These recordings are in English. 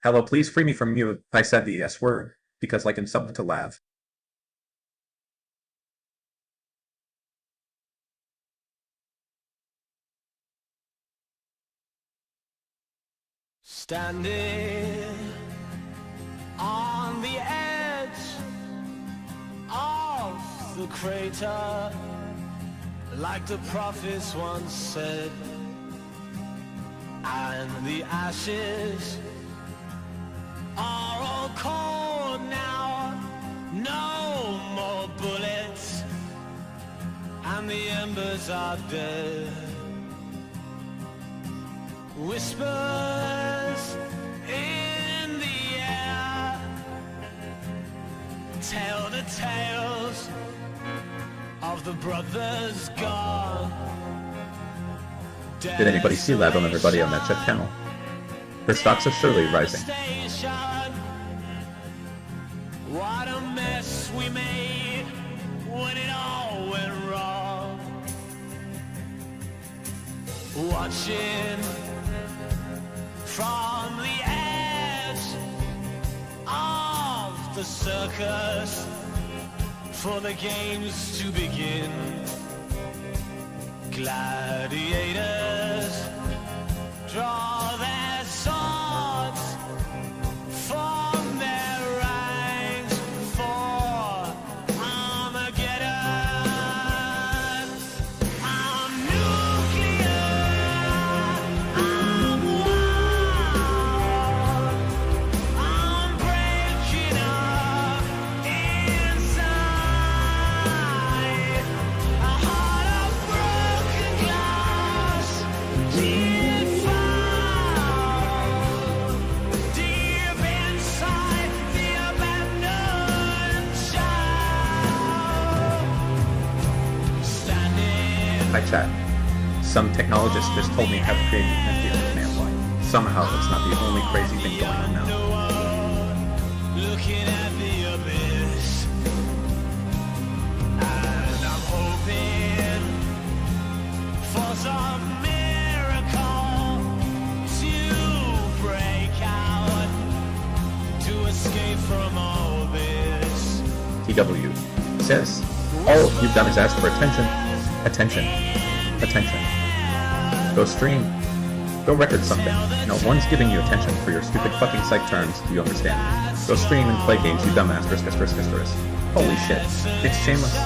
Hello, please free me from you if I said the S word, because like in something to laugh. Standing on the edge of the crater, like the prophets once said, and the ashes are all cold now, no more bullets, and the embers are dead. Whispers in the air tell the tales of the brothers gone. Did anybody see that on everybody on that Chef channel? The stocks are surely rising. What a mess we made when it all went wrong. Watching from the edge of the circus for the games to begin. Gladiators draw their swords from their ranks for Armageddon. I'm nuclear, I'm wild, I'm breaking up inside. A heart of broken glass, deep inside the abandoned child. Standing. Hi chat. Some technologist just told me how to create an empty command line. Somehow that's not the only crazy thing going on now. Looking at the abyss, and I'm hoping for some miracle to break out, to escape from all this. TW says, all you've done is ask for attention. Attention. Attention. Go stream. Go record something. No one's giving you attention for your stupid fucking psych terms, do you understand? Go stream and play games, you dumbass. Holy shit. It's shameless.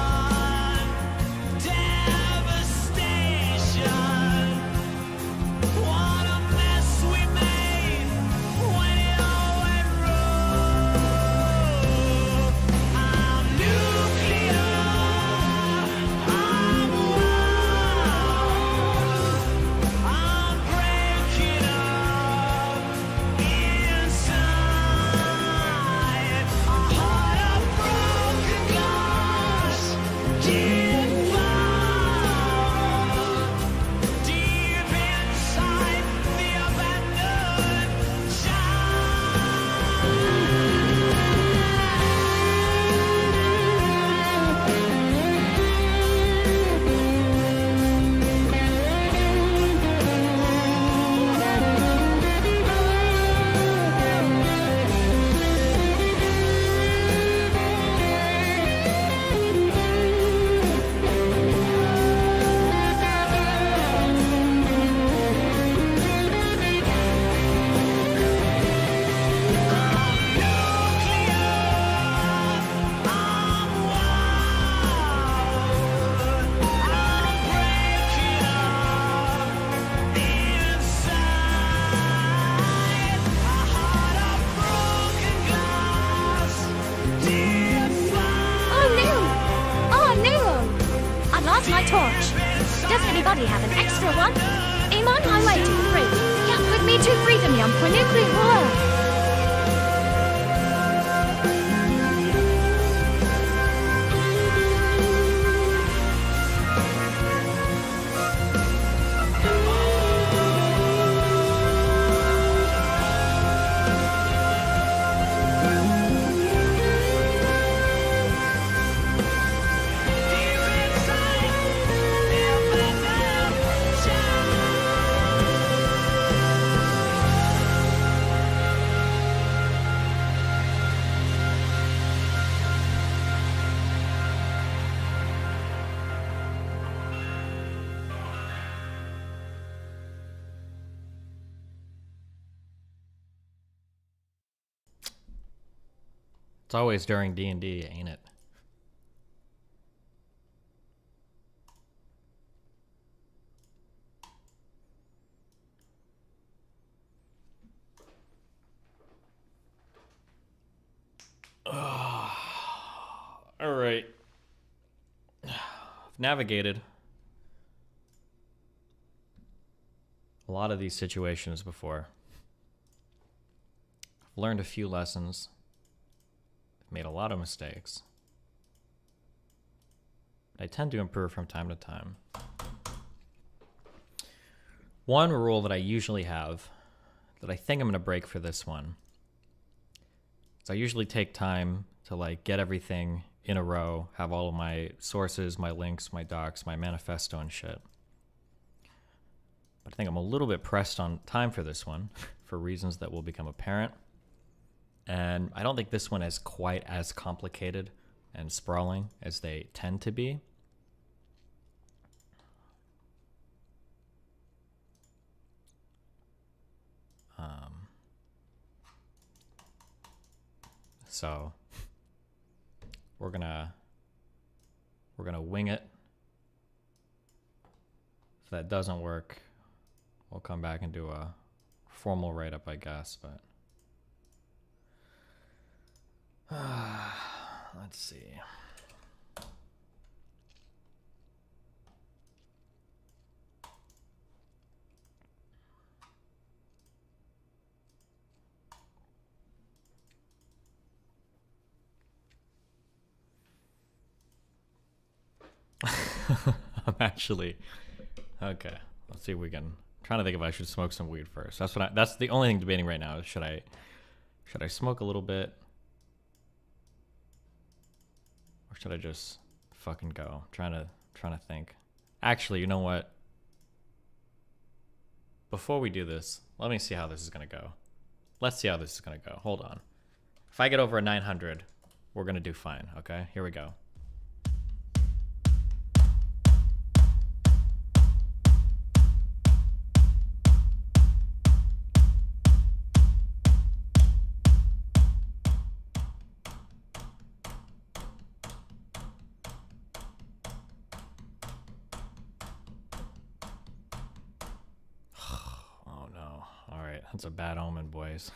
What a mess we made when it all went wrong. I'm nuclear, I'm wild, I'm breaking up inside. A heart of broken glass, deep inside the abandoned My torch. Does anybody have an extra one? I'm on my way to free. Come with me to freedom, young nuclear world. It's always during D&D, ain't it? All right. I've navigated a lot of these situations before. I've learned a few lessons. I've made a lot of mistakes. I tend to improve from time to time. One rule that I usually have that I think I'm going to break for this one is I usually take time to like get everything in a row, have all of my sources, my links, my docs, my manifesto and shit. But I think I'm a little bit pressed on time for this one for reasons that will become apparent. And I don't think this one is quite as complicated and sprawling as they tend to be. So we're gonna wing it. If that doesn't work, we'll come back and do a formal write-up, I guess, but let's see. I'm actually okay. Let's see if we can. I'm trying to think if I should smoke some weed first. That's the only thing debating right now. Is should I smoke a little bit, or should I just fucking go? Trying to think. Actually, you know what? Before we do this, let me see how this is gonna go. Let's see how this is gonna go. Hold on. If I get over a 900, we're gonna do fine. Okay, here we go. That's a bad omen, boys.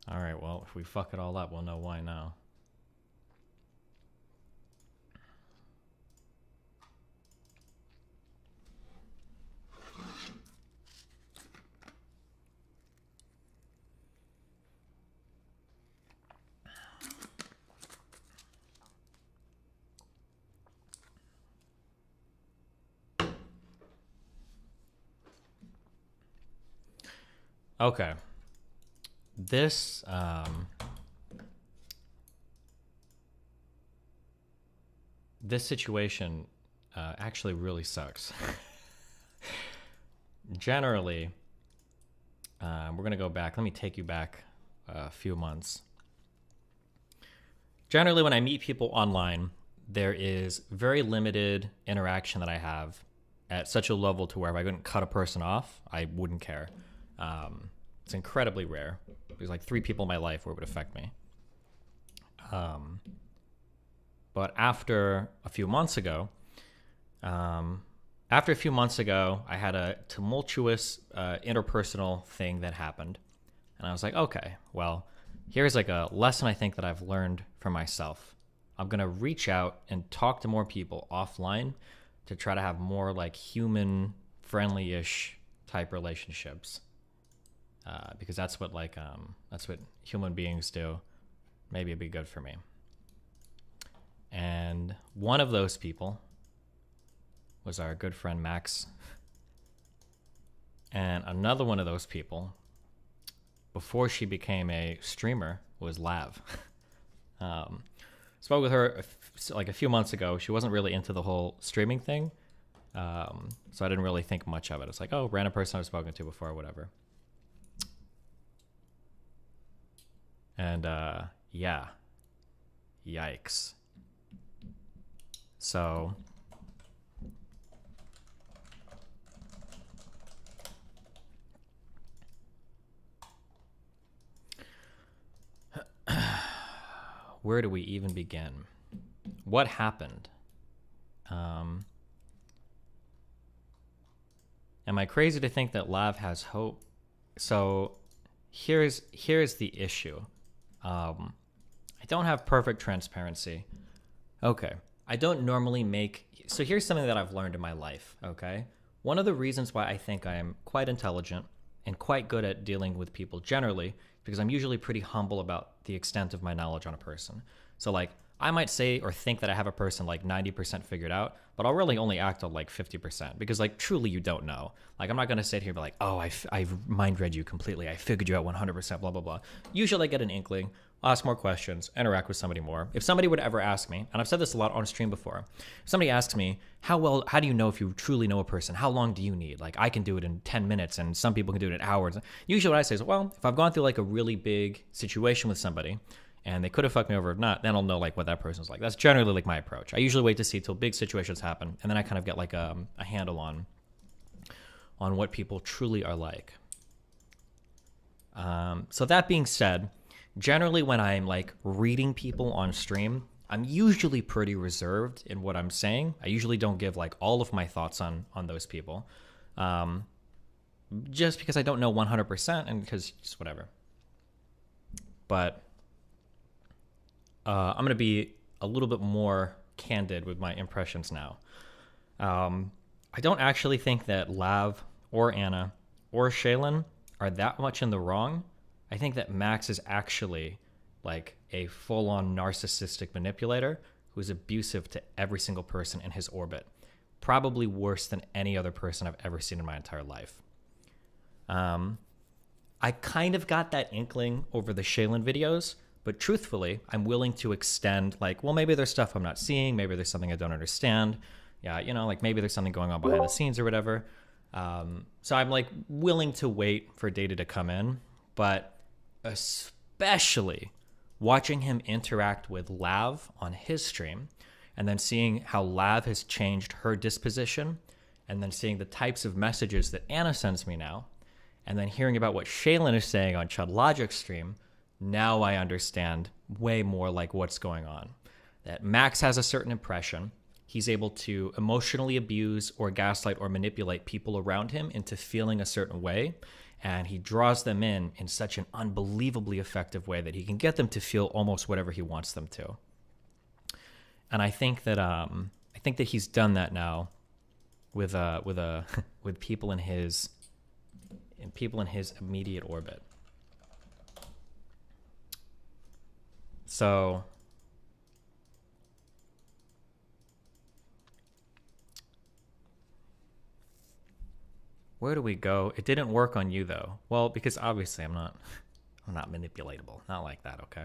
Alright, well, if we fuck it all up, we'll know why now. Okay. This this situation actually really sucks. Generally, we're gonna go back. Let me take you back a few months. Generally, when I meet people online, there is very limited interaction that I have at such a level to where if I couldn't cut a person off, I wouldn't care. It's incredibly rare. There's like 3 people in my life where it would affect me. But after a few months ago, I had a tumultuous interpersonal thing that happened. And I was like, okay, well, here's like a lesson I think that I've learned for myself. I'm going to reach out and talk to more people offline to try to have more like human friendly-ish type relationships. Because that's what human beings do. Maybe it'd be good for me. And one of those people was our good friend Max. And another one of those people, before she became a streamer, was Lav. Spoke with her like a few months ago. She wasn't really into the whole streaming thing. So I didn't really think much of it. It's like, oh, random person I've spoken to before, whatever. And yeah, yikes. So where do we even begin? What happened? Am I crazy to think that Lav has hope? So here's the issue. I don't have perfect transparency. Okay. I don't normally make... So here's something that I've learned in my life, okay? One of the reasons why I think I am quite intelligent and quite good at dealing with people generally, because I'm usually pretty humble about the extent of my knowledge on a person. So like, I might say or think that I have a person like 90% figured out, but I'll really only act on like 50% because like truly you don't know. Like I'm not going to sit here and be like, oh, I've mind read you completely. I figured you out 100%, blah, blah, blah. Usually I get an inkling, ask more questions, interact with somebody more. If somebody would ever ask me, and I've said this a lot on stream before, if somebody asks me, how do you know if you truly know a person? How long do you need? Like I can do it in 10 minutes and some people can do it in hours. Usually what I say is, well, if I've gone through like a really big situation with somebody, and they could have fucked me over or not, then I'll know like what that person's like. That's generally like my approach. I usually wait to see till big situations happen, and then I kind of get like a handle on what people truly are like. So that being said, generally when I'm like reading people on stream, I'm usually pretty reserved in what I'm saying. I usually don't give like all of my thoughts on those people, just because I don't know 100% and because just whatever. But I'm going to be a little bit more candid with my impressions now. I don't actually think that Lav or Anna or Shaylin are that much in the wrong. I think that Max is actually like a full-on narcissistic manipulator who's abusive to every single person in his orbit. Probably worse than any other person I've ever seen in my entire life. I kind of got that inkling over the Shaylin videos, but truthfully, I'm willing to extend like, well, maybe there's stuff I'm not seeing. Maybe there's something I don't understand. Yeah, you know, like maybe there's something going on behind the scenes or whatever. So I'm like willing to wait for data to come in, but especially watching him interact with Lav on his stream and then seeing how Lav has changed her disposition and then seeing the types of messages that Anna sends me now and then hearing about what Shaylin is saying on sJOJuVuQL's stream. Now I understand way more like what's going on. That Max has a certain impression. He's able to emotionally abuse or gaslight or manipulate people around him into feeling a certain way. And he draws them in such an unbelievably effective way that he can get them to feel almost whatever he wants them to. And I think that he's done that now with people in his immediate orbit. So where do we go? It didn't work on you though. Well, because obviously I'm not manipulatable. Not like that, okay?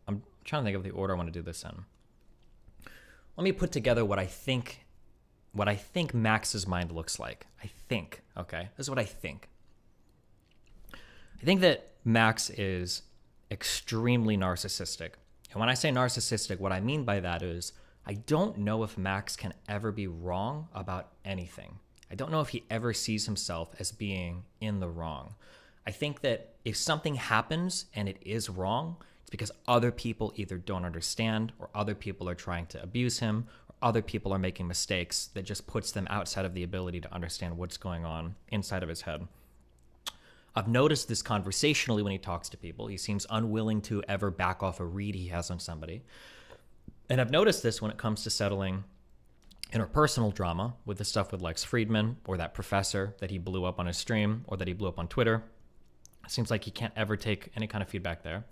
I'm trying to think of the order I want to do this in. Let me put together what I think Max's mind looks like. I think, okay? This is what I think. I think that Max is extremely narcissistic. And when I say narcissistic, what I mean by that is I don't know if Max can ever be wrong about anything. I don't know if he ever sees himself as being in the wrong. I think that if something happens and it is wrong, it's because other people either don't understand or other people are trying to abuse him or other people are making mistakes that just puts them outside of the ability to understand what's going on inside of his head. I've noticed this conversationally when he talks to people. He seems unwilling to ever back off a read he has on somebody. And I've noticed this when it comes to settling interpersonal drama with the stuff with Lex Friedman or that professor that he blew up on his stream or that he blew up on Twitter. It seems like he can't ever take any kind of feedback there.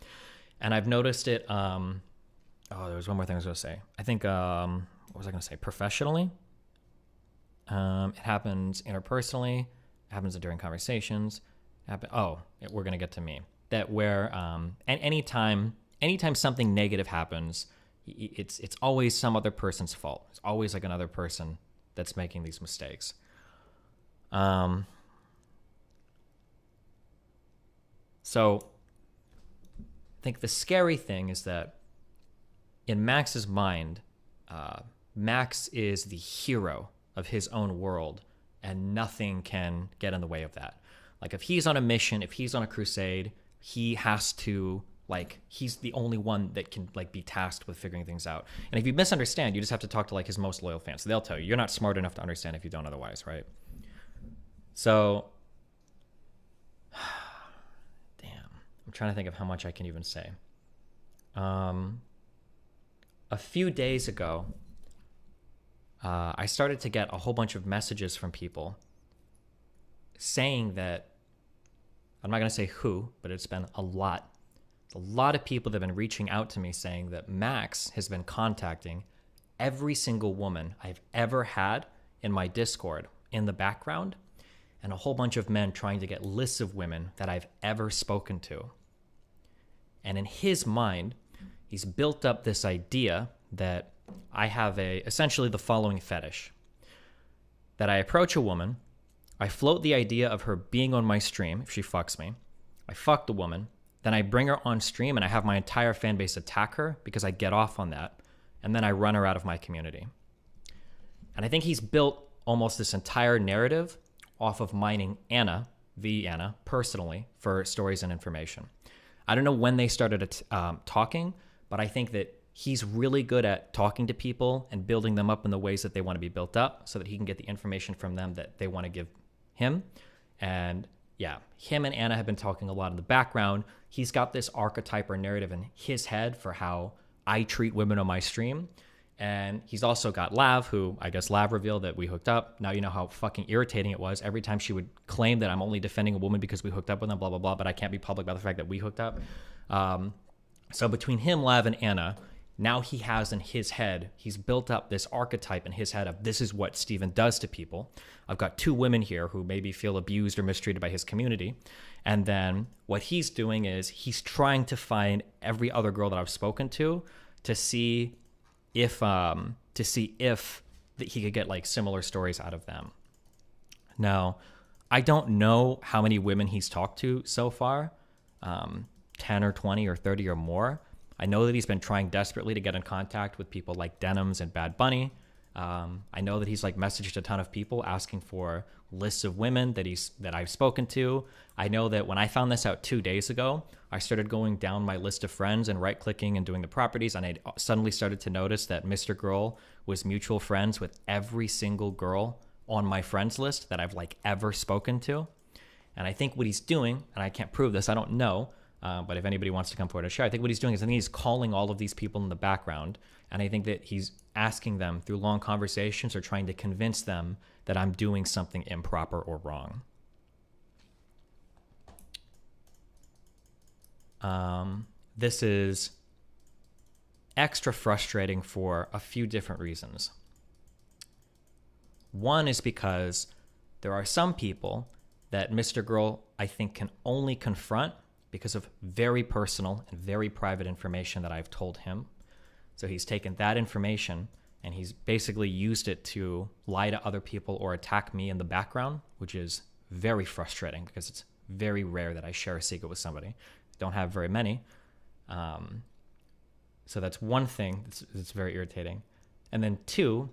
And I've noticed it, there was one more thing I was going to say. I think, what was I going to say? Professionally. It happens interpersonally. It happens during conversations. We're going to get to me. That where, anytime something negative happens, it's always some other person's fault. It's always like another person that's making these mistakes. So I think the scary thing is that in Max's mind, Max is the hero of his own world, and nothing can get in the way of that. Like, if he's on a mission, if he's on a crusade, he has to, like, he's the only one that can, like, be tasked with figuring things out. And if you misunderstand, you just have to talk to, like, his most loyal fans. So they'll tell you. You're not smart enough to understand if you don't otherwise, right? So, damn. I'm trying to think of how much I can even say. A few days ago, I started to get a whole bunch of messages from people saying that, I'm not going to say who, but it's been a lot. A lot of people that have been reaching out to me saying that Max has been contacting every single woman I've ever had in my Discord in the background, and a whole bunch of men trying to get lists of women that I've ever spoken to. And in his mind, he's built up this idea that I have essentially the following fetish. That I approach a woman, I float the idea of her being on my stream if she fucks me, I fuck the woman, then I bring her on stream and I have my entire fan base attack her because I get off on that, and then I run her out of my community. And I think he's built almost this entire narrative off of mining Anna, the Anna, personally for stories and information. I don't know when they started talking, but I think that he's really good at talking to people and building them up in the ways that they want to be built up so that he can get the information from them that they want to give him. And yeah, him and Anna have been talking a lot in the background. He's got this archetype or narrative in his head for how I treat women on my stream. And he's also got Lav, who I guess Lav revealed that we hooked up. Now you know how fucking irritating it was every time she would claim that I'm only defending a woman because we hooked up with them, blah, blah, blah, but I can't be public about the fact that we hooked up. So between him, Lav, and Anna, now he has in his head, he's built up this archetype in his head of this is what Steven does to people. I've got two women here who maybe feel abused or mistreated by his community. And then what he's doing is he's trying to find every other girl that I've spoken to see if he could get like similar stories out of them. Now, I don't know how many women he's talked to so far, 10 or 20 or 30 or more. I know that he's been trying desperately to get in contact with people like Denims and Bad Bunny. I know that he's like messaged a ton of people asking for lists of women that I've spoken to. I know that when I found this out 2 days ago, I started going down my list of friends and right-clicking and doing the properties, and I suddenly started to notice that Mr. Girl was mutual friends with every single girl on my friends list that I've like ever spoken to. And I think what he's doing, and I can't prove this, I don't know, but if anybody wants to come forward and share, I think what he's doing is I think he's calling all of these people in the background, and I think that he's asking them through long conversations or trying to convince them that I'm doing something improper or wrong. This is extra frustrating for a few different reasons. One is because there are some people that Mr. Girl, I think, can only confront because of very personal and very private information that I've told him. So he's taken that information and he's basically used it to lie to other people or attack me in the background, which is very frustrating because it's very rare that I share a secret with somebody. Don't have very many. So that's one thing that's very irritating. And then two,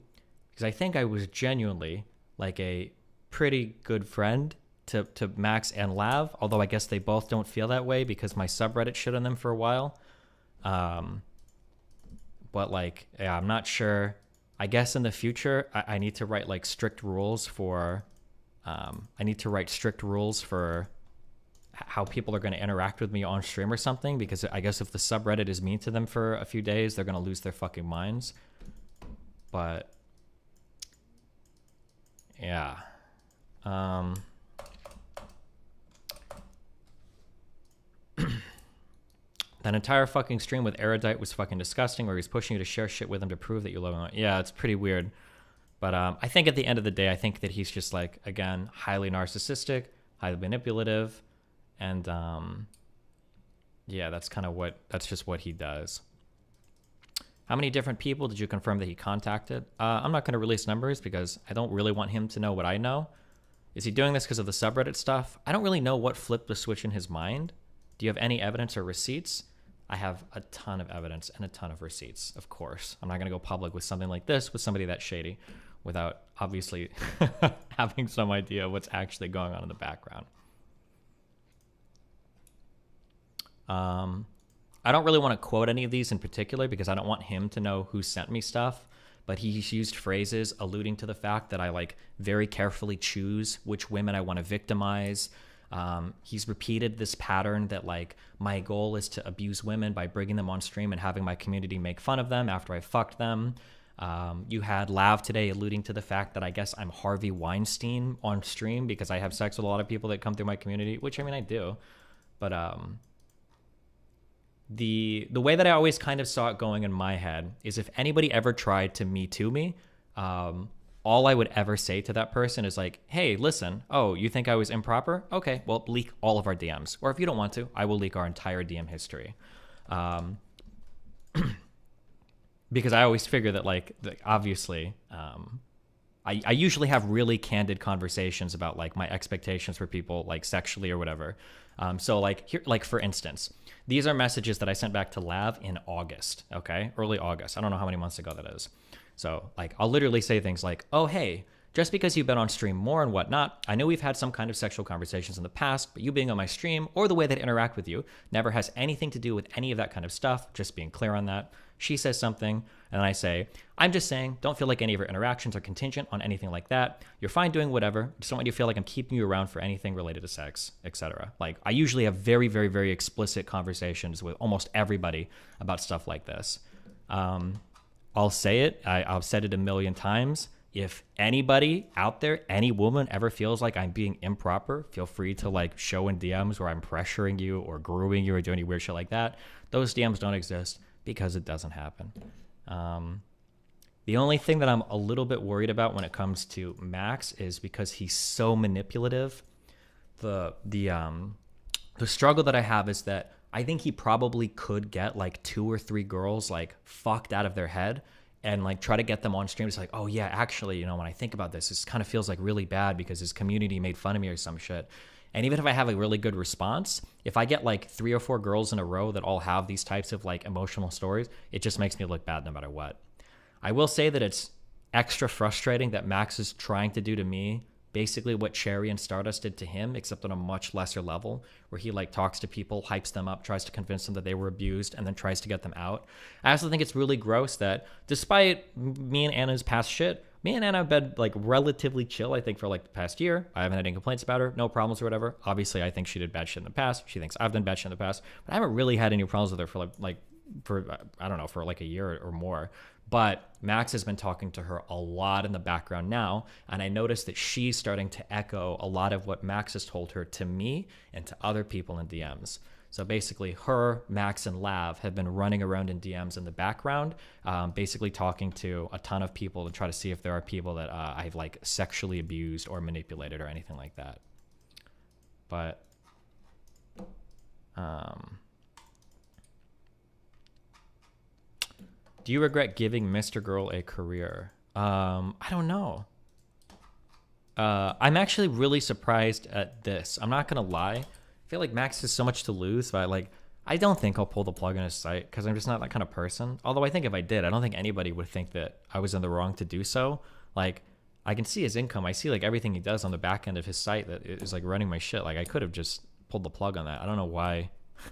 because I think I was genuinely like a pretty good friend to Max and Lav, although I guess they both don't feel that way because my subreddit shit on them for a while. But like, yeah, I'm not sure. I guess in the future, I need to write like strict rules for, how people are going to interact with me on stream or something, because I guess if the subreddit is mean to them for a few days, they're going to lose their fucking minds. But yeah. That entire fucking stream with Erudite was fucking disgusting, where he's pushing you to share shit with him to prove that you love him. Yeah, it's pretty weird. But I think at the end of the day, I think that he's just like, again, highly narcissistic, highly manipulative. And yeah, that's just what he does. How many different people did you confirm that he contacted? I'm not going to release numbers because I don't really want him to know what I know. Is he doing this because of the subreddit stuff? I don't really know what flipped the switch in his mind. Do you have any evidence or receipts? I have a ton of evidence and a ton of receipts, of course. I'm not going to go public with something like this with somebody that's shady without obviously having some idea what's actually going on in the background. I don't really want to quote any of these in particular because I don't want him to know who sent me stuff, but he's used phrases alluding to the fact that I like very carefully choose which women I want to victimize. He's repeated this pattern that like my goal is to abuse women by bringing them on stream and having my community make fun of them after I fucked them. You had Lav today alluding to the fact that I guess I'm Harvey Weinstein on stream because I have sex with a lot of people that come through my community, which I mean, I do. But the way that I always kind of saw it going in my head is if anybody ever tried to Me Too me, all I would ever say to that person is like, hey, listen, oh, you think I was improper? Okay, well, leak all of our DMs. Or if you don't want to, I will leak our entire DM history. Because I always figure that, like, obviously, I usually have really candid conversations about, like, my expectations for people, like, sexually or whatever. So, like, here, like, for instance, these are messages that I sent back to Lav in August, okay? Early August. I don't know how many months ago that is. So, like, I'll literally say things like, oh, hey, just because you've been on stream more and whatnot, I know we've had some kind of sexual conversations in the past, but you being on my stream or the way that I interact with you never has anything to do with any of that kind of stuff, just being clear on that. She says something, and I say, I'm just saying, don't feel like any of your interactions are contingent on anything like that. You're fine doing whatever. Just don't want you to feel like I'm keeping you around for anything related to sex, etc. Like, I usually have very, very, very explicit conversations with almost everybody about stuff like this. I'll say it. I've said it a million times. If anybody out there, any woman ever feels like I'm being improper, feel free to like show in DMs where I'm pressuring you or grooming you or doing any weird shit like that. Those DMs don't exist because it doesn't happen. The only thing that I'm a little bit worried about when it comes to Max is because he's so manipulative. The struggle that I have is that I think he probably could get like 2 or 3 girls like fucked out of their head and like try to get them on stream. It's like, oh yeah, actually, you know, when I think about this, this kind of feels like really bad because his community made fun of me or some shit. And even if I have a really good response, if I get like 3 or 4 girls in a row that all have these types of like emotional stories, it just makes me look bad no matter what. I will say that it's extra frustrating that Max is trying to do to me basically what Cherry and Stardust did to him, except on a much lesser level, where he like talks to people, hypes them up, tries to convince them that they were abused, and then tries to get them out. I also think it's really gross that despite me and Anna's past shit, me and Anna have been like relatively chill, I think, for like the past year. I haven't had any complaints about her, no problems or whatever. Obviously, I think she did bad shit in the past. She thinks I've done bad shit in the past, but I haven't really had any problems with her for I don't know, for like a year or more. But Max has been talking to her a lot in the background now, and I noticed that she's starting to echo a lot of what Max has told her to me and to other people in DMs. So basically her, Max, and Lav have been running around in DMs in the background, basically talking to a ton of people to try to see if there are people that I've like sexually abused or manipulated or anything like that. But do you regret giving Mr. Girl a career? I don't know. I'm actually really surprised at this. I'm not gonna lie. I feel like Max has so much to lose, but like, I don't think I'll pull the plug on his site because I'm just not that kind of person. Although I think if I did, I don't think anybody would think that I was in the wrong to do so. Like, I can see his income. I see like everything he does on the back end of his site that is like running my shit. Like, I could have just pulled the plug on that. I don't know why.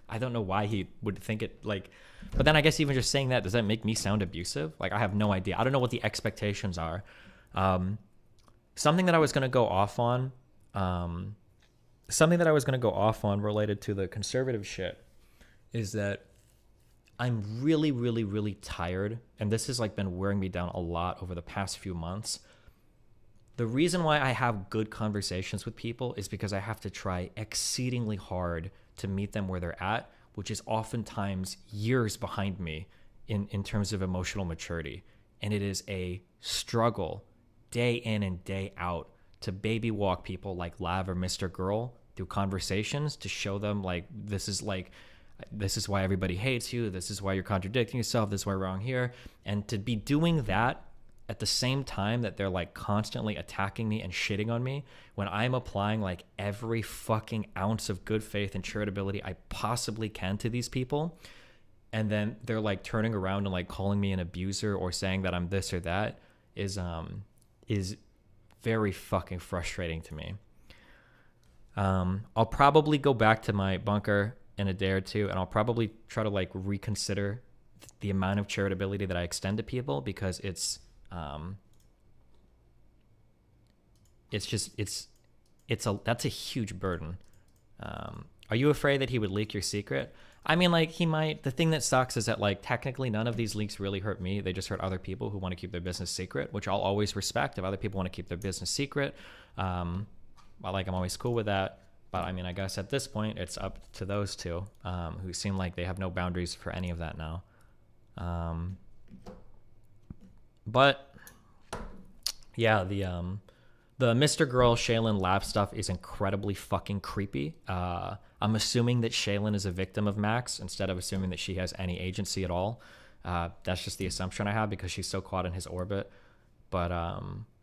I don't know why he would think it like, but then I guess even just saying that, does that make me sound abusive? Like, I have no idea. I don't know what the expectations are. Something that I was going to go off on, related to the conservative shit is that I'm really, really, really tired. And this has like been wearing me down a lot over the past few months. The reason why I have good conversations with people is because I have to try exceedingly hard to meet them where they're at, which is oftentimes years behind me in terms of emotional maturity. And it is a struggle day in and day out to baby walk people like Lav or Mr. Girl through conversations to show them like, this is why everybody hates you. This is why you're contradicting yourself. This is why you're wrong here. And to be doing that at the same time that they're like constantly attacking me and shitting on me when I'm applying like every fucking ounce of good faith and charitability I possibly can to these people, and then they're like turning around and like calling me an abuser or saying that I'm this or that is very fucking frustrating to me. I'll probably go back to my bunker in a day or two, and I'll probably try to like reconsider the amount of charitability that I extend to people, because that's a huge burden. Are you afraid that he would leak your secret? I mean, like, he might. The thing that sucks is that, like, technically none of these leaks really hurt me. They just hurt other people who want to keep their business secret, which I'll always respect. If other people want to keep their business secret, I'm always cool with that. But I mean, I guess at this point, it's up to those two, who seem like they have no boundaries for any of that now. But yeah, the Mr. Girl Shaylin laugh stuff is incredibly fucking creepy. I'm assuming that Shaylin is a victim of Max instead of assuming that she has any agency at all. That's just the assumption I have because she's so caught in his orbit. But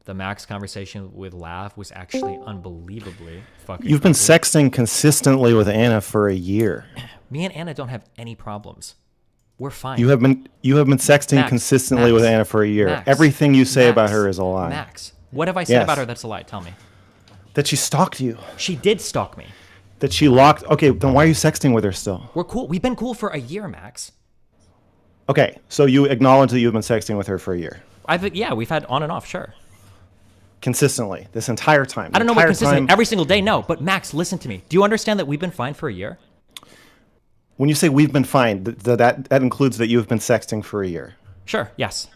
the Max conversation with Lav was actually unbelievably fucking You've been creepy. sexting consistently with Anna for a year. Me and Anna don't have any problems. We're fine. You have been sexting Max, consistently with Anna for a year. Max, Everything you say Max, about her is a lie. Max, what have I said about her that's a lie? Tell me. That she stalked you. She did stalk me. That she locked. Okay, then why are you sexting with her still? We're cool. We've been cool for a year, Max. Okay, so you acknowledge that you've been sexting with her for a year. Yeah, we've had on and off, sure. Consistently, this entire time. I don't know what consistently. Every single day, no. But Max, listen to me. Do you understand that we've been fine for a year? When you say we've been fine, that includes that you've been sexting for a year. Sure, yes.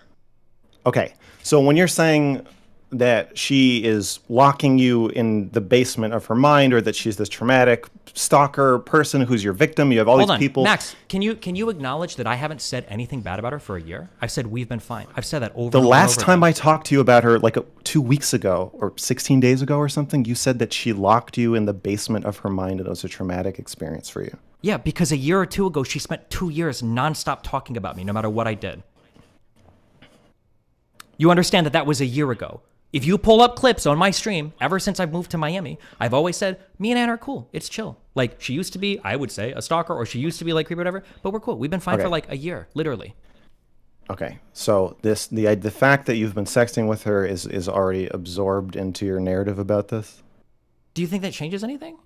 Okay, so when you're saying that she is locking you in the basement of her mind, or that she's this traumatic stalker person who's your victim, you have all these people. Max, can you acknowledge that I haven't said anything bad about her for a year? I've said we've been fine. I've said that over The and last over time again. I talked to you about her, like 2 weeks ago or 16 days ago or something, you said that she locked you in the basement of her mind and it was a traumatic experience for you. Yeah, because a year or two ago, she spent 2 years nonstop talking about me, no matter what I did. You understand that was a year ago. If you pull up clips on my stream, ever since I've moved to Miami, I've always said, me and Anna are cool. It's chill. Like, she used to be, I would say, a stalker, or she used to be like creepy or whatever, but we're cool. We've been fine for like a year, literally. Okay, so the fact that you've been sexting with her is already absorbed into your narrative about this? Do you think that changes anything?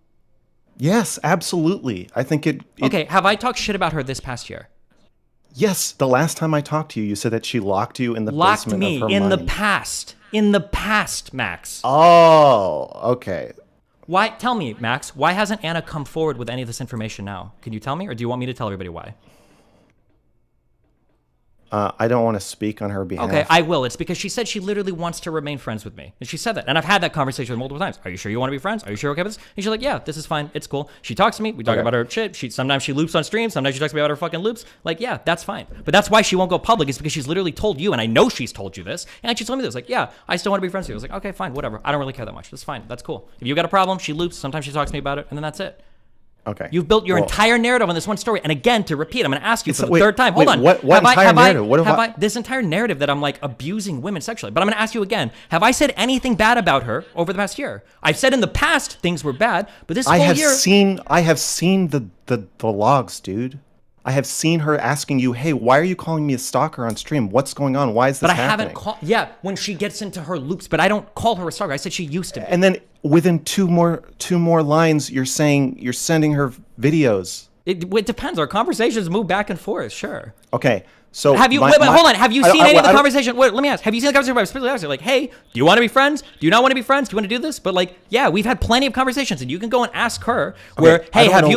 Yes, absolutely. I think it Okay, have I talked shit about her this past year? Yes, the last time I talked to you, you said that she locked you in the basement of her in mind. the past. In the past, Max. Oh, okay. Why? Tell me, Max, why hasn't Anna come forward with any of this information now? Can you tell me, or do you want me to tell everybody why? I don't want to speak on her behalf. Okay, I will. It's because she said she literally wants to remain friends with me. And she said that. And I've had that conversation with her multiple times. Are you sure you want to be friends? Are you sure okay with this? And she's like, yeah, this is fine. It's cool. She talks to me. We talk about her shit. Sometimes she loops on stream. Sometimes she talks to me about her fucking loops. Like, yeah, that's fine. But that's why she won't go public, is because she's literally told you, and I know she's told you this, and she told me this. Like, yeah, I still want to be friends with you. I was like, okay, fine, whatever. I don't really care that much. That's fine. That's cool. If you got a problem, she loops. Sometimes she talks to me about it, and then that's it. Okay. You've built your entire narrative on this one story. And again, to repeat, I'm going to ask you for the third time. Hold on. What entire narrative? This entire narrative that I'm like abusing women sexually. But I'm going to ask you again. Have I said anything bad about her over the past year? I've said in the past things were bad, but this whole year... I have seen the logs, dude. I have seen her asking you, hey, why are you calling me a stalker on stream? What's going on? Why is this happening? But I haven't called... Yeah, when she gets into her loops, but I don't call her a stalker. I said she used to be. And then within two more lines, you're saying you're sending her videos. It depends. Our conversations move back and forth, sure. Okay, so... Have you... hold on. Have you seen any of the conversation... Wait, let me ask. Have you seen the conversation where I was specifically asking, like, hey, do you want to be friends? Do you not want to be friends? Do you want to do this? But, like, yeah, we've had plenty of conversations, and you can go and ask her where, hey, have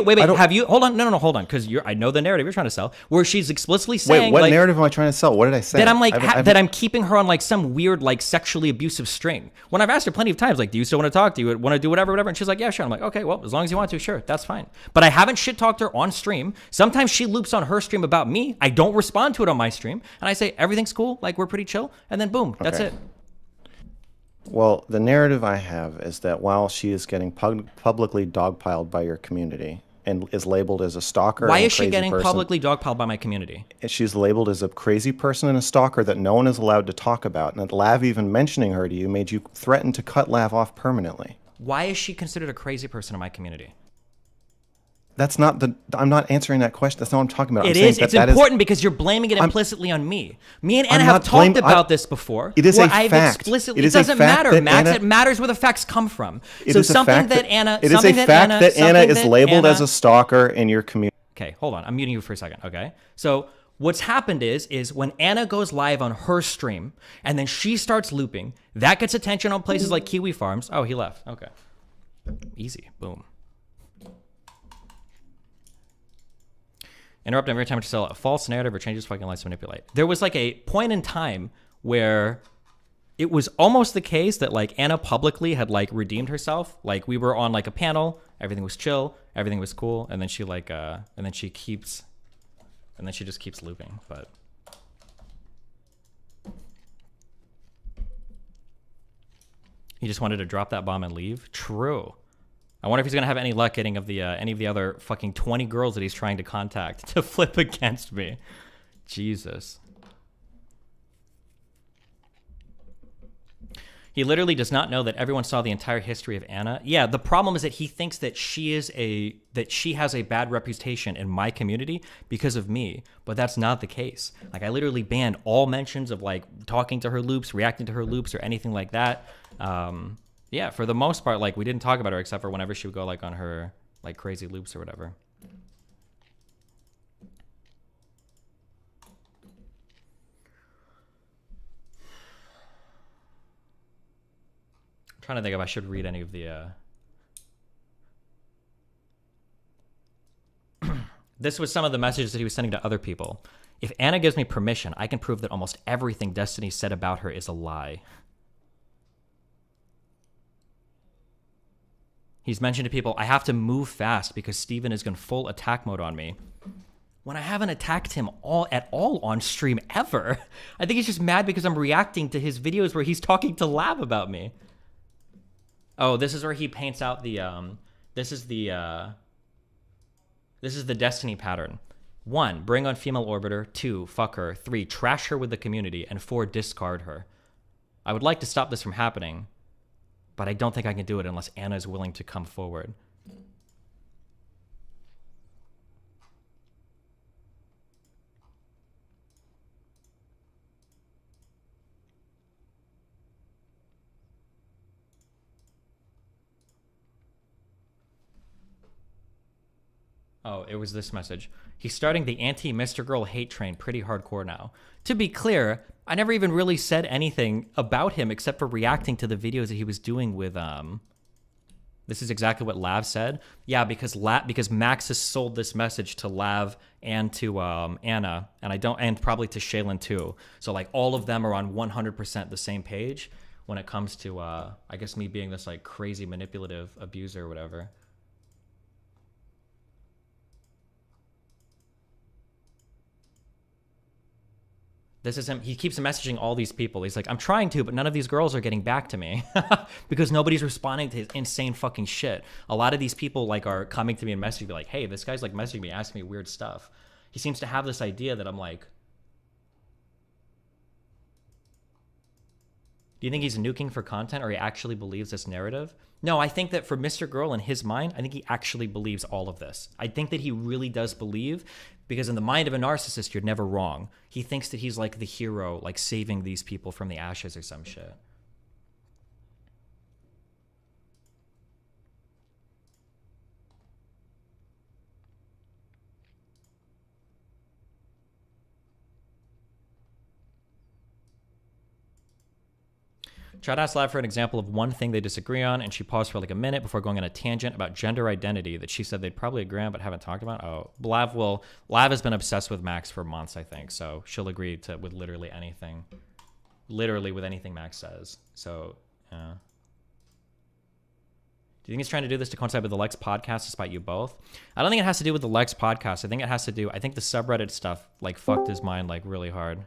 you... Hold on. No, hold on, because I know the narrative you're trying to sell, where she's explicitly saying... Wait, what narrative am I trying to sell? What did I say? That I'm, like, that I'm keeping her on, like, some weird, like, sexually abusive string. When I've asked her plenty of times, like, do you still want to talk? Do you want to do whatever? And she's like, yeah, sure. I'm like, okay, well, as long as you want to, sure, that's fine. But I haven't shit-talked her on stream. Sometimes she loops on her stream about me. I don't respond to it on my stream. And I say, everything's cool, like, we're pretty chill. And then, boom, that's it. Well, the narrative I have is that while she is getting publicly dogpiled by your community and is labeled as a stalker... Why is she getting publicly dogpiled by my community? She's labeled as a crazy person and a stalker that no one is allowed to talk about. And that Lav even mentioning her to you made you threaten to cut Lav off permanently. Why is she considered a crazy person in my community? That's not the. I'm not answering that question. That's not what I'm talking about. It is. It's important because you're blaming it implicitly on me. Me and Anna have talked about this before. It is a I've fact. Explicitly, it doesn't matter, Max. It matters where the facts come from. So something that Anna. It is a fact that Anna is labeled as a stalker in your community. Okay, hold on. I'm muting you for a second. Okay, so what's happened is when Anna goes live on her stream and then she starts looping, that gets attention on places like Kiwi Farms. Oh, he left. Okay, easy. Boom. Interrupt every time to sell a false narrative or changes fucking lights to manipulate. There was like a point in time where it was almost the case that like Anna publicly had like redeemed herself. Like we were on like a panel, everything was chill, everything was cool, and then she like and then she just keeps looping. But he just wanted to drop that bomb and leave. True. I wonder if he's gonna have any luck getting any of the other fucking 20 girls that he's trying to contact to flip against me. Jesus. He literally does not know that everyone saw the entire history of Anna. Yeah, the problem is that he thinks that she has a bad reputation in my community because of me, but that's not the case. Like I literally banned all mentions of like talking to her loops, reacting to her loops, or anything like that. Yeah, for the most part, like we didn't talk about her except for whenever she would go like on her like crazy loops or whatever. I'm trying to think if I should read any of the This was some of the messages that he was sending to other people. If Anna gives me permission, I can prove that almost everything Destiny said about her is a lie. He's mentioned to people, I have to move fast because Steven is in full attack mode on me. When I haven't attacked him at all on stream ever. I think he's just mad because I'm reacting to his videos where he's talking to Lab about me. Oh, this is where he paints out the, this is the Destiny pattern. 1, bring on female orbiter. 2, fuck her. 3, trash her with the community. And 4, discard her. I would like to stop this from happening, but I don't think I can do it unless Anna is willing to come forward. Oh, it was this message. He's starting the anti-Mr. Girl hate train pretty hardcore now. To be clear, I never even really said anything about him except for reacting to the videos that he was doing with, this is exactly what Lav said. Yeah, because Max has sold this message to Lav and to Anna, and probably to Shaylin too. So like all of them are on 100% the same page when it comes to, I guess me being this like crazy manipulative abuser or whatever. This is him. He keeps messaging all these people. He's like, I'm trying to, but none of these girls are getting back to me because nobody's responding to his insane fucking shit. A lot of these people like are coming to me and messaging me like, hey, this guy's like messaging me, asking me weird stuff. He seems to have this idea that I'm like, do you think he's nuking for content or he actually believes this narrative? No, I think that for Mr. Girl in his mind, I think he actually believes all of this. I think that he really does believe, because in the mind of a narcissist, you're never wrong. He thinks that he's like the hero, like saving these people from the ashes or some shit. Chad asked Lav for an example of one thing they disagree on, and she paused for like a minute before going on a tangent about gender identity that she said they'd probably agree on but haven't talked about. Oh, Lav has been obsessed with Max for months, I think, so she'll agree with literally anything. Literally with anything Max says. So, yeah. Do you think he's trying to do this to coincide with the Lex podcast despite you both? I don't think it has to do with the Lex podcast. I think the subreddit stuff like fucked his mind like really hard.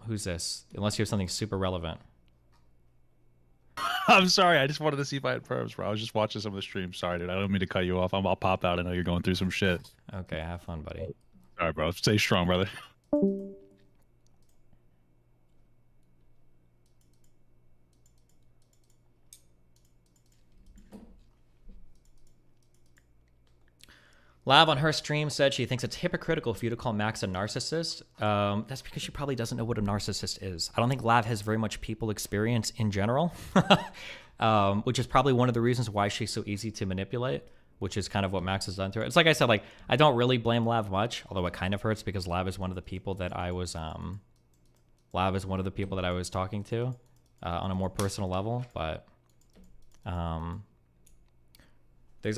Who's this? Unless you have something super relevant. I'm sorry. I just wanted to see if I had perms, bro. I was just watching some of the streams. Sorry, dude. I don't mean to cut you off. I'll pop out. I know you're going through some shit. Okay, have fun, buddy. All right, bro. Stay strong, brother. Lav on her stream said she thinks it's hypocritical for you to call Max a narcissist. That's because she probably doesn't know what a narcissist is. I don't think Lav has very much people experience in general, which is probably one of the reasons why she's so easy to manipulate, which is kind of what Max has done to her. It's like I said, like, I don't really blame Lav much, although it kind of hurts because Lav is one of the people that I was talking to on a more personal level, but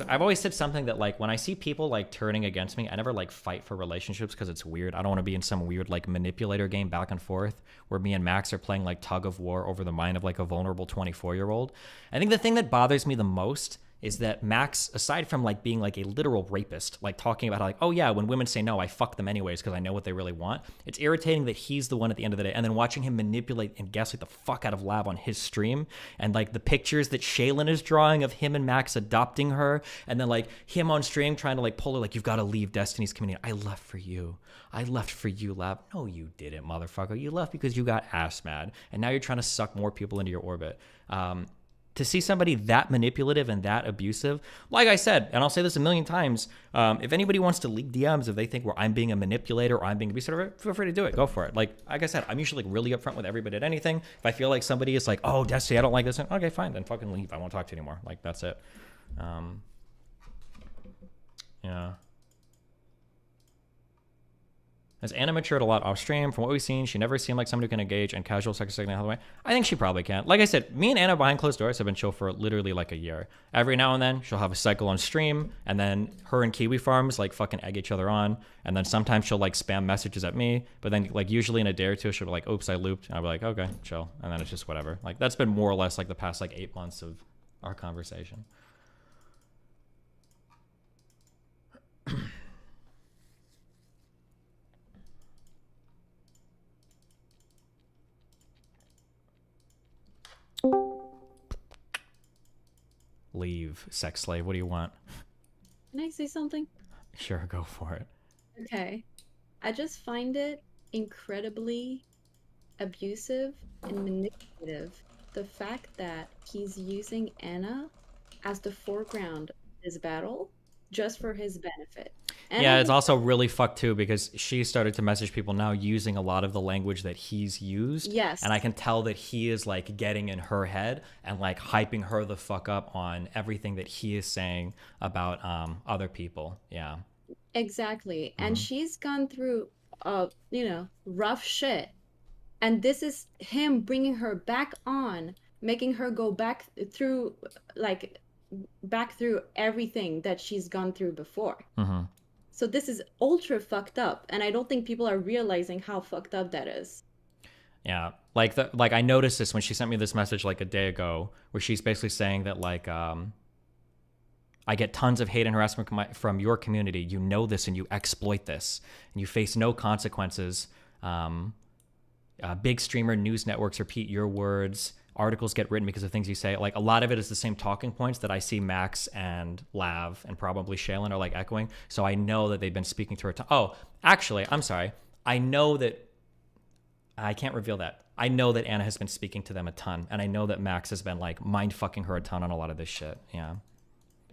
I've always said something that, like, when I see people like turning against me, I never like fight for relationships because it's weird. I don't want to be in some weird like manipulator game back and forth where me and Max are playing like tug of war over the mind of like a vulnerable 24-year-old. I think the thing that bothers me the most is that Max, aside from like being like a literal rapist, like talking about how like, oh yeah, when women say no, I fuck them anyways because I know what they really want. It's irritating that he's the one at the end of the day, and then watching him manipulate and gaslight the fuck out of Lab on his stream, and like the pictures that Shaylin is drawing of him and Max adopting her, and then like him on stream trying to like pull her like, you've got to leave Destiny's community. I left for you, Lab. No, you didn't, motherfucker. You left because you got ass mad, and now you're trying to suck more people into your orbit. To see somebody that manipulative and that abusive, like I said, and I'll say this a million times, if anybody wants to leak DMs, if they think I'm being a manipulator or I'm being abusive, feel free to do it. Go for it. Like I said, I'm usually like really upfront with everybody at anything. If I feel like somebody is like, oh, Destiny, I don't like this, okay, fine, then fucking leave. I won't talk to you anymore. Like, that's it. Yeah. Has Anna matured a lot off stream? From what we've seen, she never seemed like somebody who can engage in casual sex the other way. I think she probably can. Like I said, me and Anna behind closed doors have been chill for literally like a year. Every now and then, she'll have a cycle on stream, and then her and Kiwi Farms like fucking egg each other on, and then sometimes she'll like spam messages at me, but then like usually in a day or two, she'll be like, oops, I looped, and I'll be like, okay, chill, and then it's just whatever. Like that's been more or less like the past like 8 months of our conversation. Leave, sex slave. What do you want? Can I say something? Sure, go for it. Okay. I just find it incredibly abusive and manipulative. The fact that he's using Anna as the foreground of his battle just for his benefit. And yeah, it's also really fucked too because she started to message people now using a lot of the language that he's used. Yes. And I can tell that he is like getting in her head and like hyping her the fuck up on everything that he is saying about other people. Yeah. Exactly. And she's gone through rough shit. And this is him bringing her back on, making her go back through everything that she's gone through before. So this is ultra fucked up, and I don't think people are realizing how fucked up that is. Yeah, like I noticed this when she sent me this message like a day ago, where she's basically saying that like I get tons of hate and harassment from your community. You know this, and you exploit this, and you face no consequences. Big streamer news networks repeat your words. Articles get written because of things you say. Like a lot of it is the same talking points that I see Max and Lav and probably Shaylin are like echoing. So I know that they've been speaking to her. Oh, actually, I'm sorry. I know that I can't reveal that. I know that Anna has been speaking to them a ton, and I know that Max has been like mind fucking her a ton on a lot of this shit. Yeah.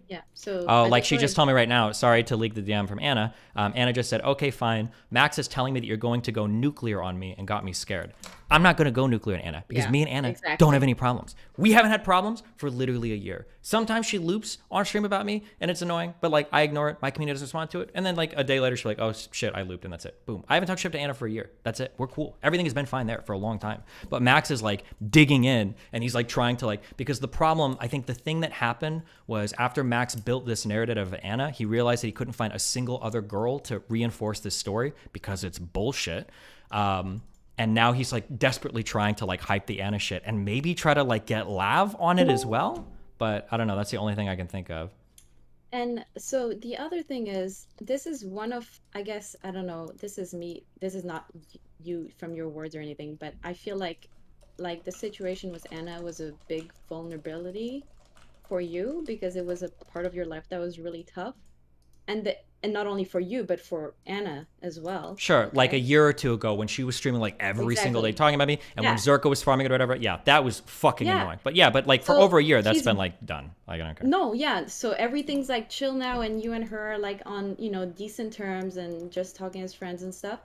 Yeah. So. Oh, like she just told me right now. Sorry to leak the DM from Anna. Anna just said, "Okay, fine. Max is telling me that you're going to go nuclear on me and got me scared. I'm not going to go nuclear on Anna because me and Anna don't have any problems. We haven't had problems for literally a year. Sometimes she loops on stream about me and it's annoying, but like I ignore it. My community doesn't respond to it. And then like a day later, she's like, oh shit, I looped and that's it. Boom. I haven't talked shit to Anna for a year. That's it. We're cool. Everything has been fine there for a long time. But Max is like digging in and he's like trying to like, because the problem, I think the thing that happened was after Max built this narrative of Anna, he realized that he couldn't find a single other girl to reinforce this story because it's bullshit. And now he's like desperately trying to like hype the Anna shit and maybe try to like get Lav on it as well. But I don't know. That's the only thing I can think of. And so the other thing is, this is one of, I guess, I don't know, this is me, this is not you from your words or anything, but I feel like the situation with Anna was a big vulnerability for you because it was a part of your life that was really tough. And and not only for you, but for Anna as well. Sure, like a Okay? year or two ago when she was streaming like every single day Exactly. talking about me, and when Yeah. Zerka was farming it or whatever, yeah, that was fucking Yeah. annoying. But yeah, but like for So over a year, that's he's been like done. Like I don't care. no, yeah. So everything's like chill now, and you and her are like on, decent terms and just talking as friends and stuff.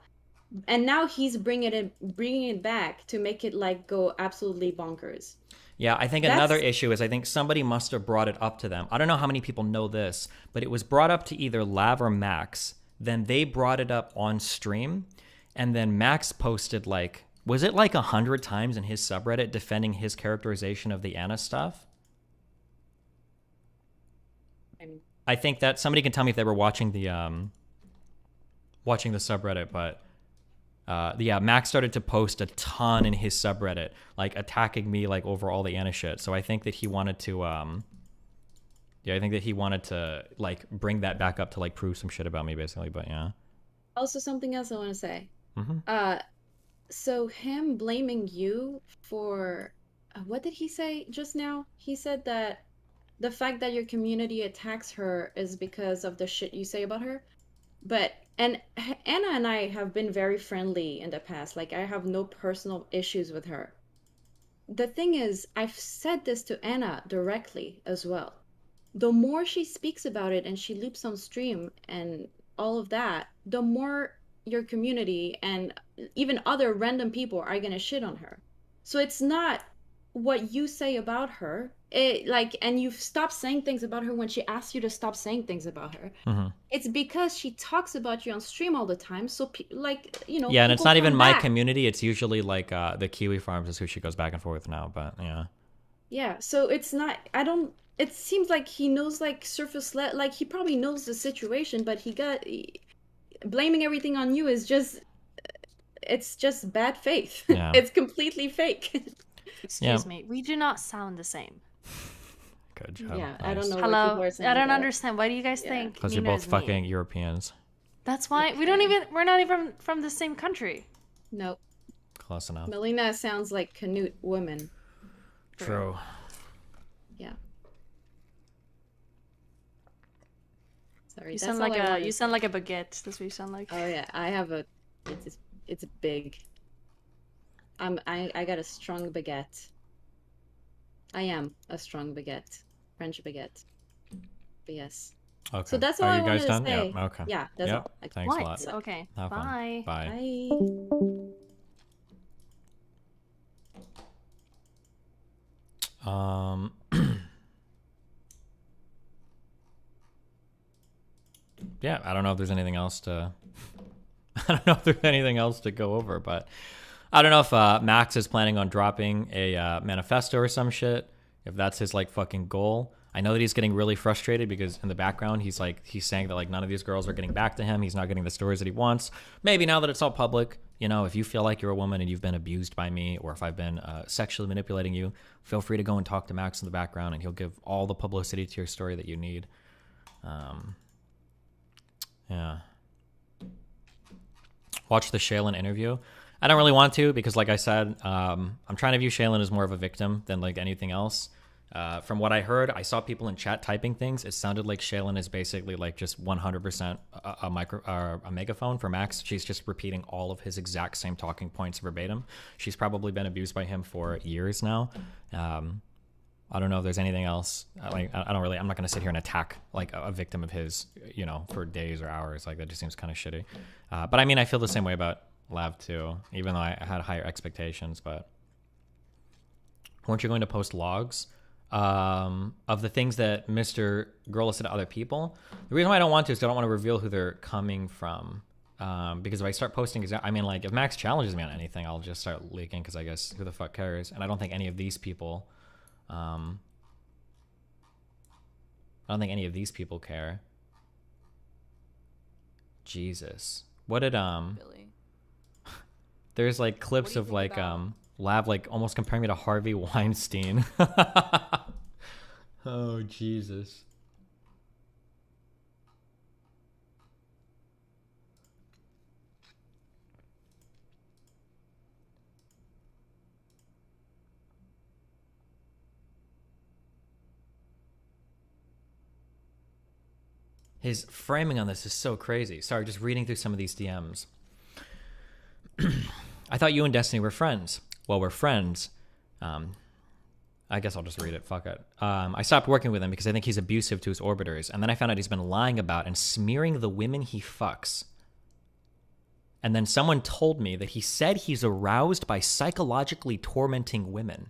And now he's bringing it back to make it like go absolutely bonkers. Yeah, I think another issue is I think somebody must have brought it up to them. I don't know how many people know this, but it was brought up to either Lav or Max. Then they brought it up on stream, and then Max posted like, was it like 100 times in his subreddit defending his characterization of the Anna stuff? I think that somebody can tell me if they were watching the subreddit, but yeah, Max started to post a ton in his subreddit, like attacking me like over all the Anna shit. So I think that he wanted to yeah, I think that he wanted to like bring that back up to like prove some shit about me basically, but yeah. Also, something else I want to say. Mm-hmm. So him blaming you for what did he say just now? He said that the fact that your community attacks her is because of the shit you say about her. But and Anna and I have been very friendly in the past. Like I have no personal issues with her. The thing is, I've said this to Anna directly as well. The more she speaks about it and she loops on stream and all of that, the more your community and even other random people are gonna shit on her. So it's not what you say about her. And you've stopped saying things about her when she asks you to stop saying things about her. Mm-hmm. It's because she talks about you on stream all the time. So Yeah, and it's people not even come my back. community. It's usually like the Kiwi Farms is who she goes back and forth now. But yeah, Yeah, so it's not, I don't, it seems like he knows like like he probably knows the situation, but blaming everything on you is it's just bad faith. Yeah. It's completely fake. Excuse me, we do not sound the same. good job. Yeah, I don't know why Hello, people are saying I don't that. understand. Why do you guys think? Because you're Nina both is mean? fucking Europeans. That's why we're not even from the same country. No, Close enough. Melina sounds like Canute woman. True. Yeah. Sorry, You that's sound all like I a wanted you to sound say. like a baguette. That's what you sound like. Oh yeah, I have it's big. I got a strong baguette. I am a strong baguette. French baguette. But yes. Okay. So that's all Are I you guys wanted to done? say. Yeah. Okay. Yeah, that's Yep. all. Like, Thanks a What? lot. Okay. Have fun. Bye. Bye. Bye. Yeah, I don't know if there's anything else to I don't know if there's anything else to go over, but I don't know if Max is planning on dropping a manifesto or some shit, if that's his like fucking goal. I know that he's getting really frustrated because in the background he's saying that like none of these girls are getting back to him. He's not getting the stories that he wants. Maybe now that it's all public, you know, if you feel like you're a woman and you've been abused by me, or if I've been sexually manipulating you, feel free to go and talk to Max in the background, and he'll give all the publicity to your story that you need. Yeah. Watch the Shaylin interview. I don't really want to because, like I said, I'm trying to view Shaylin as more of a victim than like anything else. From what I heard, I saw people in chat typing things. It sounded like Shaylin is basically like just 100% a megaphone for Max. She's just repeating all of his exact same talking points verbatim. She's probably been abused by him for years now. I don't know if there's anything else. Like, I'm not going to sit here and attack like a victim of his, you know, for days or hours. Like that just seems kind of shitty. But I mean, I feel the same way about Lav too, even though I had higher expectations. But weren't you going to post logs of the things that Mr. Girl said to other people? The reason why I don't want to is I don't want to reveal who they're coming from. Because if I start posting, I mean, like if Max challenges me on anything, I'll just start leaking because I guess who the fuck cares? And I don't think any of these people I don't think any of these people care. Jesus. What did Billy. There's like clips of like Lav like almost comparing me to Harvey Weinstein. Oh Jesus. His framing on this is so crazy. Sorry, just reading through some of these DMs. I thought you and Destiny were friends. Well, we're friends. I guess I'll just read it. Fuck it. I stopped working with him because I think he's abusive to his orbiters. And then I found out he's been lying about and smearing the women he fucks. And then someone told me that he said he's aroused by psychologically tormenting women.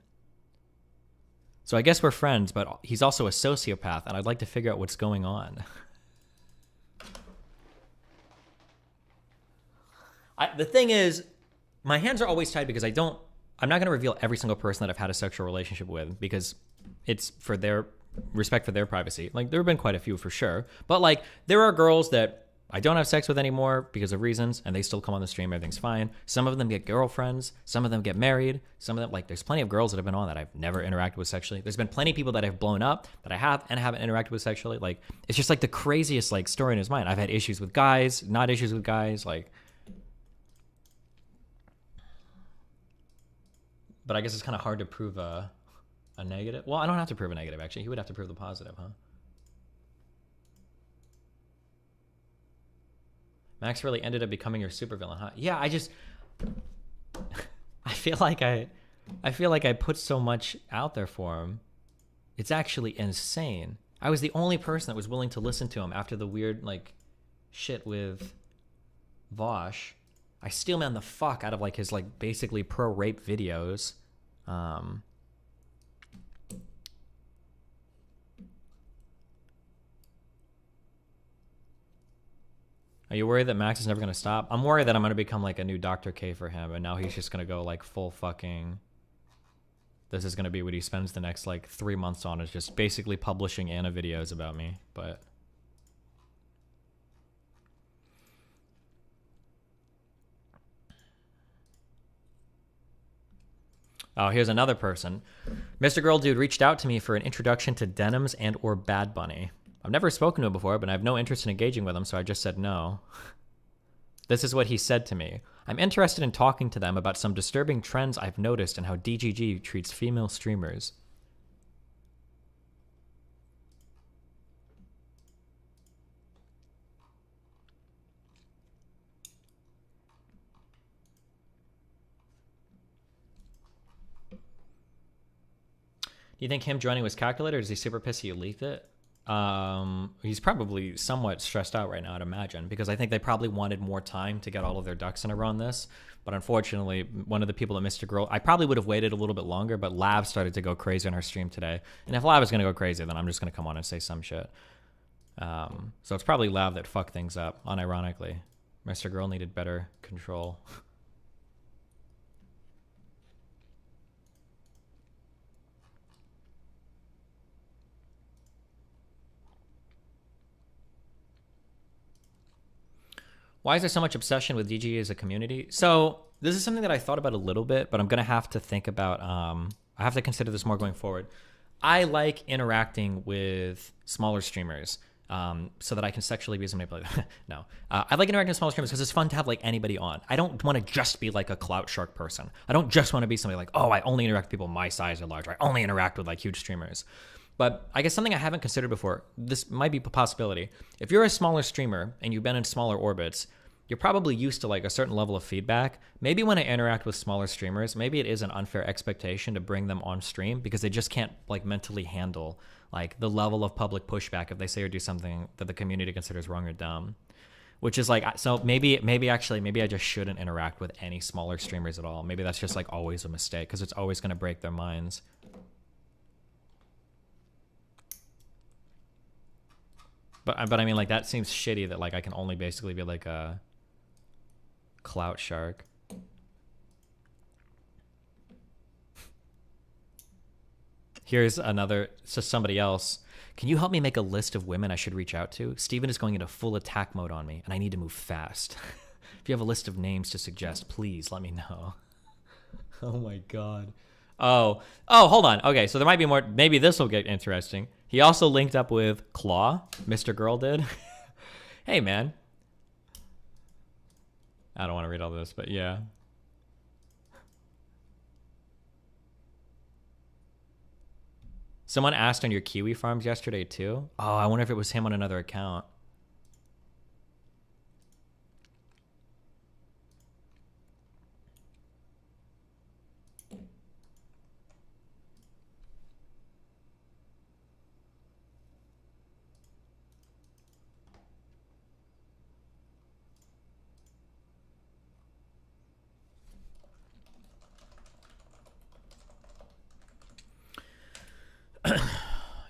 So I guess we're friends, but he's also a sociopath, and I'd like to figure out what's going on. The thing is, my hands are always tied because I'm not going to reveal every single person that I've had a sexual relationship with because it's for their respect for their privacy. Like, there have been quite a few for sure. But, like, there are girls that I don't have sex with anymore because of reasons, and they still come on the stream. Everything's fine. Some of them get girlfriends. Some of them get married. Some of them, like, there's plenty of girls that have been on that I've never interacted with sexually. There's been plenty of people that have blown up that I have and haven't interacted with sexually. Like, it's just, like, the craziest, like, story in his mind. I've had issues with guys, not issues with guys, like... But I guess it's kind of hard to prove a negative. Well, I don't have to prove a negative, actually. He would have to prove the positive, huh? Max really ended up becoming your supervillain, huh? Yeah, I feel like I put so much out there for him. It's actually insane. I was the only person that was willing to listen to him after the weird, like, shit with Vosh. I steel man the fuck out of, like, his, like, basically pro-rape videos. Are you worried that Max is never going to stop? I'm worried that I'm going to become, like, a new Dr. K for him, and now he's just going to go, like, full fucking... This is going to be what he spends the next, like, 3 months on, is just basically publishing Anna videos about me, but... Oh, here's another person. Mr. Girl Dude reached out to me for an introduction to Denims and or Bad Bunny. I've never spoken to him before, but I have no interest in engaging with him, so I just said no. This is what he said to me. I'm interested in talking to them about some disturbing trends I've noticed and how DGG treats female streamers. Do you think him joining was calculated, or is he super pissed you leaked it? He's probably somewhat stressed out right now, I'd imagine, because I think they probably wanted more time to get all of their ducks in a row on this. But unfortunately, one of the people at Mr. Girl, I probably would have waited a little bit longer, but Lav started to go crazy on her stream today. And if Lav is going to go crazy, then I'm just going to come on and say some shit. So it's probably Lav that fucked things up, unironically. Mr. Girl needed better control. Why is there so much obsession with DG as a community? So this is something that I thought about a little bit, but I'm going to have to think about, I have to consider this more going forward. I like interacting with smaller streamers so that I can sexually abuse and manipulate them. No. I like interacting with smaller streamers because it's fun to have like anybody on. I don't want to just be like a clout shark person. I don't just want to be somebody like, oh, I only interact with people my size or larger. I only interact with like huge streamers. But I guess something I haven't considered before, this might be a possibility. If you're a smaller streamer and you've been in smaller orbits, you're probably used to like a certain level of feedback. Maybe when I interact with smaller streamers, maybe it is an unfair expectation to bring them on stream because they just can't like mentally handle like the level of public pushback if they say or do something that the community considers wrong or dumb. Which is like, so maybe I just shouldn't interact with any smaller streamers at all. Maybe that's just like always a mistake because it's always going to break their minds. But I mean, like, that seems shitty that, like, I can only basically be, like, a clout shark. Here's another, so somebody else. Can you help me make a list of women I should reach out to? Steven is going into full attack mode on me, and I need to move fast. If you have a list of names to suggest, please let me know. Oh, my God. Oh, hold on. Okay, so there might be more. Maybe this will get interesting. He also linked up with Claw. Mr. Girl did. Hey, man. I don't want to read all this, but yeah. Someone asked on your kiwi farms yesterday, too. Oh, I wonder if it was him on another account.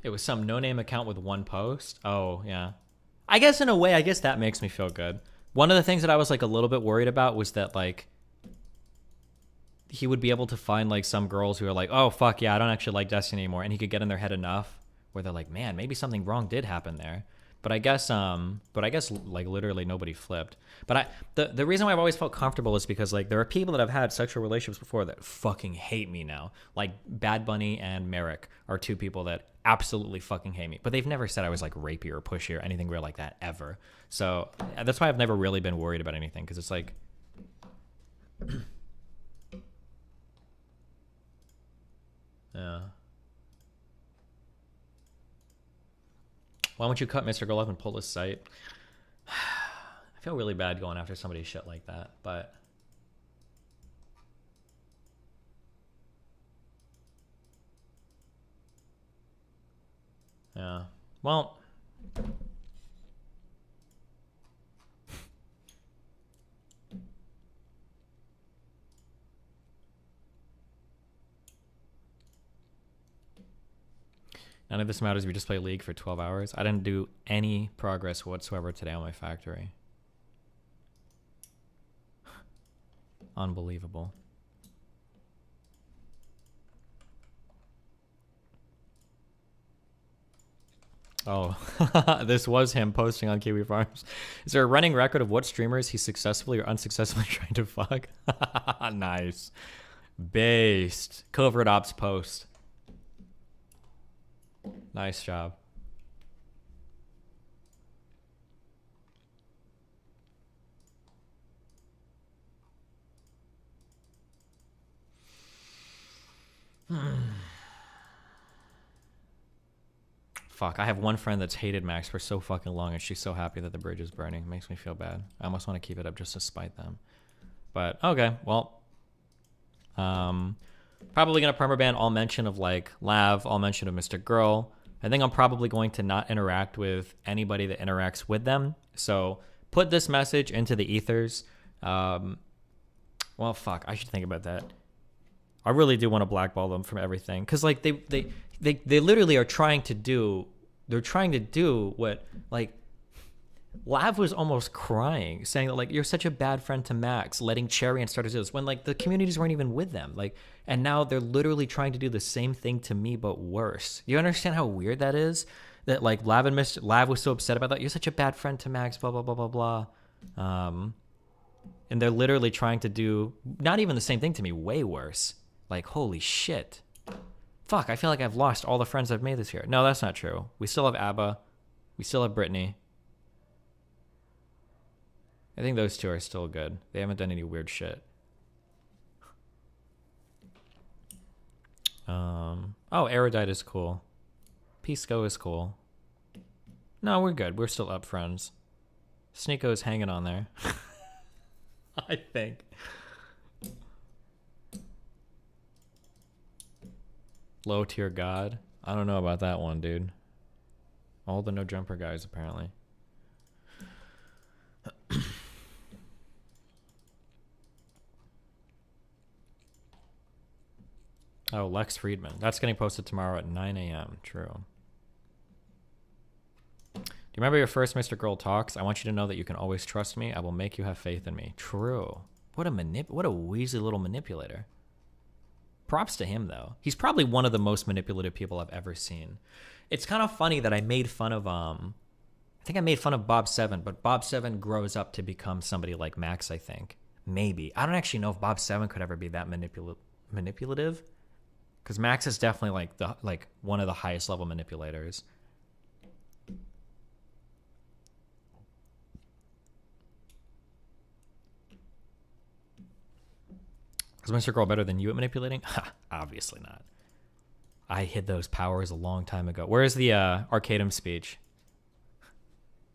It was some no-name account with one post. Oh, yeah. I guess in a way, I guess that makes me feel good. One of the things that I was like a little bit worried about was that like he would be able to find like some girls who are like, oh, fuck yeah, I don't actually like Destiny anymore. And he could get in their head enough where they're like, man, maybe something wrong did happen there. But I guess like literally nobody flipped. But the reason why I've always felt comfortable is because like there are people that I've had sexual relationships before that fucking hate me now. Like Bad Bunny and Merrick are two people that absolutely fucking hate me. But they've never said I was like rapey or pushy or anything weird like that ever. So that's why I've never really been worried about anything, because it's like yeah. Why won't you cut Mr. Girl up and pull his site? I feel really bad going after somebody's shit like that, but yeah. Well, none of this matters. We just play League for 12 hours. I didn't do any progress whatsoever today on my factory. Unbelievable. Oh, this was him posting on Kiwi Farms. Is there a running record of what streamers he successfully or unsuccessfully tried to fuck? Nice. Based. Covert Ops post. Nice job. Fuck, I have one friend that's hated Max for so fucking long, and she's so happy that the bridge is burning. It makes me feel bad. I almost want to keep it up just to spite them. But, okay, well. Probably going to permaban all mention of, like, Lav, all mention of Mr. Girl. I think I'm probably going to not interact with anybody that interacts with them. So, put this message into the ethers. Well, fuck, I should think about that. I really do want to blackball them from everything. Because, like, they literally are trying to do... They're trying to do what, like... Lav was almost crying, saying that, like, you're such a bad friend to Max, letting Cherry and Starters do this, when, like, the communities weren't even with them. Like, and now they're literally trying to do the same thing to me, but worse. You understand how weird that is? That, like, Lav was so upset about that. You're such a bad friend to Max, blah, blah, blah, blah, blah. And they're literally trying to do not even the same thing to me, way worse. Like, holy shit. Fuck, I feel like I've lost all the friends I've made this year. No, that's not true. We still have ABBA. We still have Brittany. I think those two are still good. They haven't done any weird shit. Oh, Erudite is cool. Pisco is cool. No, we're good. We're still up friends. Sneeko is hanging on there. I think. Low tier god. I don't know about that one, dude. All the no jumper guys, apparently. Oh, Lex Friedman. That's getting posted tomorrow at 9 a.m. True. Do you remember your first Mr. Girl talks? I want you to know that you can always trust me. I will make you have faith in me. True. What a Weasley little manipulator. Props to him, though. He's probably one of the most manipulative people I've ever seen. It's kind of funny that I made fun of, I think I made fun of Bob 7, but Bob 7 grows up to become somebody like Max, I think. Maybe. I don't actually know if Bob 7 could ever be that manipulative. Because Max is definitely like one of the highest level manipulators. Is Mr. Girl better than you at manipulating? Ha, obviously not. I hid those powers a long time ago. Where's the Arcadum speech?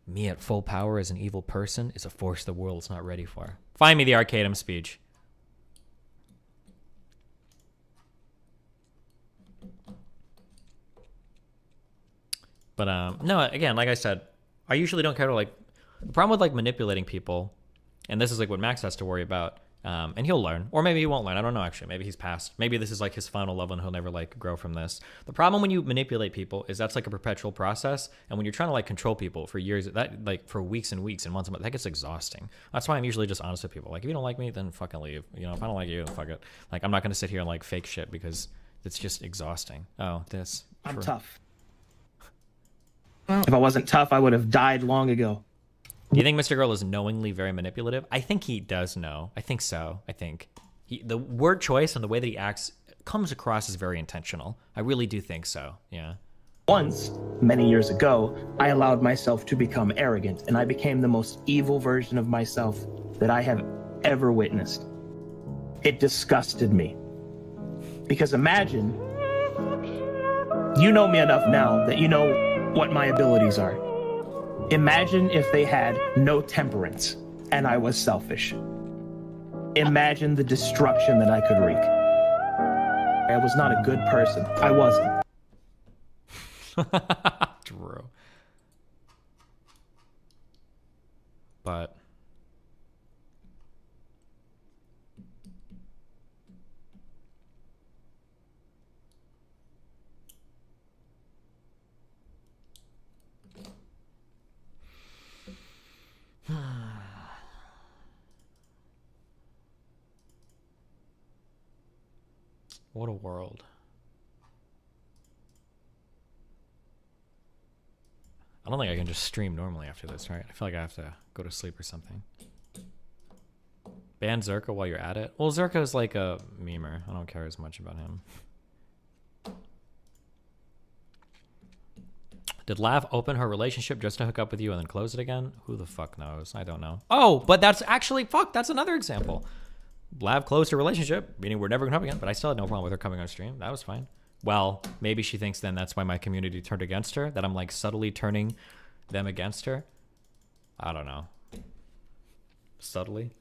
Me at full power as an evil person is a force the world's not ready for. Find me the Arcadum speech. But no, again, like I said, I usually don't care to, like, the problem with like manipulating people, and this is like what Max has to worry about, And he'll learn, or maybe he won't learn. I don't know, actually. Maybe he's past. Maybe this is like his final level and he'll never like grow from this. The problem when you manipulate people is that's like a perpetual process. And when you're trying to like control people for years, that like for weeks and weeks and months and months, that gets exhausting. That's why I'm usually just honest with people. Like, if you don't like me, then fucking leave. You know, if I don't like you, then fuck it. Like, I'm not going to sit here and like fake shit because it's just exhausting. Oh, this. I'm tough. If I wasn't tough, I would have died long ago. Do you think Mr. Girl is knowingly very manipulative? I think he does know. I think so. I think the word choice and the way that he acts comes across as very intentional. I really do think so. Yeah. Once, many years ago, I allowed myself to become arrogant, and I became the most evil version of myself that I have ever witnessed. It disgusted me. Because imagine, you know me enough now that you know what my abilities are. Imagine if they had no temperance and I was selfish. Imagine the destruction that I could wreak. I was not a good person. I wasn't. True. But what a world. I don't think I can just stream normally after this, right? I feel like I have to go to sleep or something. Ban Zerka while you're at it. Well, Zerka is like a memer. I don't care as much about him. Did Lav open her relationship just to hook up with you and then close it again? Who the fuck knows? I don't know. Oh, but that's actually, fuck, that's another example. Lav closed her relationship, meaning we're never gonna come again, but I still had no problem with her coming on stream. That was fine. Well, maybe she thinks then that's why my community turned against her, that I'm like subtly turning them against her. I don't know. Subtly.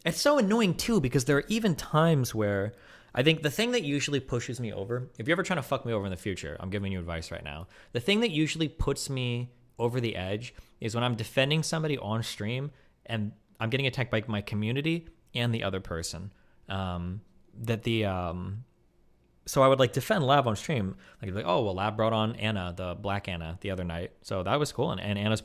It's so annoying too, because there are even times where I think the thing that usually pushes me over, if you're ever trying to fuck me over in the future, I'm giving you advice right now. The thing that usually puts me over the edge is when I'm defending somebody on stream and I'm getting attacked by my community and the other person. So I would like defend Lab on stream. Like, oh, well, Lab brought on Anna, the black Anna, the other night. So that was cool. And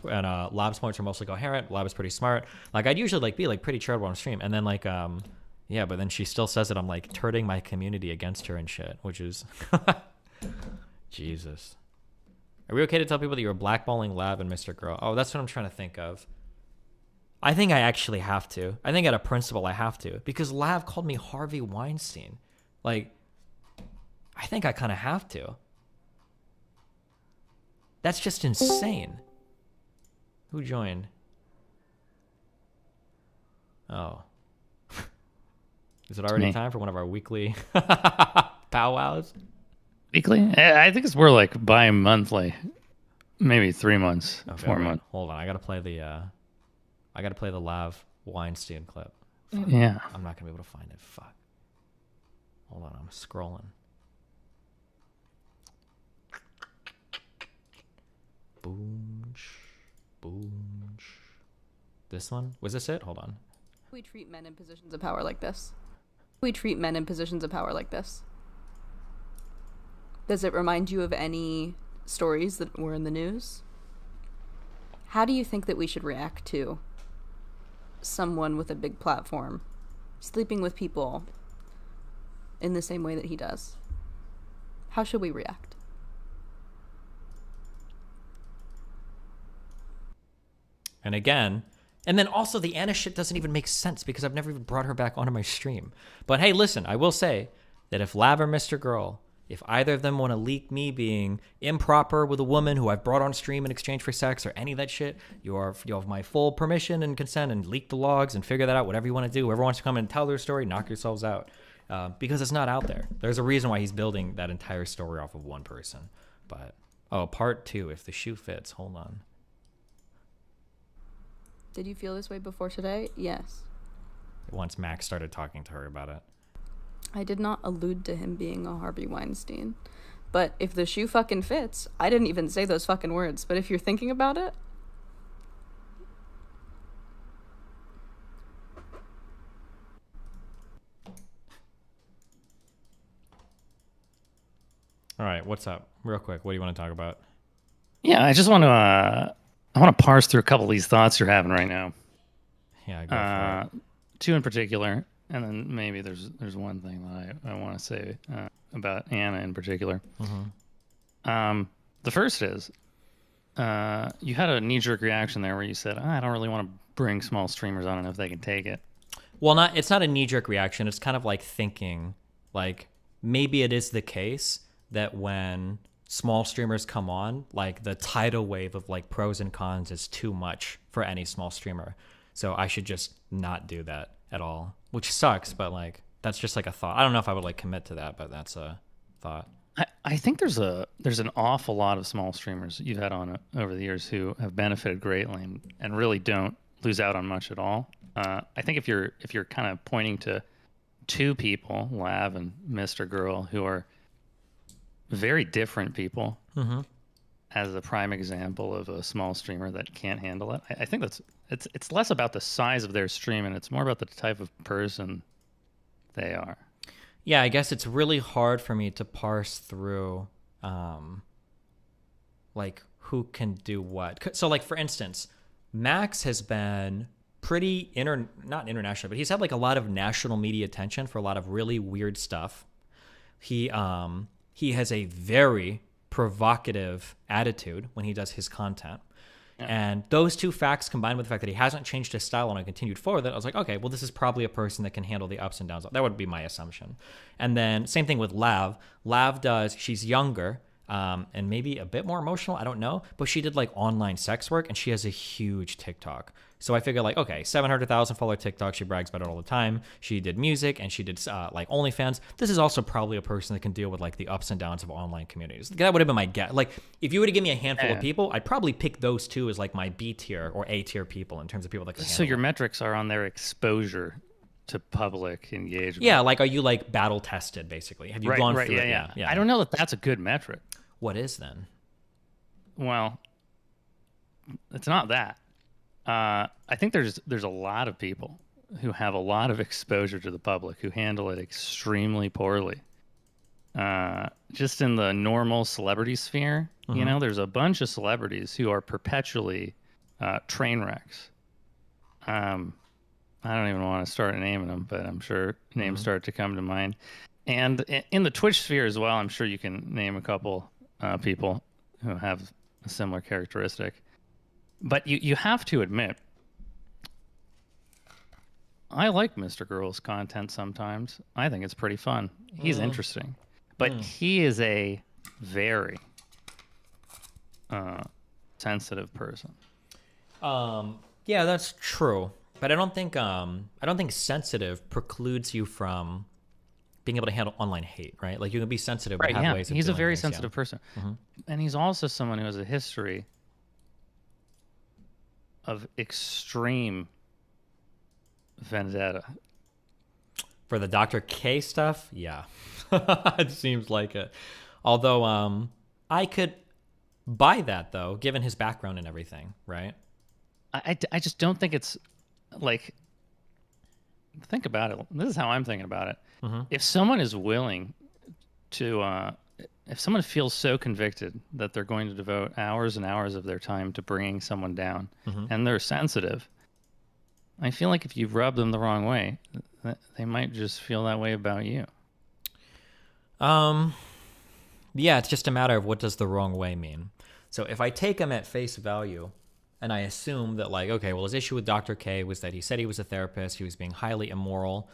Lab's points are mostly coherent. Lab is pretty smart. Like, I'd usually like be like pretty charitable on stream. And then like, yeah, but then she still says that I'm like turning my community against her and shit, which is Jesus. Are we okay to tell people that you're blackballing Lab and Mr. Girl? Oh, that's what I'm trying to think of. I think I actually have to. I think at a principle I have to. Because Lav called me Harvey Weinstein. Like, I think I kind of have to. That's just insane. Who joined? Oh. Is it already time for one of our weekly powwows? Weekly? I think it's more like bi-monthly. Maybe 3 months, Okay, 4 wait, months. Hold on, I gotta play the Lav Weinstein clip. Fuck. Yeah. I'm not gonna be able to find it. Fuck. Hold on, I'm scrolling. Boom. Boom. This one? Was this it? Hold on. We treat men in positions of power like this. We treat men in positions of power like this. Does it remind you of any stories that were in the news? How do you think that we should react to someone with a big platform sleeping with people in the same way that he does? How should we react? And again, and then also the Anna shit doesn't even make sense because I've never even brought her back onto my stream. But hey, listen, I will say that if Lav or Mr. Girl, if either of them want to leak me being improper with a woman who I've brought on stream in exchange for sex or any of that shit, you have my full permission and consent, and leak the logs and figure that out, whatever you want to do. Whoever wants to come and tell their story, knock yourselves out. Because it's not out there. There's a reason why he's building that entire story off of one person. But, oh, part 2, if the shoe fits. Hold on. Did you feel this way before today? Yes. Once Max started talking to her about it. I did not allude to him being a Harvey Weinstein. But if the shoe fucking fits, I didn't even say those fucking words. But if you're thinking about it, All right, what's up? Real quick, what do you want to talk about? Yeah, I just want to I want to parse through a couple of these thoughts you're having right now. Yeah, go for it. Two in particular, and then maybe there's one thing that I want to say about Anna in particular. The first is you had a knee-jerk reaction there where you said, I don't really want to bring small streamers on, if they can take it. Well, it's not a knee-jerk reaction. It's kind of like thinking, like, maybe it is the case that when small streamers come on, like, the tidal wave of, like, pros and cons is too much for any small streamer. So I should just not do that at all, which sucks, but, like, that's just, like, a thought. I don't know if I would, like, commit to that, but that's a thought. I think there's an awful lot of small streamers you've had on over the years who have benefited greatly and really don't lose out on much at all. I think if you're kind of pointing to two people, Lav and Mr. Girl, who are very different people, as a prime example of a small streamer that can't handle it, I think it's less about the size of their stream and it's more about the type of person they are. Yeah, I guess it's really hard for me to parse through, like, who can do what. So, like, for instance, Max has been pretty not international, but he's had, like, a lot of national media attention for a lot of really weird stuff. He has a very provocative attitude when he does his content. Yeah. And those two facts combined with the fact that he hasn't changed his style and I continued forward, that I was like, okay, well, this is probably a person that can handle the ups and downs. That would be my assumption. And then same thing with Lav. She's younger and maybe a bit more emotional. I don't know. But she did like online sex work and she has a huge TikTok. So I figured like, okay, 700,000 follower TikTok. She brags about it all the time. She did music and she did like OnlyFans. This is also probably a person that can deal with like the ups and downs of online communities. That would have been my guess. Like if you were to give me a handful of people, I'd probably pick those two as like my B tier or A tier people in terms of people that can handle So your metrics are on their exposure to public engagement. Yeah, like are you like battle tested basically? Have you gone through it? Yeah. I don't know that that's a good metric. What is then? Well, it's not that. I think there's a lot of people who have a lot of exposure to the public who handle it extremely poorly. Just in the normal celebrity sphere, you know, there's a bunch of celebrities who are perpetually train wrecks. I don't even want to start naming them, but I'm sure names start to come to mind. And in the Twitch sphere as well, I'm sure you can name a couple people who have a similar characteristic. But you have to admit, I like Mr. Girl's content sometimes. I think it's pretty fun. He's interesting. But he is a very sensitive person. Yeah, that's true. But I don't think sensitive precludes you from being able to handle online hate, right? Like you can be sensitive but have ways of he's a doing very things, sensitive person. And he's also someone who has a history of extreme vendetta. For the Dr. K stuff, yeah. It seems like it. Although I could buy that though, given his background and everything, right? I just don't think it's like, think about it. This is how I'm thinking about it. If someone is willing to, if someone feels so convicted that they're going to devote hours and hours of their time to bringing someone down and they're sensitive, I feel like if you rub them the wrong way, they might just feel that way about you. Yeah, it's just a matter of what does the wrong way mean. So if I take him at face value and I assume that like, okay, well, his issue with Dr. K was that he said he was a therapist, he was being highly immoral,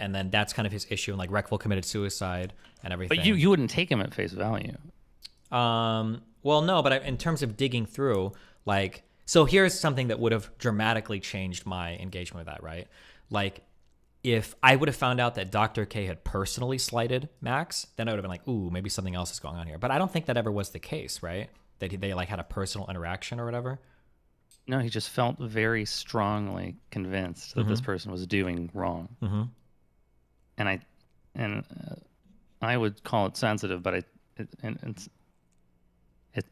and then that's kind of his issue, and like Reckful committed suicide and everything. But you wouldn't take him at face value. Well, no, but in terms of digging through, like, so here's something that would have dramatically changed my engagement with that, right? Like, if I would have found out that Dr. K had personally slighted Max, then I would have been like, ooh, maybe something else is going on here. But I don't think that ever was the case, right? That they like had a personal interaction or whatever. No, he just felt very strongly convinced that this person was doing wrong. And I would call it sensitive, but it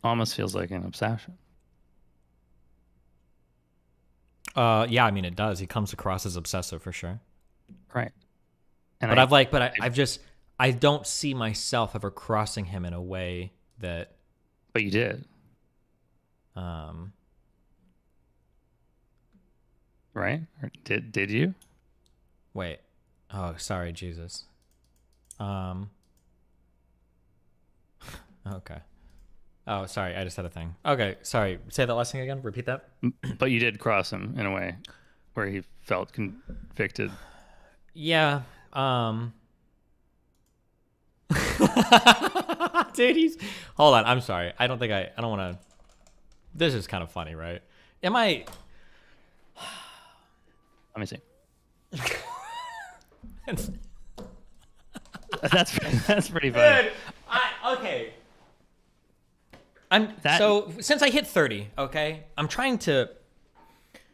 almost feels like an obsession. Yeah, I mean it does. He comes across as obsessive for sure. Right. And I don't see myself ever crossing him in a way that. But you did. Right? Or did you? Wait. Oh, sorry, Jesus. Okay. Oh, sorry. I just had a thing. Okay, sorry. Say that last thing again. Repeat that. But you did cross him in a way where he felt convicted. Yeah. Dude, hold on. I'm sorry. I don't want to. This is kind of funny, right? Am I? Let me see. That's pretty funny. Dude, okay. So since I hit 30, okay, I'm trying to.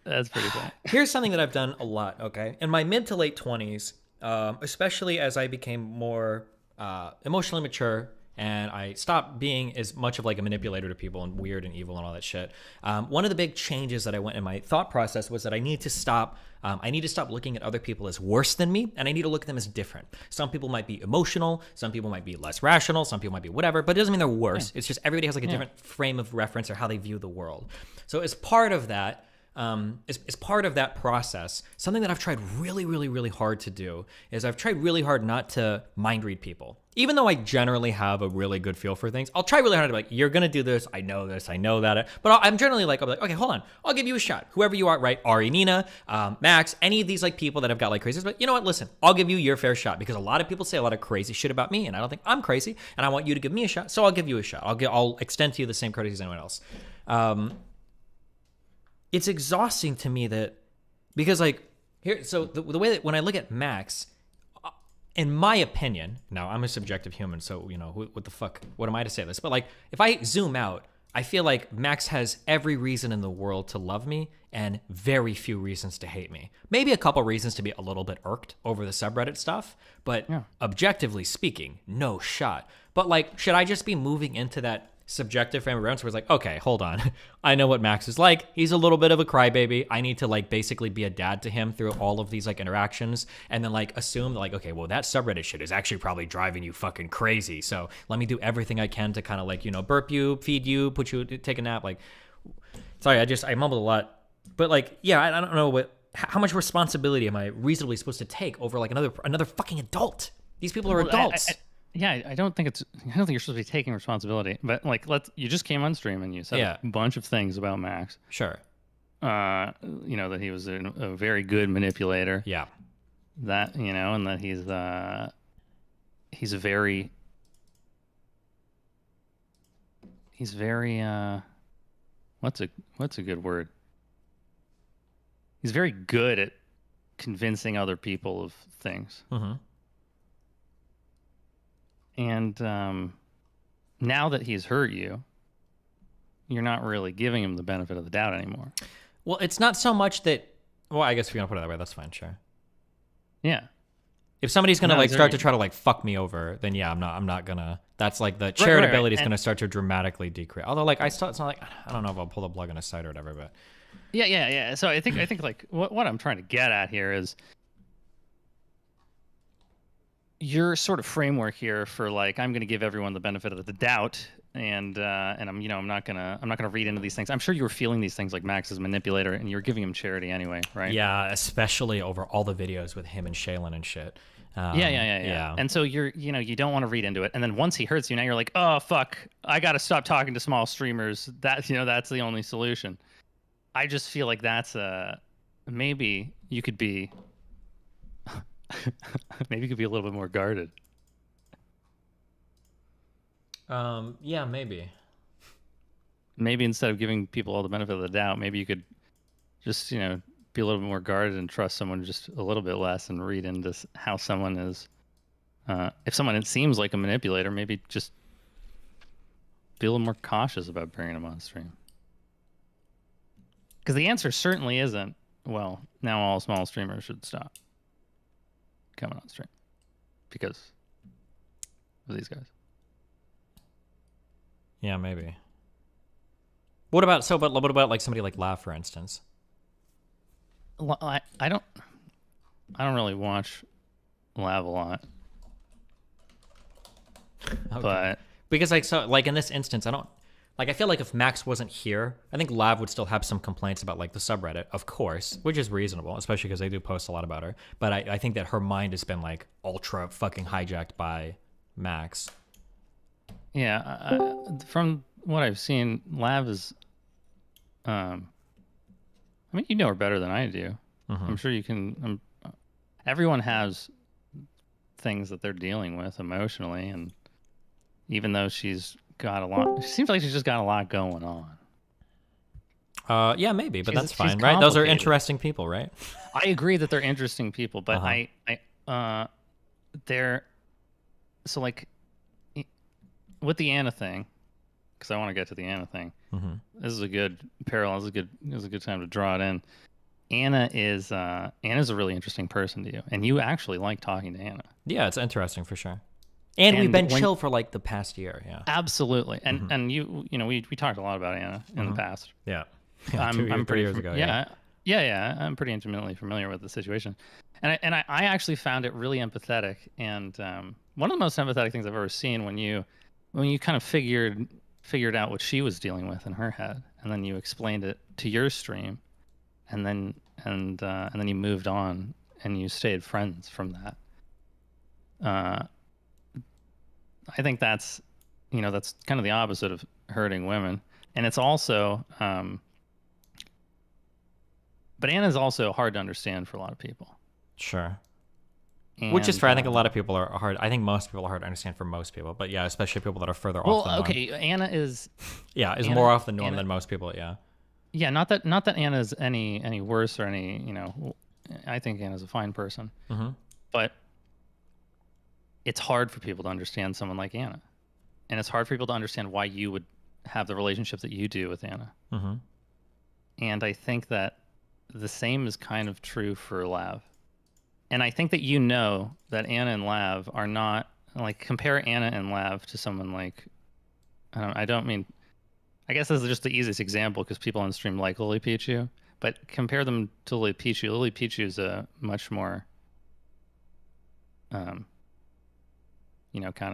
That's pretty funny. Here's something that I've done a lot, okay? In my mid to late 20s, especially as I became more emotionally mature and I stopped being as much of like a manipulator to people and weird and evil and all that shit. One of the big changes that I went in my thought process was that I need to stop looking at other people as worse than me, and I need to look at them as different. Some people might be emotional, some people might be less rational, some people might be whatever, but it doesn't mean they're worse. Yeah. It's just everybody has like a different frame of reference or how they view the world. So as part of that, as part of that process, something that I've tried really, really, really hard to do is I've tried really hard not to mind read people. Even though I generally have a really good feel for things, I'll try really hard to be like, you're going to do this. I know that. But I'm generally like, I'll be like, okay, hold on. I'll give you a shot. Whoever you are, right? Ari, Nina, Max, any of these like people that have got like crazy, but you know what? Listen, I'll give you your fair shot because a lot of people say a lot of crazy shit about me and I don't think I'm crazy and I want you to give me a shot. So I'll give you a shot. I'll extend to you the same courtesy as anyone else. It's exhausting to me that because like here, so the way that when I look at Max, in my opinion, now I'm a subjective human, so you know what the fuck, what am I to say this? But like if I zoom out, I feel like Max has every reason in the world to love me and very few reasons to hate me. Maybe a couple reasons to be a little bit irked over the subreddit stuff, but objectively speaking, no shot. But like, should I just be moving into that subjective frame of reference where it's like, okay, hold on. I know what Max is like. He's a little bit of a crybaby. I need to like basically be a dad to him through all of these like interactions and then like assume like, okay, well that subreddit shit is actually probably driving you fucking crazy. So let me do everything I can to kind of like, you know, burp you, feed you, put you, take a nap. Like, sorry, I mumbled a lot, but like, yeah, I don't know how much responsibility am I reasonably supposed to take over like another fucking adult? These people are adults. I don't think you're supposed to be taking responsibility. But like, you just came on stream and you said a bunch of things about Max. Sure. You know that he was a very good manipulator. Yeah. That and that he's very what's a good word? He's very good at convincing other people of things. Mm-hmm. And now that he's hurt you, you're not really giving him the benefit of the doubt anymore. Well, it's not so much that. Well, I guess if you're gonna put it that way, that's fine. Sure. Yeah. If somebody's gonna start to try to like fuck me over, then yeah, I'm not gonna. That's like the charitability is gonna start to dramatically decrease. Although like it's not like I don't know if I'll pull the plug on a site or whatever, but. Yeah. So I think like what I'm trying to get at here is your sort of framework here for like I'm going to give everyone the benefit of the doubt, and I'm not gonna read into these things. I'm sure you were feeling these things like Max is a manipulator, and you were giving him charity anyway, right? Yeah, especially over all the videos with him and Shaylin and shit. Yeah. And so you don't want to read into it, and then once he hurts you, now you're like, oh fuck, I got to stop talking to small streamers. That's the only solution. I just feel like that's maybe you could be. Maybe you could be a little bit more guarded. Yeah, maybe. Maybe instead of giving people all the benefit of the doubt, maybe you could just, be a little bit more guarded and trust someone just a little bit less and read into how someone is. If someone seems like a manipulator, maybe just be a little more cautious about bringing them on stream. Because the answer certainly isn't, well, now all small streamers should stop coming on stream because of these guys. Yeah, maybe. What about like somebody like Lav, for instance? I don't really watch Lav a lot. But because like in this instance, I feel like if Max wasn't here, I think Lav would still have some complaints about like the subreddit, of course, which is reasonable, especially because they do post a lot about her. But I think that her mind has been like ultra fucking hijacked by Max. Yeah, from what I've seen, Lav is, I mean, you know her better than I do. I'm sure you can. Everyone has things that they're dealing with emotionally, and even though she's got a lot, it seems like she's just got a lot going on. Yeah, maybe, but that's fine, she's right? Those are complicated. interesting people, right? I agree that they're interesting people, but they're so like with the Anna thing, because I want to get to the Anna thing. This is a good parallel. This is a good time to draw it in. Anna's a really interesting person to you, and you actually like talking to Anna. Yeah, it's interesting for sure. And we've been chill for like the past year. Yeah, absolutely. And and you know we talked a lot about Anna in the past. Yeah, I'm 3 years ago. Yeah. I'm pretty intimately familiar with the situation, and I actually found it really empathetic. And one of the most empathetic things I've ever seen when you kind of figured out what she was dealing with in her head, and then you explained it to your stream, and then you moved on and you stayed friends from that. I think that's kind of the opposite of hurting women, and it's also but Anna's also hard to understand for a lot of people. Sure. And, which is fair. I think a lot of people are hard. I think most people are hard to understand for most people, but yeah, especially people that are further off the norm. Okay, Anna is more off the norm than most people. Yeah, not that Anna's any worse or any, I think Anna's a fine person. But it's hard for people to understand someone like Anna. And it's hard for people to understand why you would have the relationship that you do with Anna. And I think that the same is kind of true for Lav. And I think that that Anna and Lav are not, like, compare Anna and Lav to someone like, I guess this is just the easiest example because people on stream like Lily Pichu, but compare them to Lily Pichu. Lily Pichu is a much more, kind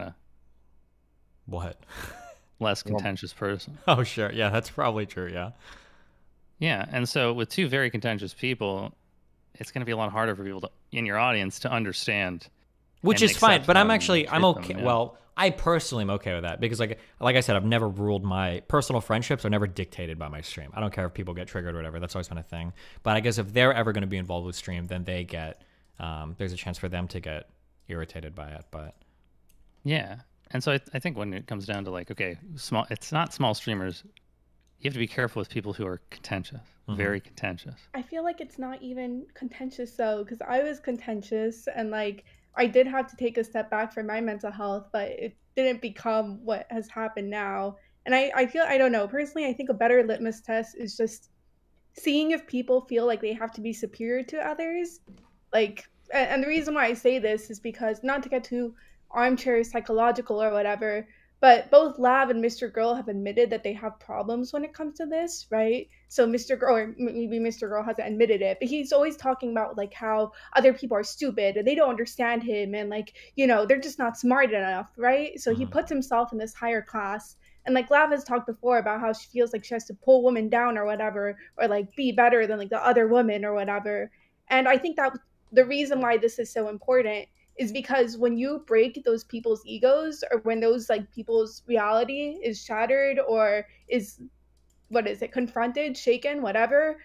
of what? Less contentious person. Oh, sure. Yeah, that's probably true. Yeah. Yeah. And so with two very contentious people, it's going to be a lot harder for people in your audience to understand. Which is fine, but I'm okay. Yeah. Well, I personally am okay with that because, like I said, I've never ruled my personal friendships are never dictated by my stream. I don't care if people get triggered or whatever. That's always been a thing. But I guess if they're ever going to be involved with stream, then they get there's a chance for them to get irritated by it. But yeah, and so I think when it comes down to like, okay, it's not small streamers. You have to be careful with people who are contentious, very contentious. I feel like it's not even contentious though, because I was contentious and like I did have to take a step back for my mental health, but it didn't become what has happened now. And I feel, I don't know, personally, I think a better litmus test is just seeing if people feel like they have to be superior to others. Like, and the reason why I say this is because, not to get too armchair psychological or whatever, but both Lav and Mr. Girl have admitted that they have problems when it comes to this, right? So Mr. Girl, or maybe Mr. Girl hasn't admitted it, but he's always talking about like how other people are stupid and they don't understand him and like, they're just not smart enough, right? So he puts himself in this higher class. And like Lav has talked before about how she feels like she has to pull women down or whatever, or like be better than like the other woman or whatever. And I think that the reason why this is so important is because when you break those people's egos, or when those like people's reality is shattered or is, confronted, shaken, whatever,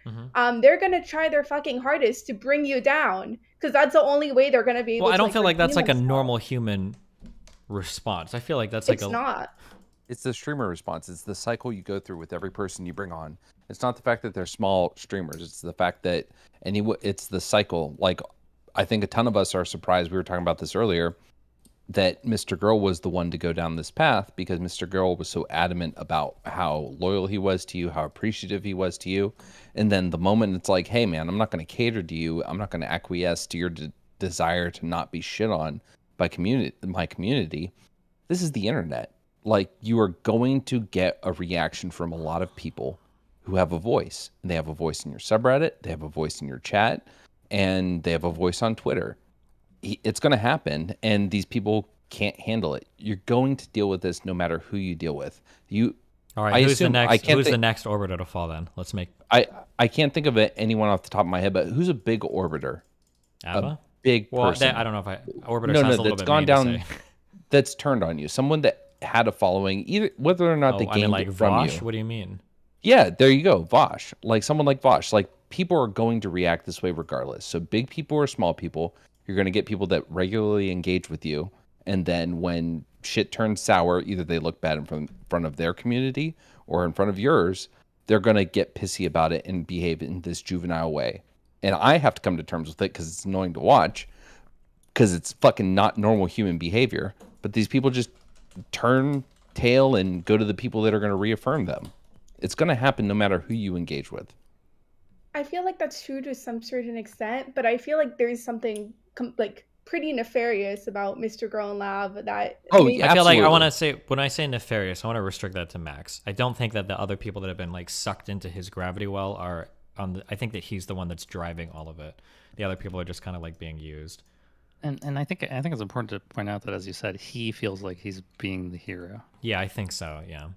they're gonna try their fucking hardest to bring you down, because that's the only way they're gonna be able to. I don't feel like that's like a normal human response. I feel like that's like it's not. It's the streamer response. It's the cycle you go through with every person you bring on. It's not the fact that they're small streamers. It's the fact that it's the cycle. Like, I think a ton of us are surprised, we were talking about this earlier, that Mr. Girl was the one to go down this path because Mr. Girl was so adamant about how loyal he was to you, how appreciative he was to you. And then the moment it's like, hey man, I'm not going to cater to you. I'm not going to acquiesce to your desire to not be shit on by my community. This is the internet. Like, you are going to get a reaction from a lot of people who have a voice. And they have a voice in your subreddit. They have a voice in your chat. And they have a voice on Twitter. It's going to happen, and these people can't handle it. You're going to deal with this no matter who you deal with. All right, I who's assume, the I next? can't Who's the think- next orbiter to fall? Then let's make I can't think of anyone off the top of my head, but who's a big orbiter? Abba. A big person. I don't know if orbiter no, sounds a little that's bit gone mean down. to say. That's turned on you. Someone that had a following, either whether or not they I mean, gained like it from Vosh. you. What do you mean? Yeah, there you go, Vosh. Like someone like Vosh. Like people are going to react this way regardless. So big people or small people, you're going to get people that regularly engage with you, and then when shit turns sour, either they look bad in front of their community or in front of yours, they're going to get pissy about it and behave in this juvenile way. And I have to come to terms with it because it's annoying to watch, because it's fucking not normal human behavior. But these people just turn tail and go to the people that are going to reaffirm them. It's going to happen no matter who you engage with. I feel like that's true to some certain extent, but I feel like there's something like pretty nefarious about Mr. Girl in Lab that. Oh, maybe- yeah, I feel like I absolutely. want to say, when I say nefarious, I want to restrict that to Max. I don't think that the other people that have been like sucked into his gravity well are on the. I think that he's the one that's driving all of it. The other people are just kind of like being used. And I think it's important to point out that, as you said, he feels like he's being the hero. Yeah, I think so. Yeah.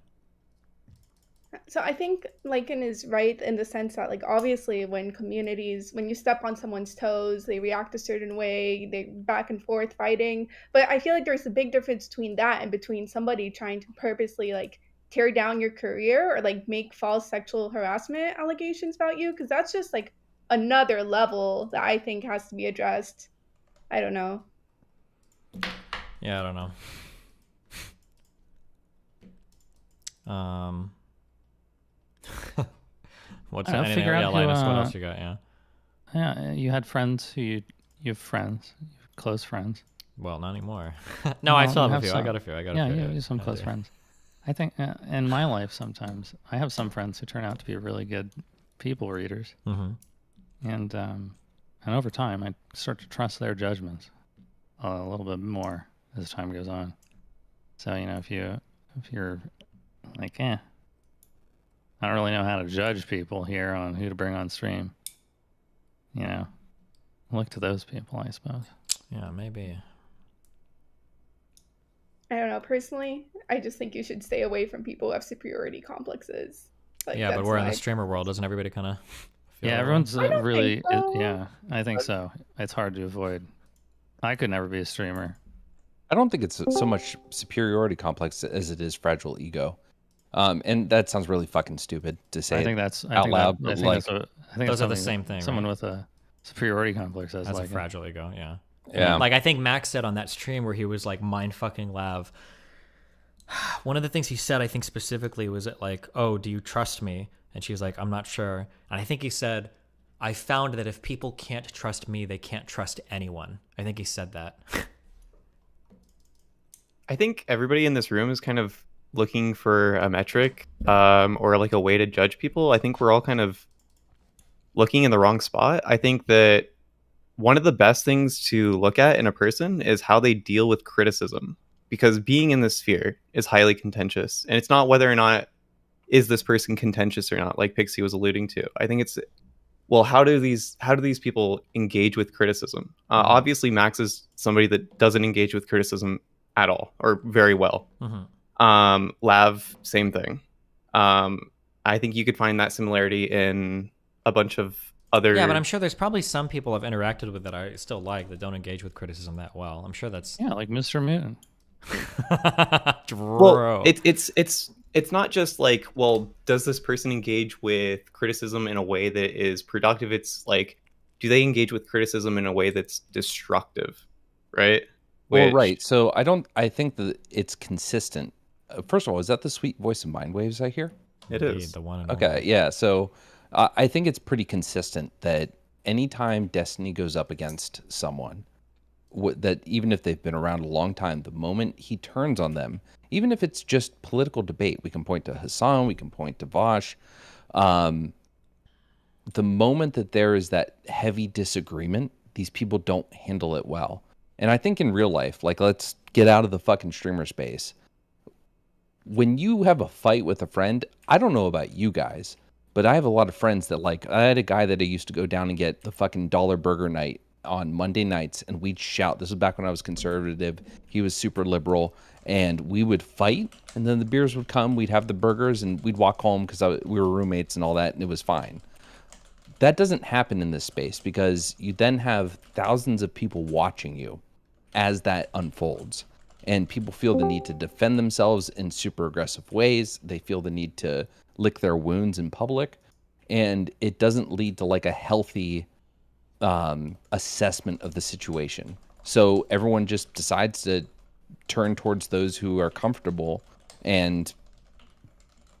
So I think Lycan is right in the sense that, like, obviously when you step on someone's toes, they react a certain way, they back and forth fighting. But I feel like there's a big difference between that and between somebody trying to purposely, like, tear down your career or, like, make false sexual harassment allegations about you. Because that's just, like, another level that I think has to be addressed. I don't know. Yeah, I don't know. What's I don't know, anything? figure out Yeah, who, Linus, what else you got? Yeah. Yeah, you had friends who you have friends, you have close friends. Well, not anymore. No, I still you have a few. I some. got a few. I got a Yeah, few. you have some I close do. friends. I think in my life sometimes I have some friends who turn out to be really good people readers, and over time I start to trust their judgments a little bit more as time goes on. So if you're like, I don't really know how to judge people here on who to bring on stream. Look to those people, I suppose. Yeah, maybe. I don't know. Personally, I just think you should stay away from people who have superiority complexes. Like, Yeah, but that's we're in my- the streamer world. Doesn't everybody kind of? Yeah, everyone's I don't really. think so. Yeah, I think so. It's hard to avoid. I could never be a streamer. I don't think it's so much superiority complex as it is fragile ego. And that sounds really fucking stupid to say. I think that's out loud. I But think like, that's I think those are the something same thing, Someone right? with a superiority complex has Has like a fragile ego. Yeah. Yeah. Like I think Max said on that stream where he was like mind fucking Lav. One of the things he said, I think specifically, was it like, "Oh, do you trust me?" And she was like, "I'm not sure." And I think he said, "I found that if people can't trust me, they can't trust anyone." I think he said that. I think everybody in this room is kind of looking for a metric or like a way to judge people. I think we're all kind of looking in the wrong spot. I think that one of the best things to look at in a person is how they deal with criticism, because being in this sphere is highly contentious, and it's not whether or not is this person contentious or not, like Pixie was alluding to. I think it's, well, how do these people engage with criticism? Obviously Max is somebody that doesn't engage with criticism at all, or very well. Lav, same thing. I think you could find that similarity in a bunch of other. Yeah, but I'm sure there's probably some people I've interacted with that I still like that don't engage with criticism that well. I'm sure that's like Mr. Moon. Well, it's not just like, well, does this person engage with criticism in a way that is productive? It's like, do they engage with criticism in a way that's destructive, right? Well, right. So I think that it's consistent. First of all, is that the sweet voice of Mind Waves I hear? It is. The one. Okay, yeah. So I think it's pretty consistent that anytime Destiny goes up against someone, that even if they've been around a long time, the moment he turns on them, even if it's just political debate, we can point to Hassan, we can point to Vosh. The moment that there is that heavy disagreement, these people don't handle it well. And I think in real life, like, let's get out of the fucking streamer space. When you have a fight with a friend, I don't know about you guys, but I have a lot of friends that, like, I had a guy that I used to go down and get the fucking dollar burger night on Monday nights, and we'd shout. This was back when I was conservative. He was super liberal, and we would fight. And then the beers would come. We'd have the burgers, and we'd walk home because we were roommates and all that, and it was fine. That doesn't happen in this space because you then have thousands of people watching you as that unfolds. And people feel the need to defend themselves in super aggressive ways. They feel the need to lick their wounds in public. And it doesn't lead to like a healthy assessment of the situation. So everyone just decides to turn towards those who are comfortable and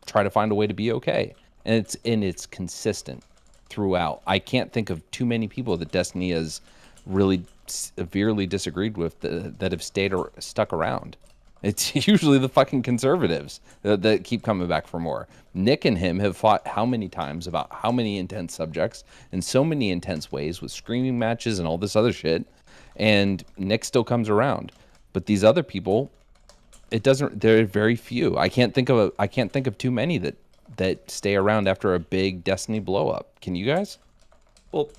try to find a way to be okay. And it's consistent throughout. I can't think of too many people that Destiny has really severely disagreed with that have stayed or stuck around. It's usually the fucking conservatives that keep coming back for more. Nick and him have fought how many times about how many intense subjects in so many intense ways with screaming matches and all this other shit, and Nick still comes around. But these other people, it doesn't. There are very few. I can't think of too many that stay around after a big Destiny blow up. Can you guys? Well,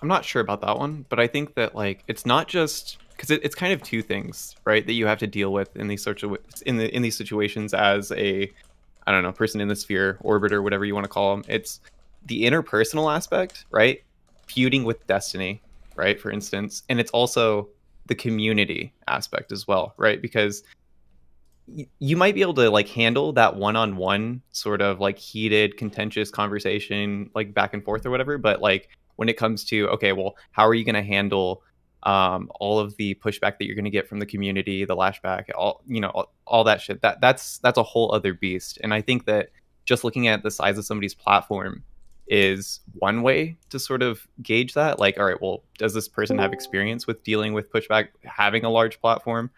I'm not sure about that one, but I think that like it's not just because it's kind of two things, right? That you have to deal with in these sorts of in these situations as a, I don't know, person in the sphere, orbiter, whatever you want to call them. It's the interpersonal aspect, right? Feuding with Destiny, right? For instance, and it's also the community aspect as well, right? Because you might be able to like handle that one-on-one sort of like heated, contentious conversation, like back and forth or whatever, but like when it comes to, okay, well, how are you going to handle all of the pushback that you're going to get from the community, the lashback, all that shit, that's a whole other beast. And I think that just looking at the size of somebody's platform is one way to sort of gauge that. Like, all right, well, does this person have experience with dealing with pushback, having a large platform?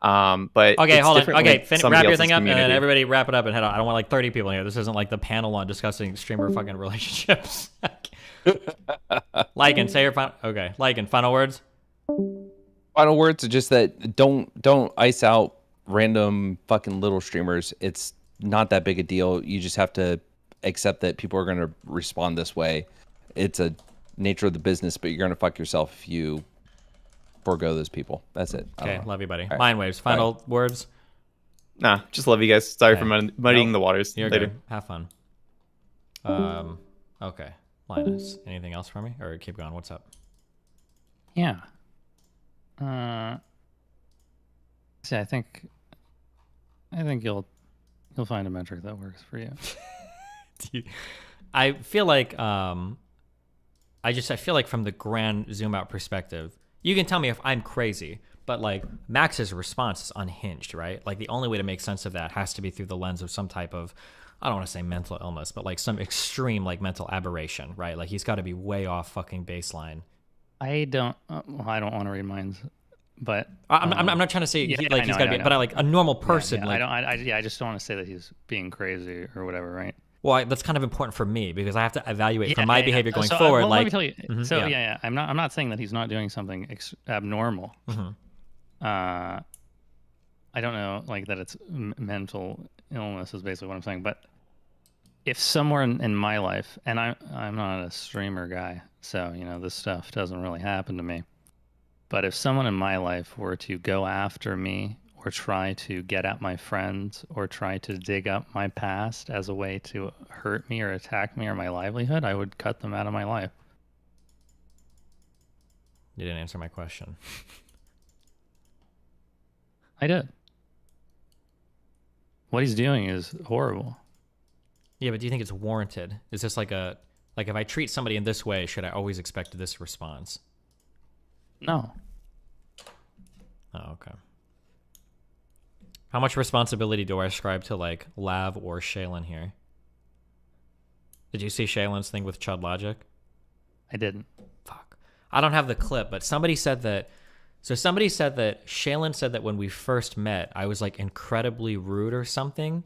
But okay, hold on. Okay, wrap your thing up, community. and then everybody wrap it up and head on. I don't want like 30 people in here. This isn't like the panel on discussing streamer fucking relationships. Lycan, say your final. Okay, Lycan, final words. Final words are just that don't ice out random fucking little streamers. It's not that big a deal. You just have to accept that people are going to respond this way. It's a nature of the business, but you're going to fuck yourself if you forego those people. That's it. Okay, love you, buddy. Right. Mind waves. Final words. Nah, just love you guys. Sorry for muddying the waters. You're Later. good. Have fun. Okay, Linus. Anything else for me, or keep going? What's up? Yeah. See, I think you'll find a metric that works for you. I feel like I feel like from the grand zoom out perspective, you can tell me if I'm crazy, but like Max's response is unhinged, right? Like the only way to make sense of that has to be through the lens of some type of, I don't want to say mental illness, but like some extreme like mental aberration, right? Like he's got to be way off fucking baseline. I don't want to read minds, but I'm not trying to say he's got to be, but like a normal person. Yeah, like, I just don't want to say that he's being crazy or whatever, right? Well, that's kind of important for me because I have to evaluate from my behavior going forward. Well, like, let me tell you. I'm not saying that he's not doing something abnormal. Mm-hmm. I don't know, like that it's mental illness is basically what I'm saying. But if somewhere in my life, and I'm not a streamer guy, so this stuff doesn't really happen to me. But if someone in my life were to go after me, or try to get at my friends, or try to dig up my past as a way to hurt me or attack me or my livelihood, I would cut them out of my life. You didn't answer my question. I did. What he's doing is horrible. Yeah, but do you think it's warranted? Is this like if I treat somebody in this way, should I always expect this response? No. Oh, okay. How much responsibility do I ascribe to like Lav or Shaylin here? Did you see Shaylin's thing with Chud Logic? I didn't. Fuck. I don't have the clip, but somebody said that. So somebody said that Shaylin said that when we first met, I was like incredibly rude or something.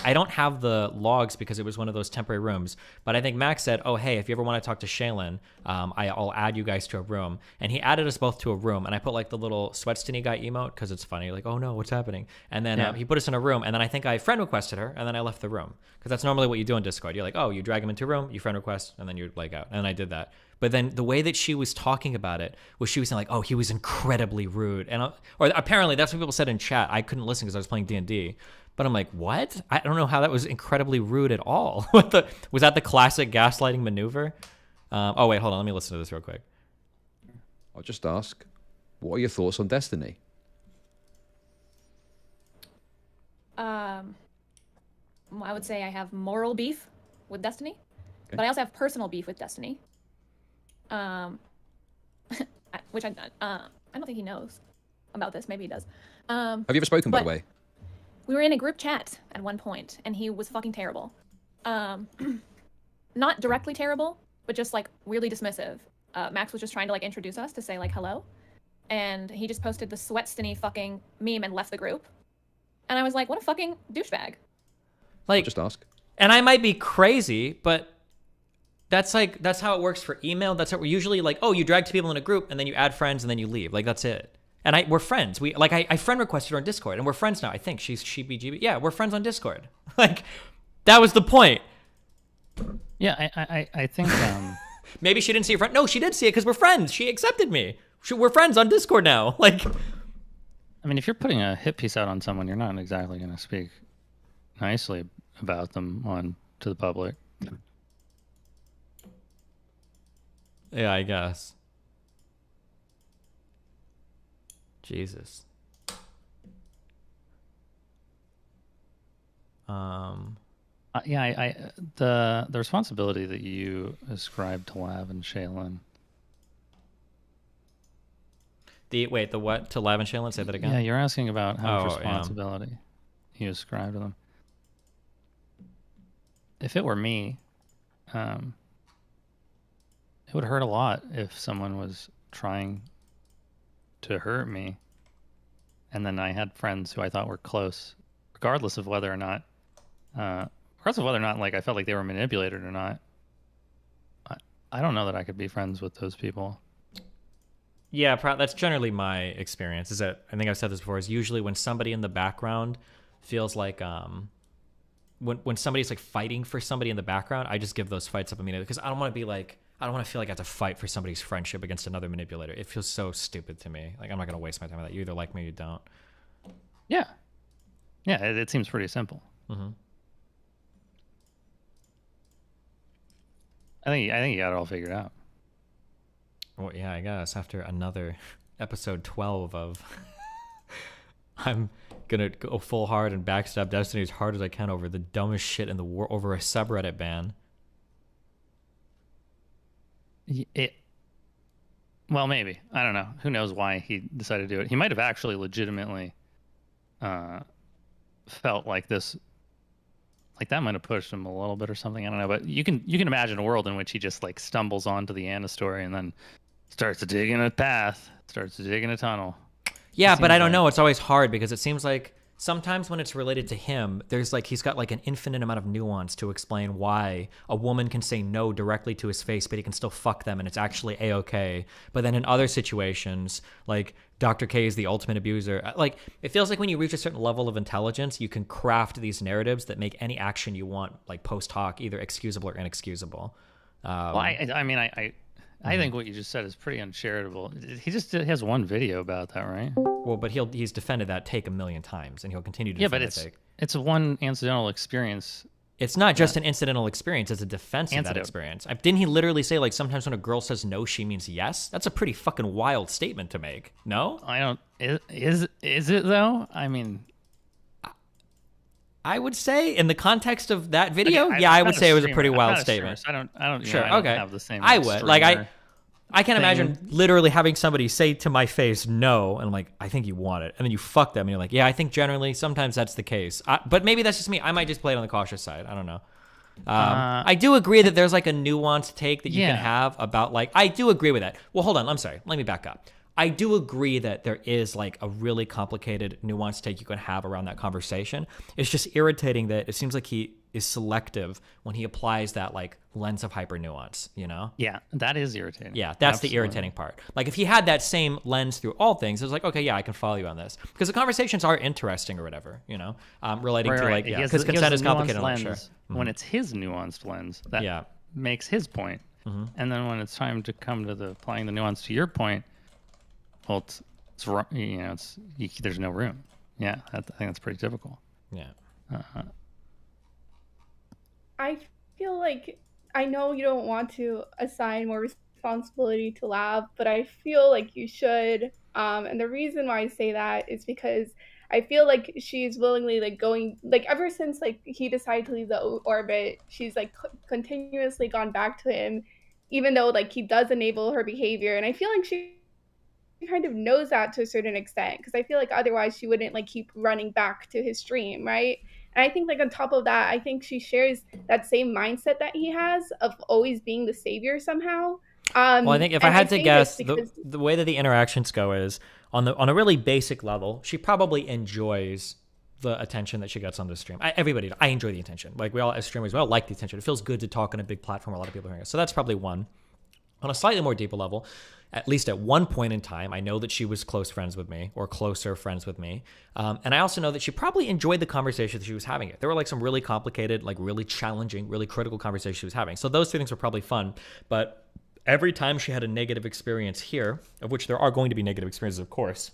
I don't have the logs because it was one of those temporary rooms. But I think Max said, oh, hey, if you ever want to talk to Shaylin, I'll add you guys to a room. And he added us both to a room. And I put like the little Sweatstiny guy emote because it's funny. Like, oh no, what's happening? And then he put us in a room. And then I think I friend requested her. And then I left the room. Because that's normally what you do in Discord. You're like, oh, you drag him into a room, you friend request, and then you like out. And I did that. But then the way that she was talking about it was she was saying like, oh, he was incredibly rude. And or apparently that's what people said in chat. I couldn't listen because I was playing D&D. But I'm like, what? I don't know how that was incredibly rude at all. Was that the classic gaslighting maneuver? Oh, wait, hold on. Let me listen to this real quick. I'll just ask, what are your thoughts on Destiny? I would say I have moral beef with Destiny, but I also have personal beef with Destiny. Which I don't think he knows about this. Maybe he does. Have you ever spoken, by the way? We were in a group chat at one point, and he was fucking terrible. Not directly terrible, but just like weirdly dismissive. Max was just trying to like introduce us to say like hello, and he just posted the Sweatstiny fucking meme and left the group. And I was like, what a fucking douchebag. Like, just ask. And I might be crazy, but that's how it works for email. That's how we're usually like, oh, you drag two people in a group and then you add friends and then you leave. Like that's it. And we're friends. I friend requested her on Discord and we're friends now. I think she's SheBGB. Yeah, we're friends on Discord. Like that was the point. Yeah, I think maybe she didn't see your friend. No, she did see it because we're friends. She accepted me. We're friends on Discord now. Like, I mean, if you're putting a hit piece out on someone, you're not exactly going to speak nicely about them to the public. Yeah, I guess. Jesus. Yeah, the responsibility that you ascribe to Lav and Shaylin. The what to Lav and Shaylin? Say that again. Yeah, you're asking about how much responsibility you ascribe to them. If it were me, it would hurt a lot if someone was trying to hurt me, and then I had friends who I thought were close, regardless of whether or not, like I felt like they were manipulated or not. I don't know that I could be friends with those people. Yeah, that's generally my experience. Is that I think I've said this before. Is usually when somebody in the background feels like when somebody's like fighting for somebody in the background, I just give those fights up immediately because I don't want to feel like I have to fight for somebody's friendship against another manipulator. It feels so stupid to me. Like I'm not gonna waste my time with that. You either like me or you don't. Yeah, it seems pretty simple. Mm-hmm. I think you got it all figured out. Well, yeah, I guess after another episode 12 of I'm gonna go full hard and backstab Destiny as hard as I can over the dumbest shit in the world over a subreddit ban. Well, maybe. I don't know. Who knows why he decided to do it. He might have actually legitimately felt like this, like that might have pushed him a little bit or something. I don't know. But you can imagine a world in which he just like stumbles onto the Anna story and then starts to dig in a path, starts to dig in a tunnel. Yeah, but I don't know. It's always hard because it seems like sometimes when it's related to him, there's like he's got like an infinite amount of nuance to explain why a woman can say no directly to his face, but he can still fuck them and it's actually a-okay. But then in other situations, like Dr. K is the ultimate abuser. Like it feels like when you reach a certain level of intelligence, you can craft these narratives that make any action you want, like post hoc, either excusable or inexcusable. Well, I think what you just said is pretty uncharitable. He has one video about that, right? Well, but he's defended that take a million times, and he'll continue to defend that take. It's one incidental experience. It's not just an incidental experience; it's a defense of that experience. Didn't he literally say like sometimes when a girl says no, she means yes? That's a pretty fucking wild statement to make. No, I don't. Is it though? I mean, I would say in the context of that video, I would say it was a pretty wild statement. I don't. Sure. I don't okay. have the same. I would I can't imagine literally having somebody say to my face no, and I'm like, I think you want it, and then you fuck them, and you're like, yeah, I think generally sometimes that's the case, but maybe that's just me. I might just play it on the cautious side. I don't know. I do agree that there's like a nuanced take that you can have about like I do agree with that. Well, hold on. I'm sorry. Let me back up. I do agree that there is like a really complicated, nuanced take you can have around that conversation. It's just irritating that it seems like he is selective when he applies that like lens of hyper nuance, you know? Yeah, that is irritating. Yeah, that's Absolutely. the irritating part. Like if he had that same lens through all things, it's like, okay, yeah, I can follow you on this. Because the conversations are interesting or whatever, you know? Relating to like, yeah, because consent is complicated. Lens, sure. When it's his nuanced lens, that makes his point. And then when it's time to come to the applying the nuance to your point, well, there's no room. Yeah, I think that's pretty typical. Yeah. I feel like I know you don't want to assign more responsibility to Lav, but I feel like you should. And the reason why I say that is because I feel like she's willingly like going like ever since like he decided to leave the orbit, she's like continuously gone back to him, even though like he does enable her behavior. And I feel like she kind of knows that to a certain extent, because I feel like otherwise she wouldn't like keep running back to his stream, right? And I think like on top of that, I think she shares that same mindset that he has of always being the savior somehow. Well, I think if I had to guess, the way that the interactions go is on a really basic level, she probably enjoys the attention that she gets on the stream. I enjoy the attention. Like we all as streamers, we all like the attention. It feels good to talk on a big platform where a lot of people are hearing us. So that's probably one. On a slightly more deeper level, at least at one point in time, I know that she was close friends with me or closer friends with me. And I also know that she probably enjoyed the conversation that she was having. There were like some really complicated, like really challenging, really critical conversations she was having. So those two things were probably fun. But every time she had a negative experience here, of which there are going to be negative experiences, of course,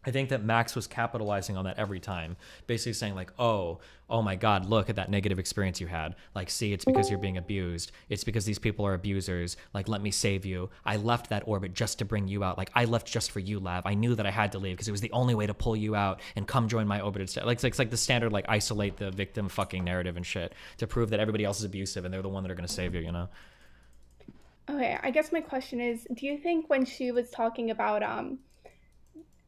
I think that Max was capitalizing on that every time, basically saying like, oh my God, look at that negative experience you had. Like, see, it's because you're being abused. It's because these people are abusers. Like, let me save you. I left that orbit just to bring you out. Like, I left just for you, Lav. I knew that I had to leave because it was the only way to pull you out and come join my orbit instead. Like, it's like the standard, like, isolate the victim fucking narrative and shit to prove that everybody else is abusive and they're the one that are going to save you, you know? Okay, I guess my question is, do you think when she was talking about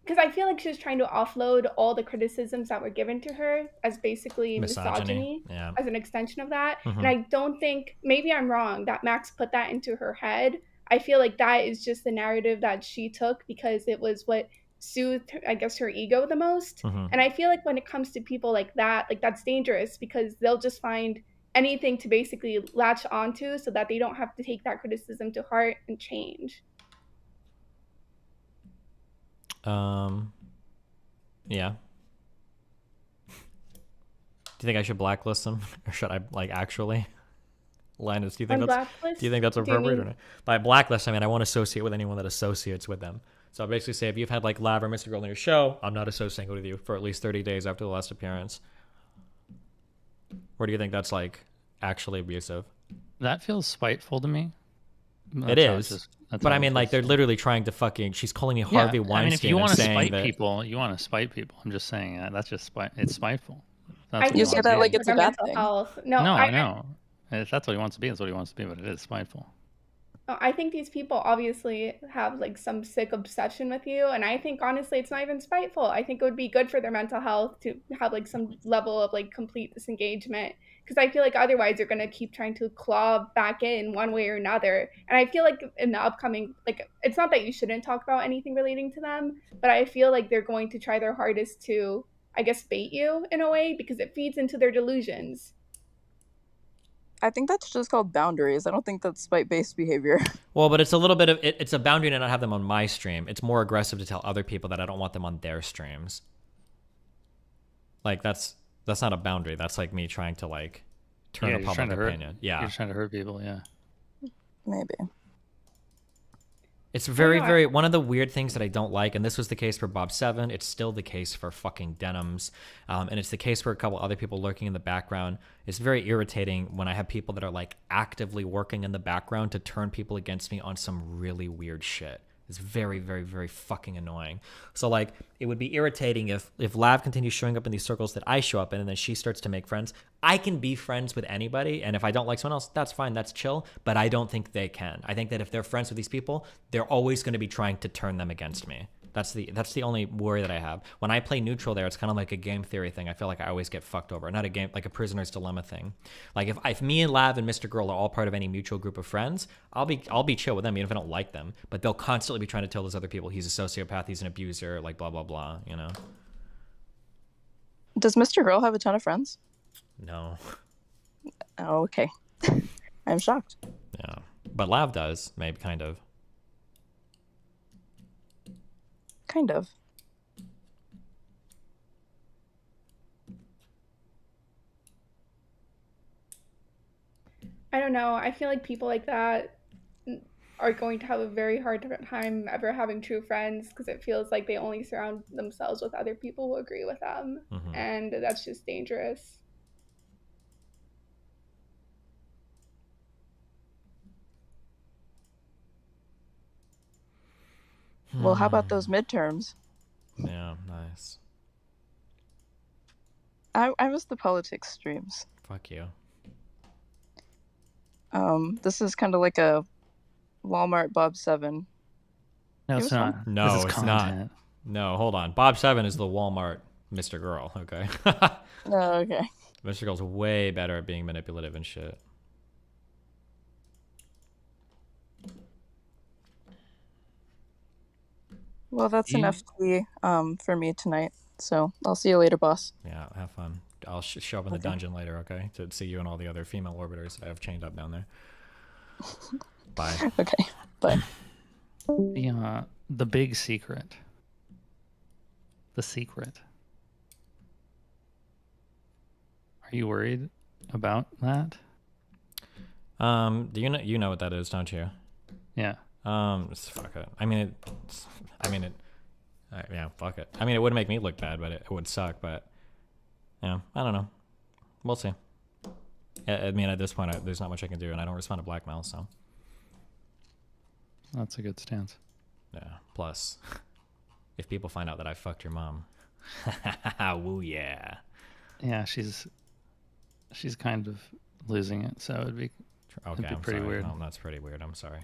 because I feel like she was trying to offload all the criticisms that were given to her as basically misogyny as an extension of that. And I don't think, maybe I'm wrong, that Max put that into her head. I feel like that is just the narrative that she took because it was what soothed, I guess, her ego the most. And I feel like when it comes to people like that's dangerous because they'll just find anything to basically latch onto so that they don't have to take that criticism to heart and change. Yeah. Do you think I should blacklist them, or should I like actually? Linus, do you think that's appropriate or not? By blacklist, I mean I won't associate with anyone that associates with them. So I basically say if you've had like Lav or Mr. Girl on your show, I'm not associating with you for at least 30 days after the last appearance. Or do you think that's like actually abusive? That feels spiteful to me. It is. But I mean, like, they're literally trying to fucking. She's calling me Harvey Weinstein. I mean, if you want to spite that, people, you want to spite people. I'm just saying that's just it's spiteful. I you say that like it's a bad thing. No, I know. If that's what he wants to be, that's what he wants to be. But it is spiteful. I think these people obviously have like some sick obsession with you, and I think honestly it's not even spiteful. I think it would be good for their mental health to have like some level of like complete disengagement, because I feel like otherwise you're gonna keep trying to claw back in one way or another. And I feel like in the upcoming, like, it's not that you shouldn't talk about anything relating to them, but I feel like they're going to try their hardest to, I guess, bait you in a way because it feeds into their delusions. I think that's just called boundaries. I don't think that's spite-based behavior. Well, but it's a little bit of it's a boundary to not have them on my stream. It's more aggressive to tell other people that I don't want them on their streams. Like that's not a boundary. That's like me trying to like turn a public opinion. Yeah, you're trying to hurt people. Yeah, maybe. It's very one of the weird things that I don't like, and this was the case for Bob 7. It's still the case for fucking Denims, and it's the case for a couple other people lurking in the background. It's very irritating when I have people that are like actively working in the background to turn people against me on some really weird shit. It's very, very, very fucking annoying. So like, it would be irritating if Lav continues showing up in these circles that I show up in, and then she starts to make friends. I can be friends with anybody, and if I don't like someone else, that's fine, that's chill, but I don't think they can. I think that if they're friends with these people, they're always going to be trying to turn them against me. That's the only worry that I have. When I play neutral there, it's kind of like a game theory thing. I feel like I always get fucked over. Not a game, like a prisoner's dilemma thing. Like if me and Lav and Mr. Girl are all part of any mutual group of friends, I'll be chill with them even if I don't like them. But they'll constantly be trying to tell those other people he's a sociopath, he's an abuser, like blah blah blah. You know. Does Mr. Girl have a ton of friends? No. Oh, okay. I'm shocked. Yeah, but Lav does, maybe kind of. Kind of. I don't know. I feel like people like that are going to have a very hard time ever having true friends because it feels like they only surround themselves with other people who agree with them. And that's just dangerous. Well, how about those midterms? Yeah, nice. I miss the politics streams. Fuck you. This is kind of like a Walmart Bob 7. No, It it's was not. fun. No, This is it's content. not. No, hold on. Bob 7 is the Walmart Mr. Girl, okay? Oh, okay. Mr. Girl's way better at being manipulative and shit. Well, that's You- enough tea for me tonight. So I'll see you later, boss. Yeah, have fun. I'll show up in the dungeon later, okay? To see you and all the other female orbiters that I have chained up down there. Bye. Okay, bye. The big secret. The secret. Are you worried about that? Do you know what that is, don't you? Yeah. Fuck it. Yeah, fuck it. I mean, it would make me look bad, but it would suck. But yeah, I don't know. We'll see. I mean, at this point, there's not much I can do, and I don't respond to blackmail, so. That's a good stance. Yeah. Plus, if people find out that I fucked your mom, woo yeah. Yeah, she's kind of losing it, so it'd be Okay, it'd be I'm pretty sorry. weird. Oh, that's pretty weird. I'm sorry.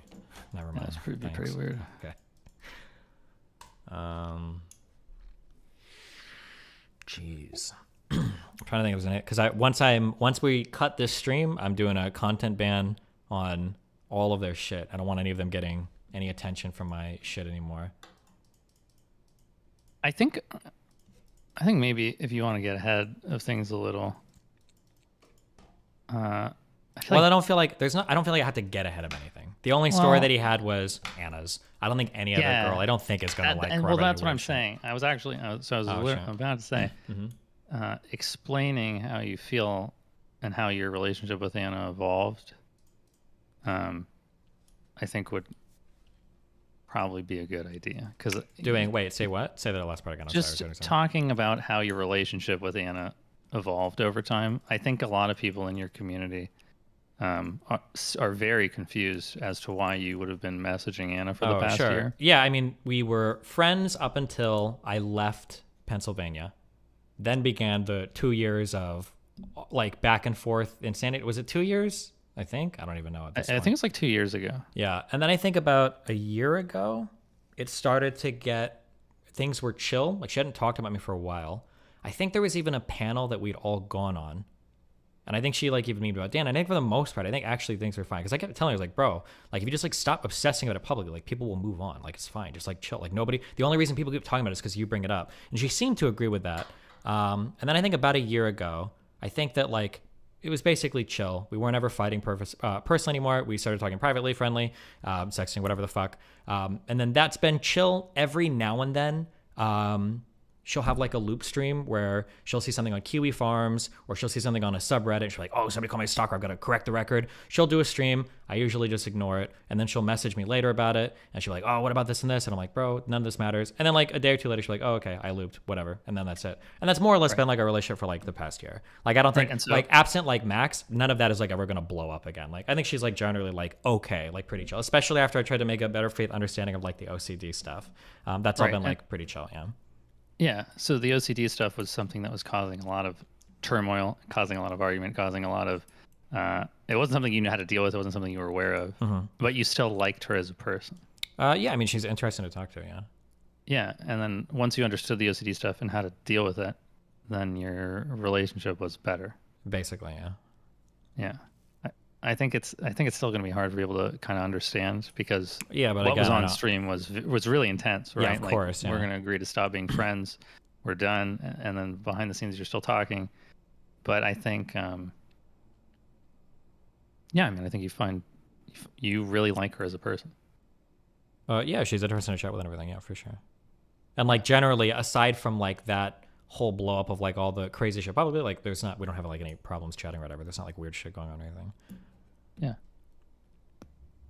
Never mind. Yeah, it's pretty Thanks. weird. Okay. Jeez. I'm trying to think of it because once we cut this stream, I'm doing a content ban on all of their shit. I don't want any of them getting any attention from my shit anymore. I think maybe if you want to get ahead of things a little, I don't feel like I have to get ahead of anything. The only story that he had was Anna's. I don't think any other girl. I don't think is gonna like. And corroborate that's what your I'm shit. saying. I was actually shit. about to say, Mhm. Explaining how you feel and how your relationship with Anna evolved. I think would probably be a good idea because say what? Say that last part again. I'm just sorry. talking about how your relationship with Anna evolved over time. I think a lot of people in your community are very confused as to why you would have been messaging Anna for the past year. Yeah, I mean, we were friends up until I left Pennsylvania. Then began the 2 years of like back and forth insanity. Was it 2 years? I think. I don't even know at this I point. think it's like 2 years ago. Yeah, and then I think about a year ago, it started to get things were chill. Like she hadn't talked about me for a while. I think there was even a panel that we'd all gone on. And I think she like even memed about Dan. I think for the most part, I think actually things are fine. Because I kept telling her, like, bro, like if you just like stop obsessing about it publicly, like people will move on. Like it's fine. Just like chill. Like nobody, the only reason people keep talking about it is because you bring it up. And she seemed to agree with that. And then I think about a year ago, I think that like it was basically chill. We weren't ever fighting personally anymore. We started talking privately, friendly, sexting, whatever the fuck. And then that's been chill every now and then. She'll have like a loop stream where she'll see something on Kiwi Farms or she'll see something on a subreddit. She's like, oh, somebody called me a stalker. I've got to correct the record. She'll do a stream. I usually just ignore it. And then she'll message me later about it. And she'll like, oh, what about this and this? And I'm like, bro, none of this matters. And then like a day or two later, she's like, oh, okay, I looped, whatever. And then that's it. And that's more or less been like a relationship for like the past year. Like, I don't think like absent like Max, none of that is like ever going to blow up again. Like, I think she's like generally like, okay, like pretty chill, especially after I tried to make a better faith understanding of like the OCD stuff. That's all been like pretty chill. Yeah. Yeah, so the OCD stuff was something that was causing a lot of turmoil, causing a lot of argument, causing a lot of... it wasn't something you knew how to deal with. It wasn't something you were aware of. But you still liked her as a person. Yeah, I mean, she's interesting to talk to, yeah. Yeah, and then once you understood the OCD stuff and how to deal with it, then your relationship was better. Basically, yeah. Yeah. I think it's still going to be hard for people to kind of understand because but what again, was I on don't- stream was really intense, right? Yeah, of course, We're yeah. going to agree to stop being friends. We're done, and then behind the scenes you're still talking. But I think, I think you really like her as a person. Yeah, she's interesting to chat with and everything. Yeah, for sure. And like generally, aside from like that whole blow up of like all the crazy shit, probably like we don't have like any problems chatting or whatever. There's not like weird shit going on or anything. Yeah.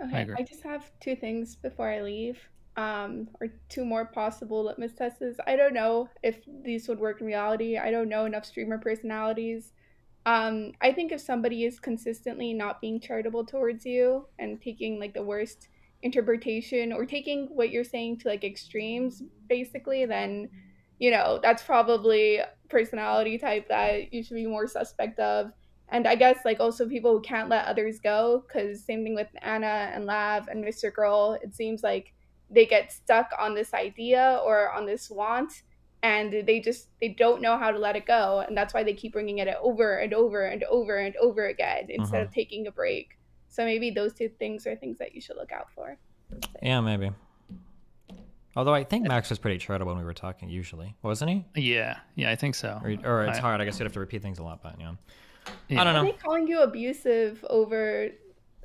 Okay, agree. I just have two things before I leave, or two more possible litmus tests. I don't know if these would work in reality. I don't know enough streamer personalities. I think if somebody is consistently not being charitable towards you and taking like the worst interpretation or taking what you're saying to like extremes, basically, then that's probably personality type that you should be more suspect of. And I guess like also people who can't let others go, because same thing with Anna and Lav and Mr. Girl. It seems like they get stuck on this idea or on this want, and they don't know how to let it go, and that's why they keep bringing it over and over and over and over again instead of taking a break. So maybe those two things are things that you should look out for. Yeah, maybe. Although I think Max was pretty charitable when we were talking, usually, wasn't he? Yeah, I think so. Or it's hard. I guess you'd have to repeat things a lot, but yeah. Yeah. I don't I know. think calling you abusive over,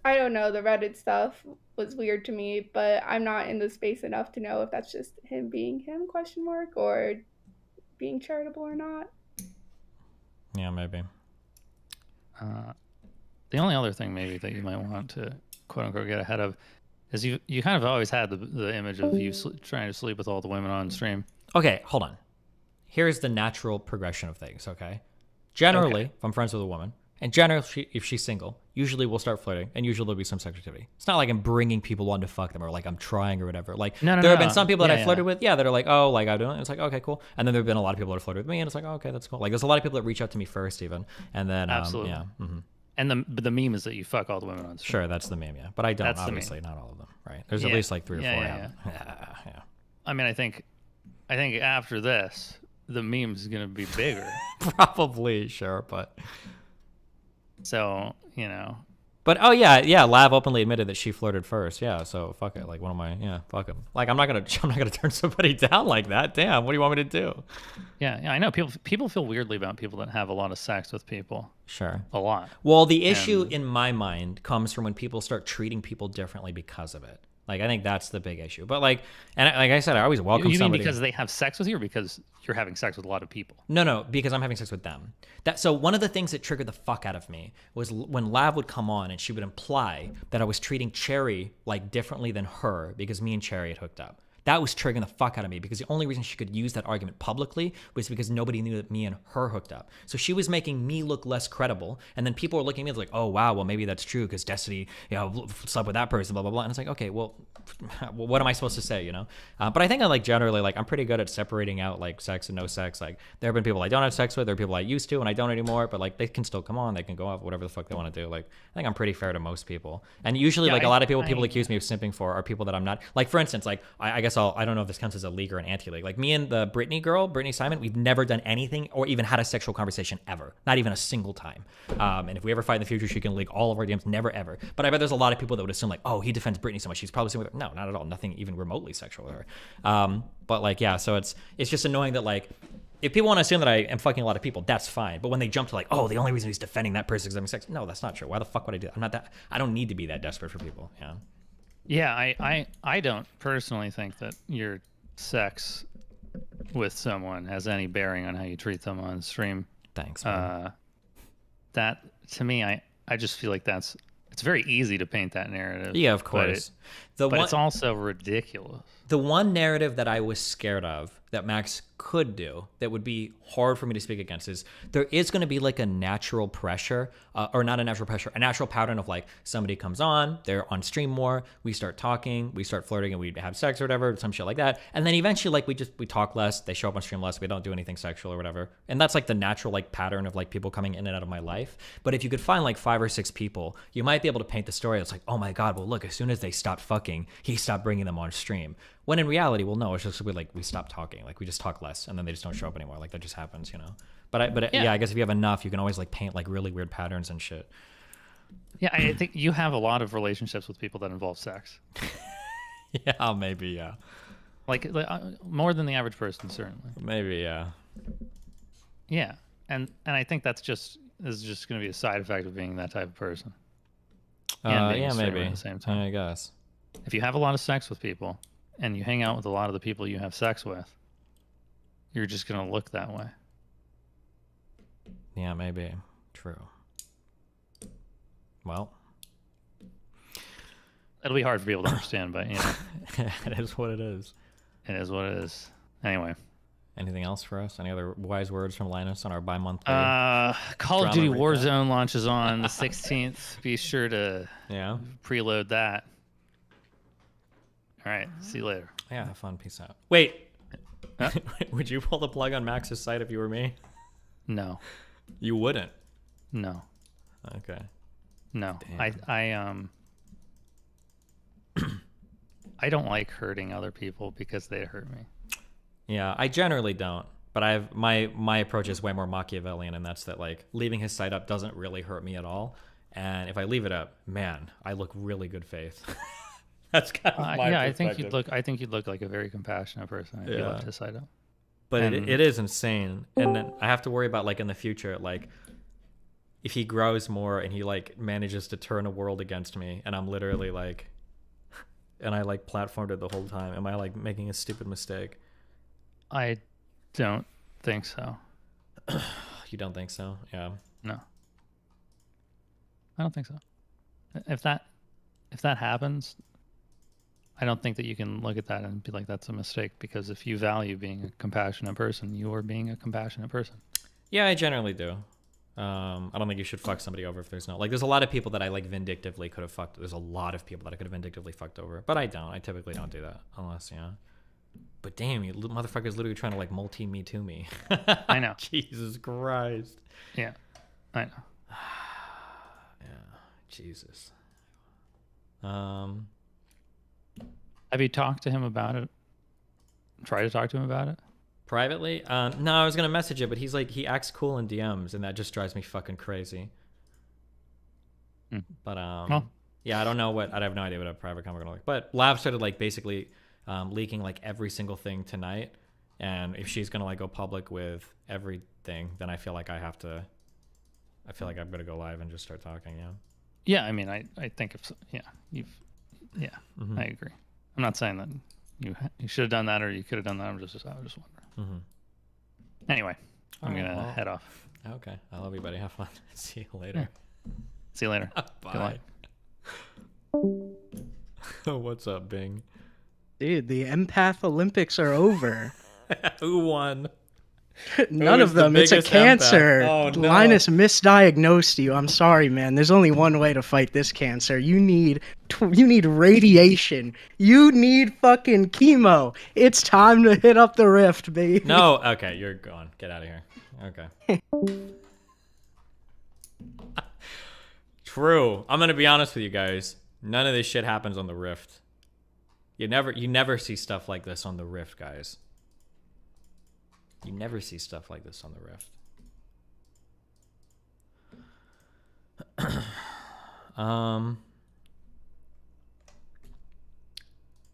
I don't know, the Reddit stuff was weird to me, but I'm not in the space enough to know if that's just him being him, ? Or being charitable or not. Yeah, maybe. The only other thing maybe that you might want to quote unquote get ahead of is you kind of always had the image of you trying to sleep with all the women on stream. Okay, hold on. Here's the natural progression of things, okay? Generally, if I'm friends with a woman, and generally if she's single, usually we'll start flirting, and usually there'll be some sex activity. It's not like I'm bringing people on to fuck them, or like I'm trying or whatever. Like, there have been some people that I flirted with, that are like, oh, like I'm doing it. It's like, okay, cool. And then there have been a lot of people that have flirted with me, and it's like, oh, okay, that's cool. Like, there's a lot of people that reach out to me first, even. And then, Absolutely. yeah. Mm-hmm. And the meme is that you fuck all the women on stream. Sure, that's the meme, yeah. But I don't, That's obviously, not all of them, right? There's at least like 3 or 4 I haven't. Yeah. I mean, I think after this, the meme's gonna be bigger. Probably, sure, but so But oh yeah, Lav openly admitted that she flirted first. Yeah, so fuck it. Like, what am I? Yeah, fuck him. Like, I'm not gonna turn somebody down like that. Damn, what do you want me to do? Yeah, I know people feel weirdly about people that have a lot of sex with people. Sure, a lot. Well, the issue in my mind comes from when people start treating people differently because of it. Like, I think that's the big issue. But like I said, I always welcome You mean somebody. because they have sex with you, or because you're having sex with a lot of people? No, because I'm having sex with them. So one of the things that triggered the fuck out of me was when Lav would come on and she would imply that I was treating Cherry like differently than her because me and Cherry had hooked up. That was triggering the fuck out of me because the only reason she could use that argument publicly was because nobody knew that me and her hooked up. So she was making me look less credible, and then people were looking at me like, oh wow, well maybe that's true because Destiny, slept with that person, blah blah blah. And it's like, okay, well, what am I supposed to say, But I think I generally I'm pretty good at separating out like sex and no sex. Like, there have been people I don't have sex with, there are people I used to and I don't anymore, but like they can still come on, they can go off whatever the fuck they want to do. Like, I think I'm pretty fair to most people, and usually a lot of people accuse me of simping for are people that I'm not. Like, for instance, like I guess I don't know if this counts as a league or an anti-league. Like, me and the Brittany Simon, we've never done anything or even had a sexual conversation ever. Not even a single time. And if we ever fight in the future, she can leak all of our DMs. Never, ever. But I bet there's a lot of people that would assume like, oh, he defends Brittany so much, she's probably with her. No, not at all. Nothing even remotely sexual with her. But like, yeah, so it's just annoying that like, if people want to assume that I am fucking a lot of people, that's fine. But when they jump to like, oh, the only reason he's defending that person is having sex. No, that's not true. Why the fuck would I do that? I don't need to be that desperate for people. Yeah. Yeah, I don't personally think that your sex with someone has any bearing on how you treat them on stream. Thanks. That to me, I just feel like it's very easy to paint that narrative. Yeah, of course. But it's also ridiculous. The one narrative that I was scared of that Max could do that would be hard for me to speak against is there is going to be like a natural pressure, or not a natural pressure, a natural pattern of like somebody comes on, they're on stream more, we start talking, we start flirting, and we have sex or whatever, some shit like that. And then eventually like we talk less, they show up on stream less, we don't do anything sexual or whatever. And that's like the natural like pattern of like people coming in and out of my life. But if you could find like 5 or 6 people, you might be able to paint the story. It's like, oh my God, well look, as soon as they stopped fucking, he stopped bringing them on stream. When in reality, well, no, it's just we stop talking, like we just talk less, and then they just don't show up anymore. Like that just happens, you know. But yeah, I guess if you have enough, you can always like paint like really weird patterns and shit. Yeah, I think you have a lot of relationships with people that involve sex. Yeah, maybe, yeah. Like more than the average person, certainly. Maybe, yeah. Yeah, and I think this is just going to be a side effect of being that type of person. And being a streamer maybe at the same time. I guess. If you have a lot of sex with people, and you hang out with a lot of the people you have sex with, you're just going to look that way. Yeah, maybe. True. Well, it'll be hard for people to understand, but you know, it is what it is. It is what it is. Anyway, anything else for us? Any other wise words from Linus on our bi-monthly? Call of Duty Warzone launches on the 16th. Be sure to preload that. All right. See you later. Yeah. Have fun. Peace out. Wait. Huh? Would you pull the plug on Max's site if you were me? No. You wouldn't. No. Okay. No. Damn. I don't like hurting other people because they hurt me. Yeah, I generally don't. But I've my approach is way more Machiavellian, and that's that like leaving his site up doesn't really hurt me at all. And if I leave it up, man, I look really good faith. That's kind of my perspective. I think you'd look like a very compassionate person if you left his site up. But it is insane. And then I have to worry about like in the future, like if he grows more and he like manages to turn a world against me, and I'm literally like, and I like platformed it the whole time. Am I like making a stupid mistake? I don't think so. You don't think so? Yeah. No. I don't think so. If that happens, I don't think that you can look at that and be like, that's a mistake, because if you value being a compassionate person, you are being a compassionate person. Yeah, I generally do. I don't think you should fuck somebody over if there's no, like, there's a lot of people that I like vindictively could have fucked. There's a lot of people that I could have vindictively fucked over, but I don't. I typically don't do that unless, But damn, you motherfucker's literally trying to like multi-me to me. I know. Jesus Christ. Yeah, I know. Yeah, Jesus. Have you talked to him about it? Try to talk to him about it? Privately? No, I was gonna message it, but he's like, he acts cool in DMs, and that just drives me fucking crazy. But yeah, I don't know I have no idea what a private comment gonna look. But Lav started like basically leaking like every single thing tonight, and if she's gonna like go public with everything, then I feel like I'm gonna go live and just start talking. Yeah, I mean, I think I agree. I'm not saying that you should have done that or you could have done that. I was just wondering. Anyway, I'm gonna head off. Okay, I love you, buddy. Have fun. See you later. See you later. Bye. What's up, Bing? Dude, the Empath Olympics are over. Who won? None of them. It's a cancer. Oh, no. Linus misdiagnosed you. I'm sorry, man. There's only one way to fight this cancer. You need radiation. You need fucking chemo. It's time to hit up the rift, baby. No. Okay, you're gone. Get out of here. Okay. True. I'm gonna be honest with you guys. None of this shit happens on the rift. You never see stuff like this on the rift, guys. You never see stuff like this on the rift.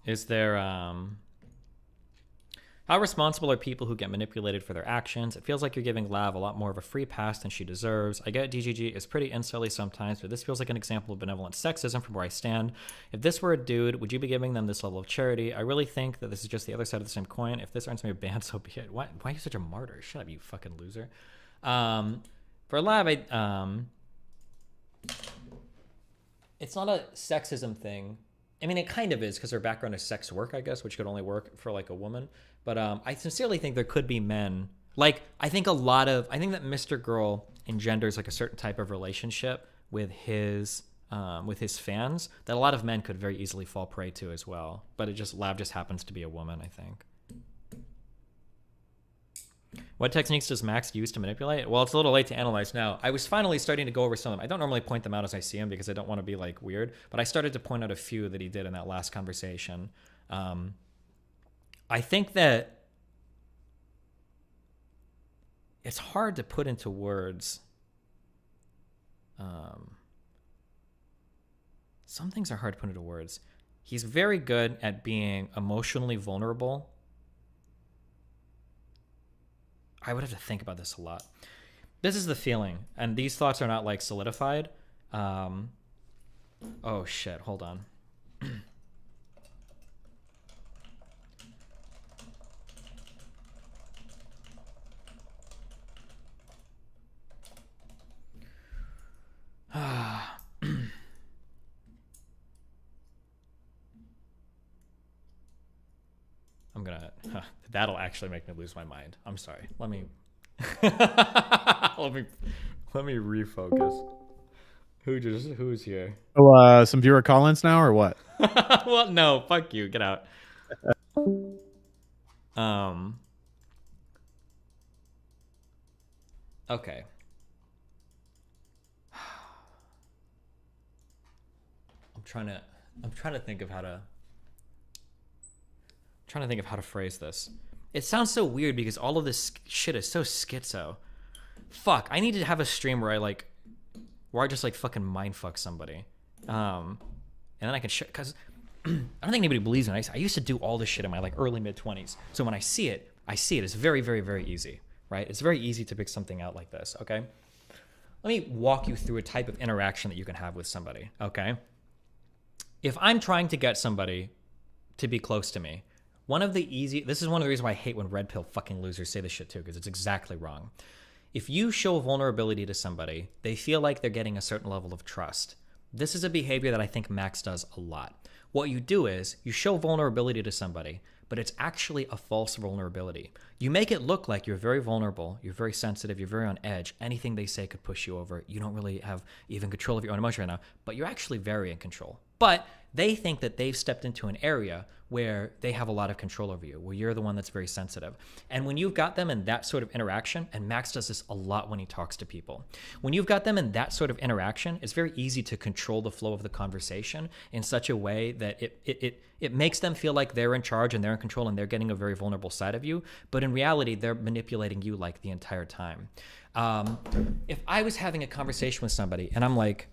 Is there how responsible are people who get manipulated for their actions? It feels like you're giving Lav a lot more of a free pass than she deserves. I get DGG is pretty insulty sometimes, but this feels like an example of benevolent sexism from where I stand. If this were a dude, would you be giving them this level of charity? I really think that this is just the other side of the same coin. If this earns me a ban, so be it. Why are you such a martyr? Shut up, you fucking loser. For Lav, it's not a sexism thing. I mean, it kind of is because her background is sex work, I guess, which could only work for like a woman. But I sincerely think there could be men. Like, I think that Mr. Girl engenders like a certain type of relationship with his fans that a lot of men could very easily fall prey to as well. But Lav just happens to be a woman, I think. What techniques does Max use to manipulate? Well, it's a little late to analyze now. I was finally starting to go over some of them. I don't normally point them out as I see them because I don't want to be like weird, but I started to point out a few that he did in that last conversation. I think that it's hard to put into words. Some things are hard to put into words. He's very good at being emotionally vulnerable. I would have to think about this a lot. This is the feeling, and these thoughts are not like solidified. Oh shit, hold on. I'm gonna. That'll actually make me lose my mind. I'm sorry. Let me. let me refocus. Who's here? Oh, some viewer call-ins now, or what? Well, no. Fuck you. Get out. Okay. I'm trying to think of how to. Trying to think of how to phrase this. It sounds so weird because all of this shit is so schizo. Fuck, I need to have a stream where I just like fucking mindfuck somebody. And then I can share, because I don't think anybody believes in it. I used to do all this shit in my like early mid-20s. So when I see it. It's very, very, very easy, right? It's very easy to pick something out like this, okay? Let me walk you through a type of interaction that you can have with somebody, okay? If I'm trying to get somebody to be close to me, this is one of the reasons why I hate when red pill fucking losers say this shit too, because it's exactly wrong. If you show vulnerability to somebody, they feel like they're getting a certain level of trust. This is a behavior that I think Max does a lot. What you do is you show vulnerability to somebody, but it's actually a false vulnerability. You make it look like you're very vulnerable, you're very sensitive, you're very on edge. Anything they say could push you over. You don't really have even control of your own emotion right now, but you're actually very in control. But they think that they've stepped into an area where they have a lot of control over you, where you're the one that's very sensitive. And when you've got them in that sort of interaction, and Max does this a lot when he talks to people, when you've got them in that sort of interaction, it's very easy to control the flow of the conversation in such a way that it makes them feel like they're in charge and they're in control and they're getting a very vulnerable side of you. But in reality, they're manipulating you like the entire time. If I was having a conversation with somebody and I'm like,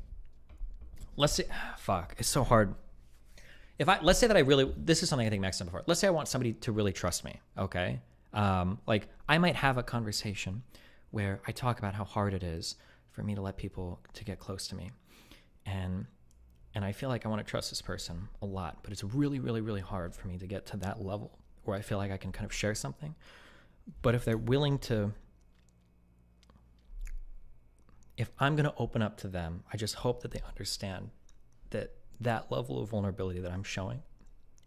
let's say, fuck, it's so hard. Let's say that this is something I think Max done before. Let's say I want somebody to really trust me, okay? Like I might have a conversation where I talk about how hard it is for me to let people to get close to me. And I feel like I want to trust this person a lot, but it's really, really, really hard for me to get to that level where I feel like I can kind of share something. But if they're willing to, if I'm going to open up to them, I just hope that they understand that level of vulnerability that I'm showing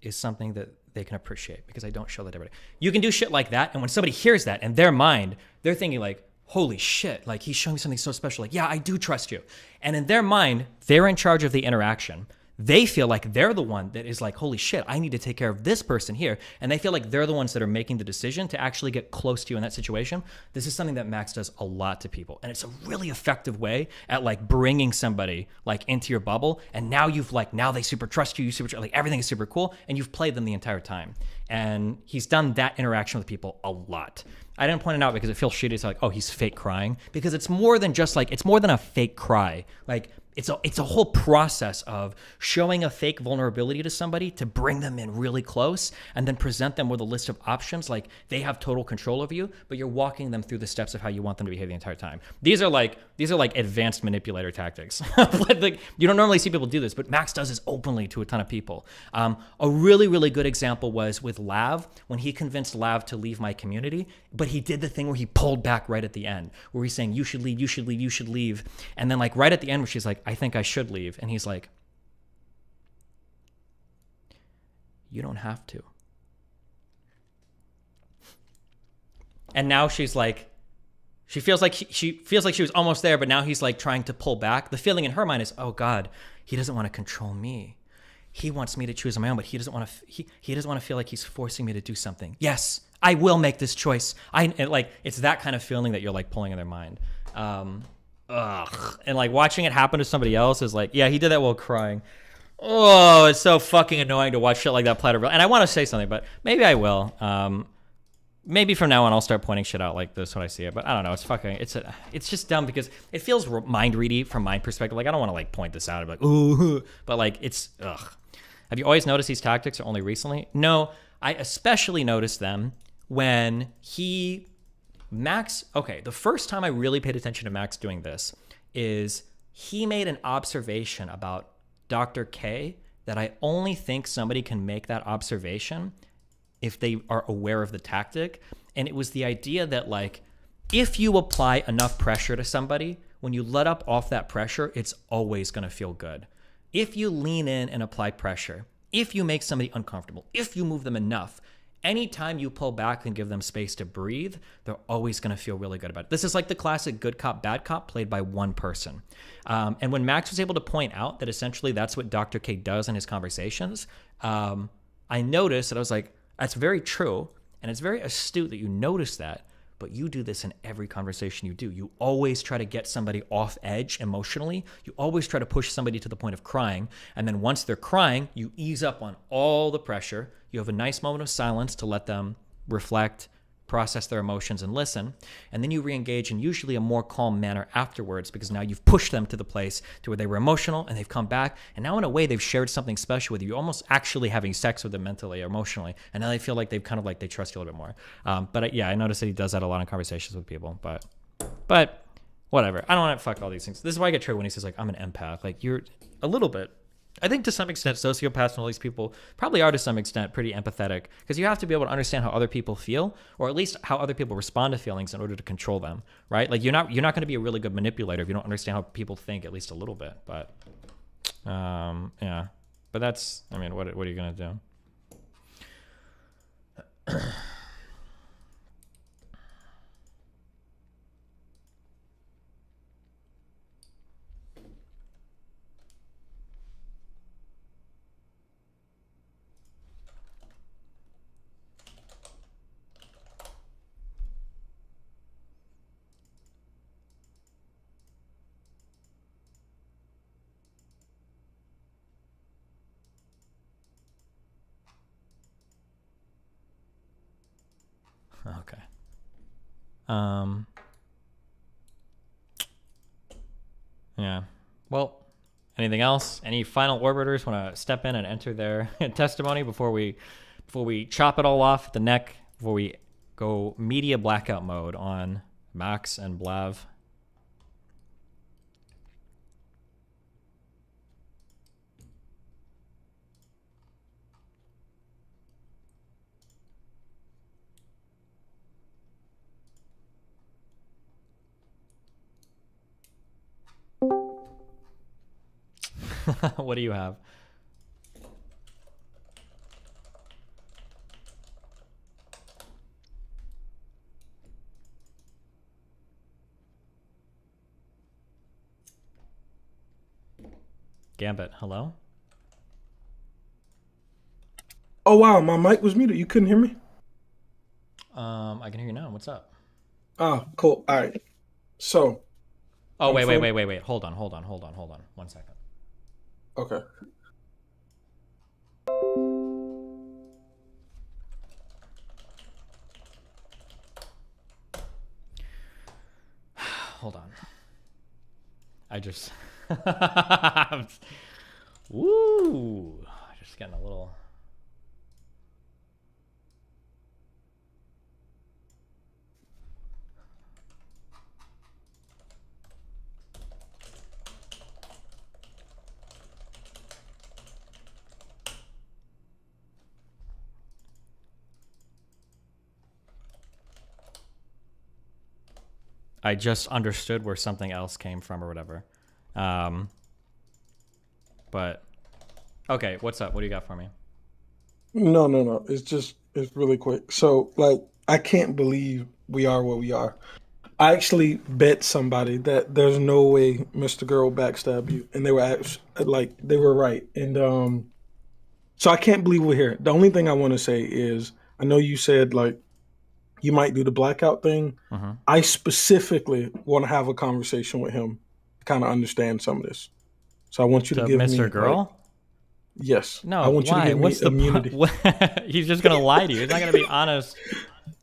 is something that they can appreciate, because I don't show that to everybody. You can do shit like that, and when somebody hears that in their mind, they're thinking like, holy shit, like he's showing me something so special. Like, yeah, I do trust you. And in their mind, they're in charge of the interaction. They feel like they're the one that is like, holy shit, I need to take care of this person here. And they feel like they're the ones that are making the decision to actually get close to you in that situation. This is something that Max does a lot to people. And it's a really effective way at like bringing somebody like into your bubble. And now now they super trust you. Like everything is super cool. And you've played them the entire time. And he's done that interaction with people a lot. I didn't point it out because it feels shitty. It's like, oh, he's fake crying. Because it's more than just like, it's more than a fake cry. Like, it's a whole process of showing a fake vulnerability to somebody to bring them in really close and then present them with a list of options. Like they have total control over you, but you're walking them through the steps of how you want them to behave the entire time. These are like advanced manipulator tactics. Like you don't normally see people do this, but Max does this openly to a ton of people. A really, really good example was with Lav, when he convinced Lav to leave my community, but he did the thing where he pulled back right at the end, where he's saying, you should leave, you should leave, you should leave. And then like right at the end where she's like, I think I should leave. And he's like, you don't have to. And now she's like, she feels like she was almost there, but now he's like trying to pull back. The feeling in her mind is, oh God, he doesn't want to control me. He wants me to choose on my own, but he doesn't want to. He doesn't want to feel like he's forcing me to do something. Yes, I will make this choice. It's that kind of feeling that you're like pulling in their mind. And like watching it happen to somebody else is like, yeah, he did that while crying. Oh, it's so fucking annoying to watch shit like that play out. And I want to say something, but maybe I will. Maybe from now on I'll start pointing shit out like this when I see it. But I don't know. It's just dumb because it feels mind ready from my perspective. Like I don't want to like point this out and be like, ooh, but like it's ugh. Have you always noticed these tactics or only recently? No, I especially noticed them when Max. Okay, the first time I really paid attention to Max doing this is he made an observation about Dr. K that I only think somebody can make that observation if they are aware of the tactic. And it was the idea that like, if you apply enough pressure to somebody, when you let up off that pressure, it's always going to feel good. If you lean in and apply pressure, if you make somebody uncomfortable, if you move them enough, anytime you pull back and give them space to breathe, they're always going to feel really good about it. This is like the classic good cop, bad cop played by one person. And when Max was able to point out that essentially that's what Dr. K does in his conversations, I noticed that I was like, that's very true. And it's very astute that you notice that, but you do this in every conversation you do. You always try to get somebody off edge emotionally. You always try to push somebody to the point of crying. And then once they're crying, you ease up on all the pressure. You have a nice moment of silence to let them reflect, process their emotions, and listen. And then you re-engage in usually a more calm manner afterwards because now you've pushed them to the place to where they were emotional and they've come back. And now in a way, they've shared something special with you. You're almost actually having sex with them mentally or emotionally. And now they feel like they've kind of like they trust you a little bit more. But yeah, I noticed that he does that a lot in conversations with people. But whatever. I don't want to fuck all these things. This is why I get triggered when he says like, I'm an empath. Like you're a little bit. I think to some extent, sociopaths and all these people probably are to some extent pretty empathetic because you have to be able to understand how other people feel, or at least how other people respond to feelings in order to control them, right? Like you're not going to be a really good manipulator if you don't understand how people think at least a little bit. But yeah, but that's, I mean, what are you going to do? Okay. Yeah. Well, anything else? Any final orbiters want to step in and enter their testimony before we chop it all off at the neck, before we go media blackout mode on Max and Blav? What do you have? Gambit, hello? Oh wow, my mic was muted. You couldn't hear me? I can hear you now. What's up? Ah, cool. All right. So. Oh, wait. Hold on. 1 second. Okay. Hold on. I just... Woo! Just getting a little... I just understood where something else came from or whatever. But, okay, what's up? What do you got for me? No. It's really quick. So, like, I can't believe we are where we are. I actually bet somebody that there's no way Mr. Girl backstabbed you, and they were they were right. And so I can't believe we're here. The only thing I want to say is, I know you said like you might do the blackout thing. Mm-hmm. I specifically want to have a conversation with him to kind of understand some of this. So I want you to give Mr. me Girl? Yes. No, I want you to why? give me What's the immunity. He's just gonna lie to you. He's not gonna be honest.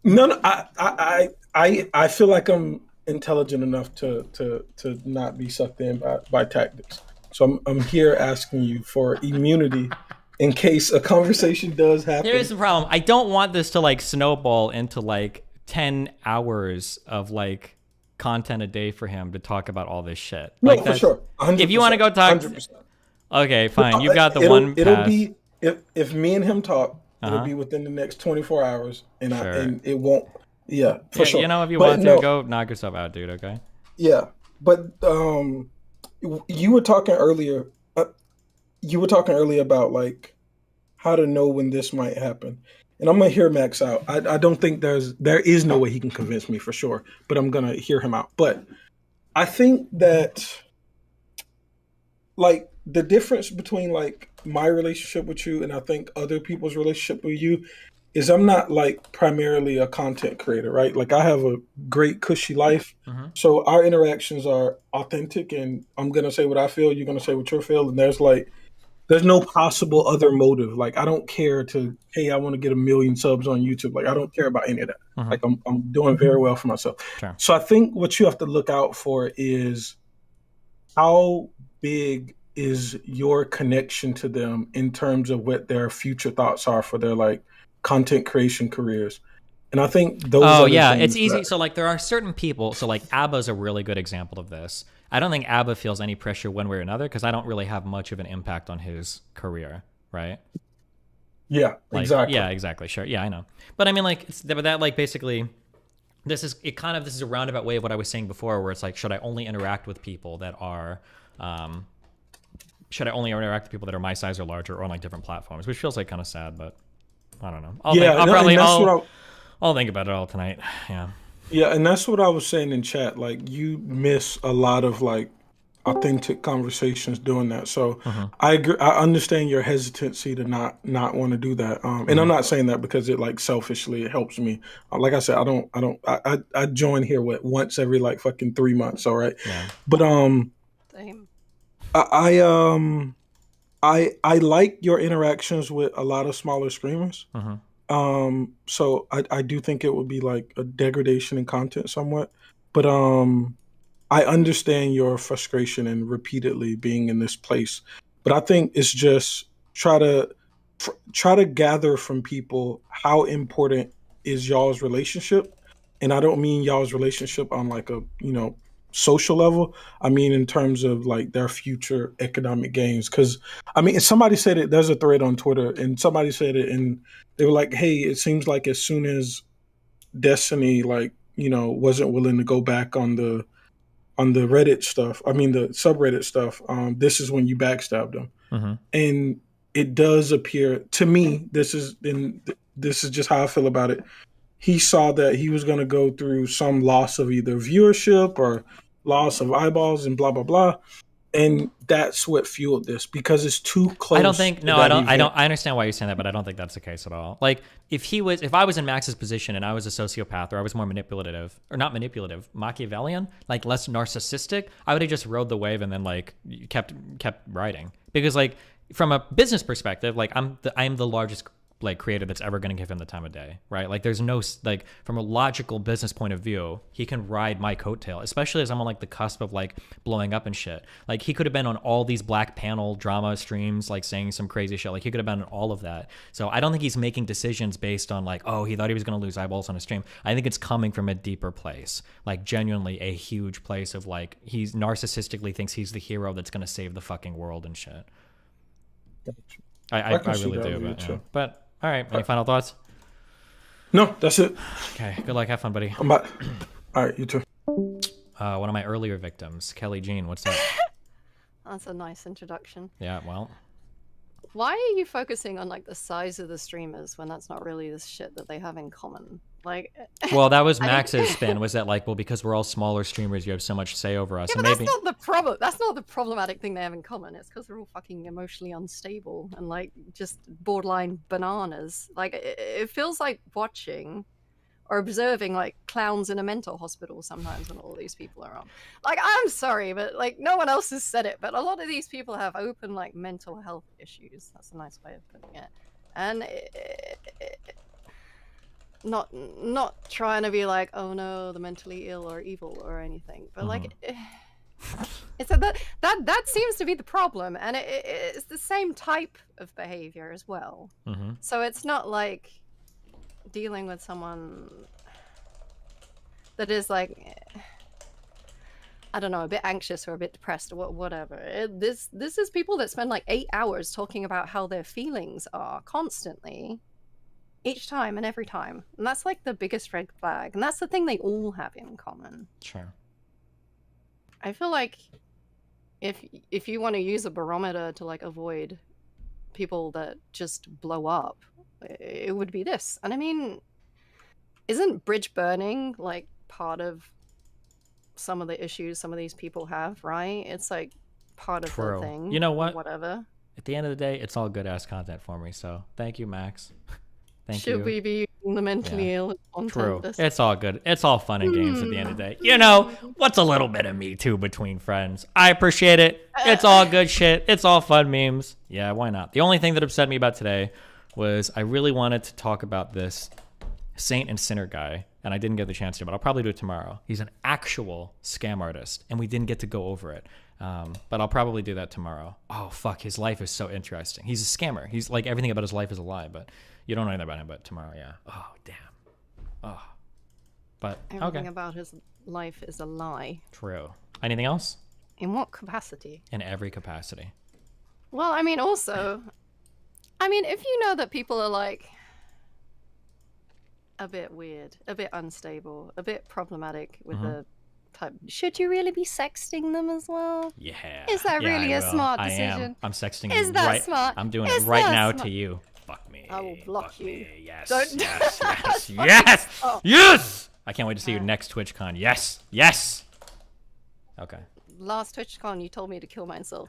No, I feel like I'm intelligent enough to not be sucked in by tactics. So I'm here asking you for immunity in case a conversation does happen. Here's the problem. I don't want this to like snowball into like 10 hours of like content a day for him to talk about all this shit. No, Like for sure. If you want to go talk, 100%. okay, fine. You've got the it'll, one It'll pass. be if me and him talk, it'll Uh-huh. be within the next 24 hours, and Sure. and it won't. Yeah, for Yeah, sure. you know, if you But want to, no, go knock yourself out, dude. Okay. Yeah, but you were talking earlier. You were talking earlier about like how to know when this might happen, and I'm gonna hear Max out. I don't think there is no way he can convince me for sure, but I'm gonna hear him out. But I think that like the difference between like my relationship with you and I think other people's relationship with you is I'm not like primarily a content creator, right? Like I have a great cushy life. So our interactions are authentic and I'm going to say what I feel, you're going to say what you feel. And there's no possible other motive. Like I don't care hey, I want to get 1 million subs on YouTube. Like I don't care about any of that. Like I'm doing very well for myself. Sure. So I think what you have to look out for is how big is your connection to them in terms of what their future thoughts are for their like content creation careers. And I think those Oh are the yeah, things it's easy. that- So like there are certain people. So like Abba's a really good example of this. I don't think Abba feels any pressure one way or another because I don't really have much of an impact on his career, right? Yeah, Like, exactly. Yeah, exactly. Sure. Yeah, I know. But I mean, like, but that like basically, this is a roundabout way of what I was saying before, where it's like, should I only interact with people that are, my size or larger, or on like different platforms? Which feels like kind of sad, but I don't know. I'll think about it all tonight. Yeah. Yeah, and that's what I was saying in chat. Like you miss a lot of like authentic conversations doing that. So I agree. I understand your hesitancy to not want to do that. And I'm not saying that because it like selfishly it helps me. Like I said, I join here once every like fucking 3 months. All right. Yeah. But Same. I like your interactions with a lot of smaller streamers. So I do think it would be like a degradation in content somewhat, but I understand your frustration and repeatedly being in this place. But I think it's just try to gather from people how important is y'all's relationship, and I don't mean y'all's relationship on like a social level. I mean in terms of like their future economic gains. Because I mean, somebody said it. There's a thread on Twitter, and somebody said it, and they were like, "Hey, it seems like as soon as Destiny wasn't willing to go back on the Reddit stuff. I mean the subreddit stuff. This is when you backstabbed them." And it does appear to me. This is just how I feel about it. He saw that he was going to go through some loss of either viewership or loss of eyeballs and blah blah blah, and that's what fueled this because it's too close. I don't think. No, I don't. I understand why you're saying that, but I don't think that's the case at all. Like, if I was in Max's position and I was a sociopath, or I was more manipulative, or not manipulative, Machiavellian, like less narcissistic, I would have just rode the wave and then like kept riding. Because like from a business perspective, like I am the largest like creator that's ever going to give him the time of day, right? Like there's no like from a logical business point of view, he can ride my coattail, especially as I'm on like the cusp of like blowing up and shit. Like he could have been on all these black panel drama streams, like saying some crazy shit. Like he could have been on all of that. So I don't think he's making decisions based on like, oh, he thought he was going to lose eyeballs on a stream. I think it's coming from a deeper place, like genuinely a huge place of like, he's narcissistically thinks he's the hero that's going to save the fucking world and shit. I really do, but all right. Any final thoughts? No, that's it. Okay. Good luck. Have fun, buddy. I'm back. All right. You too. One of my earlier victims, Kelly Jean. What's up? That's a nice introduction. Yeah. Well. Why are you focusing on like the size of the streamers when that's not really the shit that they have in common? Like. Well, that was Max's spin. Was that like, well, because we're all smaller streamers, you have so much say over us. Yeah, and but maybe that's not the problem. That's not the problematic thing they have in common. It's because they're all fucking emotionally unstable and like just borderline bananas. Like it feels like watching or observing like clowns in a mental hospital sometimes when all these people are on. Like, I'm sorry, but like no one else has said it, but a lot of these people have open like mental health issues. That's a nice way of putting it. And not trying to be like, oh no, the mentally ill or evil or anything, but like it's that seems to be the problem, and it's the same type of behavior as well. So it's not like dealing with someone that is like, I don't know, a bit anxious or a bit depressed or whatever. This is people that spend like 8 hours talking about how their feelings are constantly, each time and every time, and that's like the biggest red flag, and that's the thing they all have in common. Sure. I feel like if you want to use a barometer to like avoid people that just blow up, it would be this. And I mean, isn't bridge burning like part of some of the issues some of these people have, right? It's like part of the thing. You know what? Whatever. At the end of the day, it's all good ass content for me. So thank you, Max. Thank you. Should we be using the mentally ill content? True. this- It's all good. It's all fun and games at the end of the day. You know, what's a little bit of me too between friends? I appreciate it. It's all good shit. It's all fun memes. Yeah, why not? The only thing that upset me about today was I really wanted to talk about this Saint and Sinner guy, and I didn't get the chance to, but I'll probably do it tomorrow. He's an actual scam artist, and we didn't get to go over it. But I'll probably do that tomorrow. Oh, fuck. His life is so interesting. He's a scammer. He's like, everything about his life is a lie, but you don't know anything about him, but tomorrow, yeah. Oh, damn. Oh. But, Everything okay. about his life is a lie. True. Anything else? In what capacity? In every capacity. Well, I mean, also, I mean, if you know that people are like a bit weird, a bit unstable, a bit problematic with the type, should you really be sexting them as well? Yeah. Is that Yeah, really I a will. smart I decision? am. I'm sexting Is you that right. smart? I'm doing Is it right that now smart? to you. Fuck me. I will block you. Yes. Don't- Yes. Yes. Fucking Yes. stop. Yes. I can't wait to see your next TwitchCon. Yes. Yes. Okay. Last TwitchCon, you told me to kill myself.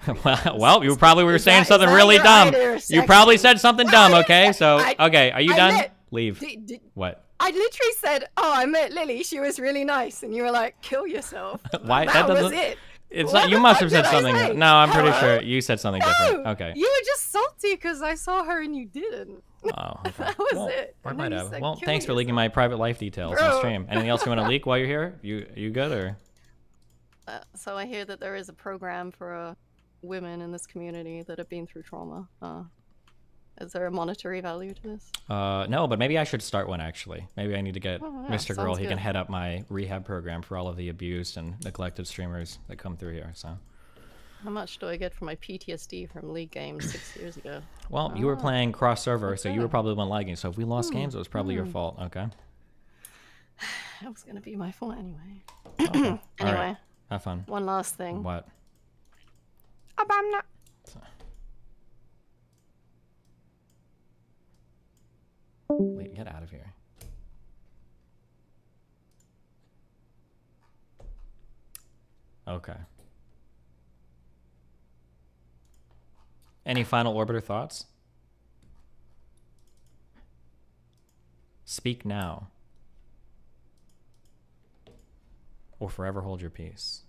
Well, you probably were Is saying that- something is that really your dumb. idea of You probably sexting? said something dumb, okay? So, I- okay, are you I done? lit- Leave. Did- What? I literally said, "Oh, I met Lily. She was really nice," and you were like, "Kill yourself." Why? That was doesn't. it. It's What not, you the must fuck have said did I something. say? No, I'm pretty Hello? sure you said something different. Okay. You were just salty because I saw her and you didn't. Oh, okay. That was Well, it. I And might then you have. said, Well, "Kill thanks for leaking my private life details on Bro. stream. Anything else you want to leak while you're here? You good or? So I hear that there is a program for women in this community that have been through trauma. Is there a monetary value to this? No, but maybe I should start one actually. Maybe I need to get Oh, yeah, Mr. Girl. sounds He can good. head up my rehab program for all of the abused and neglected streamers that come through here. So, How much do I get for my PTSD from League games 6 years ago? well, you were playing cross server, so you were okay. probably the one lagging. So if we lost Hmm, games, it was probably your hmm. fault. Okay. That was gonna be my fault anyway. Okay. All Anyway, right. Have fun. one last thing. What? I'm not. Wait, get out of here. Okay. Any final Orbiter thoughts? Speak now. Or forever hold your peace.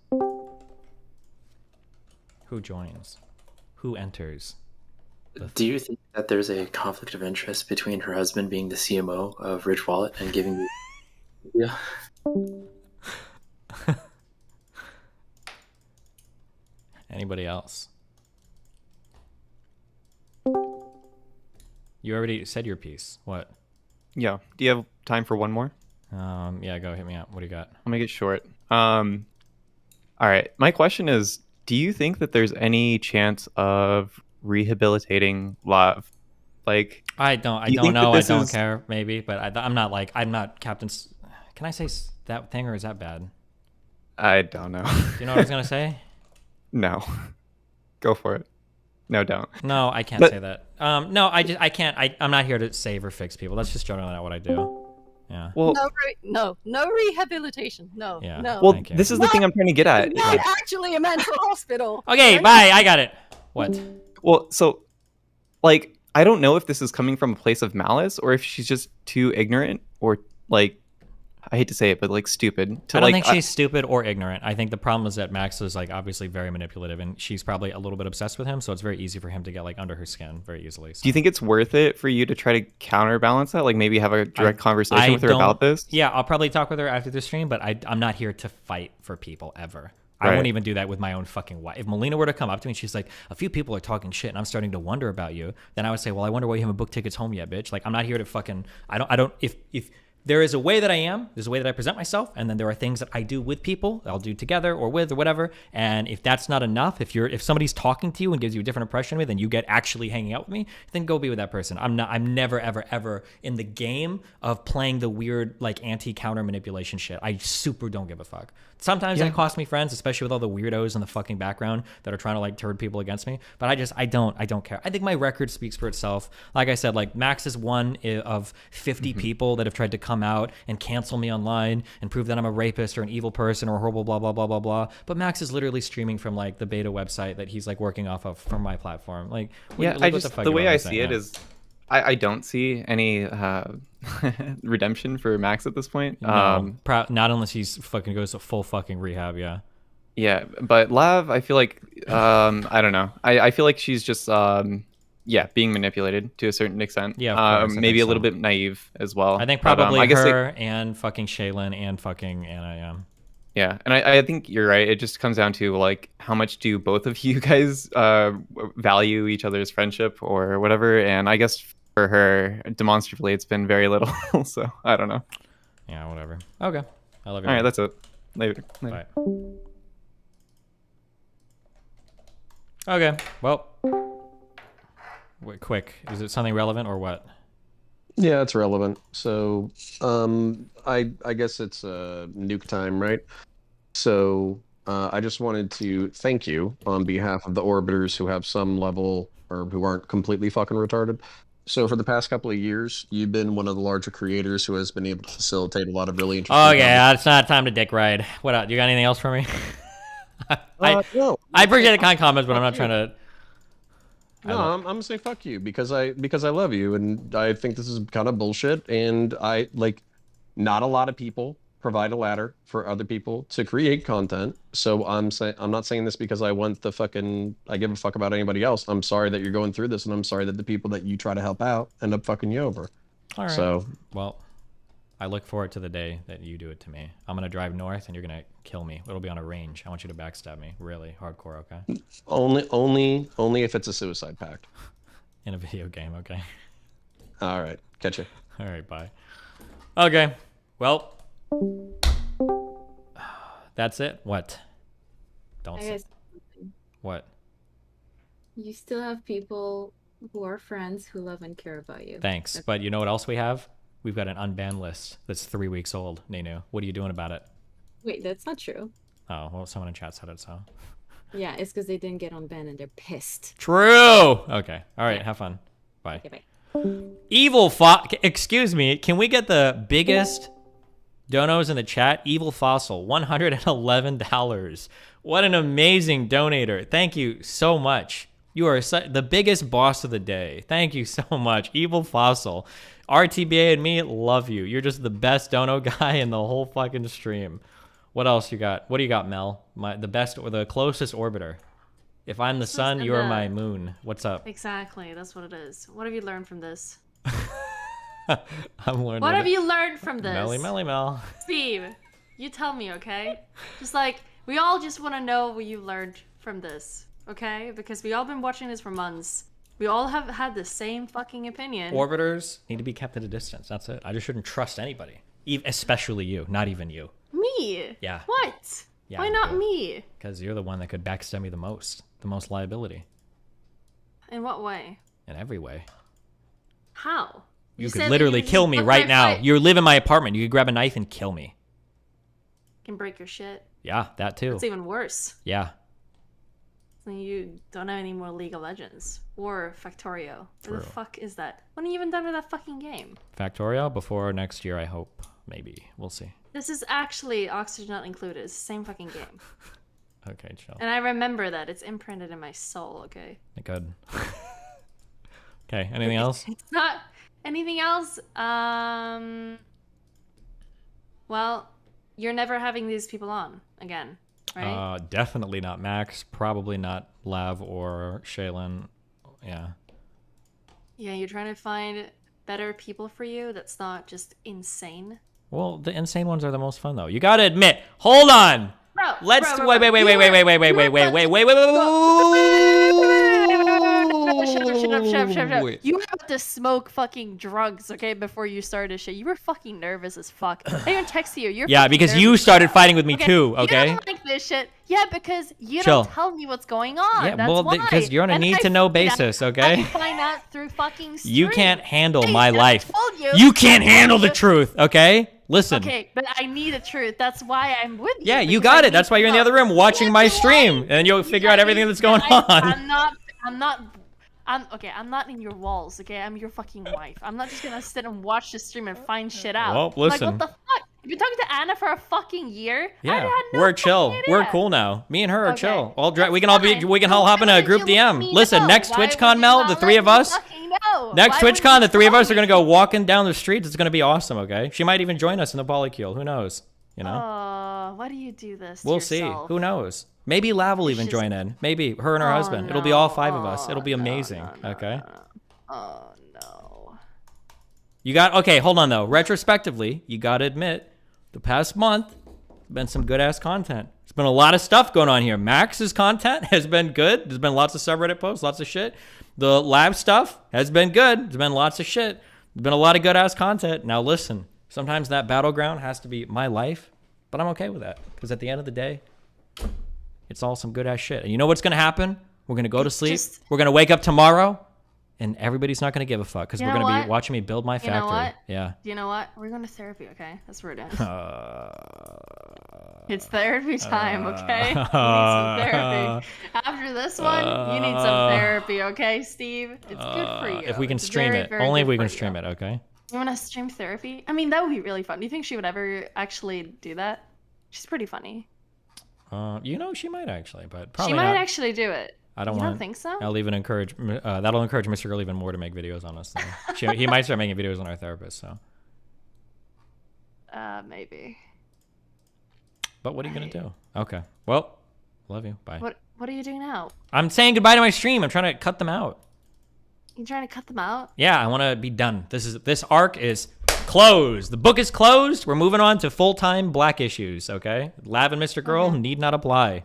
Who joins? Who enters? Do you think that there's a conflict of interest between her husband being the CMO of Rich Wallet and giving you... Yeah. Anybody else? You already said your piece. What? Yeah. Do you have time for one more? Yeah, go hit me up. What do you got? I'll make it short. All right. My question is, do you think that there's any chance of rehabilitating Love? Like, I don't do you think that know. I this don't is- care. Maybe, but I'm not Captain. Can I say that thing or is that bad? I don't know. Do you know what I was gonna say? No. Go for it. No, don't. No, I can't But- say that. No, I can't. I'm not here to save or fix people. That's just generally not what I do. Yeah. Well, no rehabilitation. No, Yeah. no. well, this is the thing I'm trying to get at. Not actually a mental hospital. Okay, bye. I got it. What? Well, so, I don't know if this is coming from a place of malice or if she's just too ignorant or, I hate to say it, but like stupid. To I don't like, think she's stupid or ignorant. I think the problem is that Max is like obviously very manipulative, and she's probably a little bit obsessed with him. So it's very easy for him to get like under her skin very easily. So. Do you think it's worth it for you to try to counterbalance that? Like maybe have a direct conversation with her about this? Yeah, I'll probably talk with her after the stream, but I'm not here to fight for people ever. I Right. wouldn't even do that with my own fucking wife. If Melina were to come up to me and she's like, a few people are talking shit and I'm starting to wonder about you, then I would say, well, I wonder why you haven't booked tickets home yet, bitch. Like, I'm not here to fucking, if there is a way that I am, there's a way that I present myself, and then there are things that I do with people, I'll do together or with or whatever. And if that's not enough, if somebody's talking to you and gives you a different impression of me, then you get actually hanging out with me, then go be with that person. I'm never, ever, ever in the game of playing the weird, like, anti-counter manipulation shit. I super don't give a fuck. Sometimes that costs me friends, especially with all the weirdos in the fucking background that are trying to like turn people against me. But I don't care. I think my record speaks for itself. Like I said, like Max is one of 50 people that have tried to come out and cancel me online and prove that I'm a rapist or an evil person or a horrible blah blah blah blah blah. But Max is literally streaming from like the beta website that he's like working off of from my platform. Like, Yeah, I just the way I see it is, I don't see any redemption for Max at this point. No, not unless he's fucking goes to full fucking rehab. Yeah. Yeah, but Lav, I feel like I don't know. I feel like she's just being manipulated to a certain extent. Yeah, of course, I maybe think a little so. bit naive as well. I think But, probably I guess her and fucking Shaylin and fucking Anna. Yeah. Yeah, and I think you're right. It just comes down to like how much do both of you guys value each other's friendship or whatever. And I guess for her, demonstrably, it's been very little. So I don't know. Yeah, whatever. Okay, I love you. All right, that's it. Later. Bye. Okay, well, wait, quick. Is it something relevant or what? Yeah, it's relevant. So, I guess it's nuke time, right? So, I just wanted to thank you on behalf of the orbiters who have some level or who aren't completely fucking retarded. So, for the past couple of years, you've been one of the larger creators who has been able to facilitate a lot of really interesting. Oh yeah, it's not time to dick ride. What up? You got anything else for me? No. I appreciate the kind comments, but I'm not trying to. No, I'm gonna say fuck you because I love you and I think this is kind of bullshit and I like not a lot of people provide a ladder for other people to create content. So I'm not saying this because I want I give a fuck about anybody else. I'm sorry that you're going through this and I'm sorry that the people that you try to help out end up fucking you over. All right. So well, I look forward to the day that you do it to me. I'm gonna drive north and you're gonna kill me. It'll be on a range. I want you to backstab me, really hardcore. Okay. only if it's a suicide pact. In a video game. Okay. All right. Catch you. All right. Bye. Okay. Well, that's it. What? Don't I say. guess What? you still have people who are friends who love and care about you. Thanks. That's- But you know what else we have? We've got an unbanned list that's 3 weeks old. Nenu, what are you doing about it? Wait, that's not true. Oh, well, someone in chat said it, so. Yeah, it's because they didn't get on ban and they're pissed. True. Okay. All right. Have fun. Bye. Okay, bye. Evil excuse me. Can we get the biggest donos in the chat? Evil Fossil, $111. What an amazing donator. Thank you so much. You are the biggest boss of the day. Thank you so much. Evil Fossil. RTBA and me love you. You're just the best dono guy in the whole fucking stream. What else you got? What do you got, Mel? The best or the closest orbiter. If I'm the sun, you're my moon. What's up? Exactly, that's what it is. What have you learned from this? I'm learning. What have you learned from this? Melly Mel. Steve, you tell me, okay? Just like, we all just want to know what you learned from this, okay? Because we all been watching this for months. We all have had the same fucking opinion. Orbiters need to be kept at a distance. That's it. I just shouldn't trust anybody, especially you. Not even you. Me? Yeah. What? Yeah, Why not me? Because you're the one that could backstab me the most liability. In what way? In every way. How? You said could that literally you kill just me look right like now. I You live in my apartment. You could grab a knife and kill me. can break your shit. Yeah, that too. It's even worse. Yeah. So you don't have any more League of Legends or Factorio. What the True. fuck is that? When are you even done with that fucking game? Factorio before next year, I hope. Maybe. We'll see. This is actually Oxygen Not Included. It's the same fucking game. Okay, chill. And I remember that. It's imprinted in my soul, okay? Good. Okay, anything else? It's not anything else. Well, you're never having these people on again, right? Definitely not Max. Probably not Lav or Shaylin. Yeah. Yeah, you're trying to find better people for you that's not just insane. Well, the insane ones are the most fun, though. You gotta admit. Hold on. Bro, Let's bro, do. bro, Wait. Shut up. You had to smoke fucking drugs, okay, before you started shit. You were fucking nervous as fuck. I even texted you. You're Yeah, fucking because nervous. you started fighting with me too. You Okay. don't like this shit. Yeah, because you Chill. don't tell me what's going on. Yeah, That's well, why. because you're on a And I need-to-know find out- basis, okay? I find out through fucking streams. You can't handle Hey, my and I life. told you. You can't I told handle the you. truth, okay? Listen. Okay, but I need the truth. That's why I'm with you. Yeah, you because I got it. need That's why you're in the to other room watching my stream, and you'll figure out everything that's going on. I'm not in your walls, okay? I'm your fucking wife. I'm not just gonna sit and watch the stream and find shit out. Well, Like, listen. what the fuck? You've been talking to Anna for a fucking year? I Yeah, had no we're chill. fucking We're idea. cool now. Me and her are Okay, chill. We can all hop in a group DM. me Listen, know? next Why TwitchCon, would you Mel, not the let three of me us. fucking know? Next Why would TwitchCon, you the three of tell us are me? gonna go walking down the streets. It's gonna be awesome. Okay, she might even join us in the polycule. Who knows? You know. Why do you do this? to We'll see. yourself? Who knows? Maybe Lav will even join in. Maybe her and her husband. It'll be all five of us. It'll be amazing. Okay. Oh no. You got okay. Hold on though. Retrospectively, you got to admit, the past month, been some good ass content. There's been a lot of stuff going on here. Max's content has been good. There's been lots of subreddit posts, lots of shit. The lab stuff has been good. There's been lots of shit. There's been a lot of good ass content. Now listen, sometimes that battleground has to be my life, but I'm okay with that because at the end of the day, it's all some good ass shit. And you know what's gonna happen? We're gonna go to sleep. We're gonna wake up tomorrow, and everybody's not gonna give a fuck because You we're know gonna what? be watching me build my You know factory. what? Yeah. You know what? We're going to therapy, okay? That's what we're doing. It's therapy time, okay? You need some therapy. After this one, you need some therapy, okay, Steve? It's good for you. If we can It's stream very, it, very only if good we can for stream you. it. Okay. You want to stream therapy? I mean, that would be really fun. Do you think she would ever actually do that? She's pretty funny. You know, she might actually, but probably She might not. actually do it. I don't You want. don't think so? I'll even encourage. That'll encourage Mr. Girl even more to make videos on us. He might start making videos on our therapist. So. Maybe. But what are you gonna do? Okay. Well, love you. Bye. What are you doing now? I'm saying goodbye to my stream. I'm trying to cut them out. You trying to cut them out? Yeah, I want to be done. This arc is closed. The book is closed. We're moving on to full-time Black issues. Okay. Lav and Mr. Girl need not apply.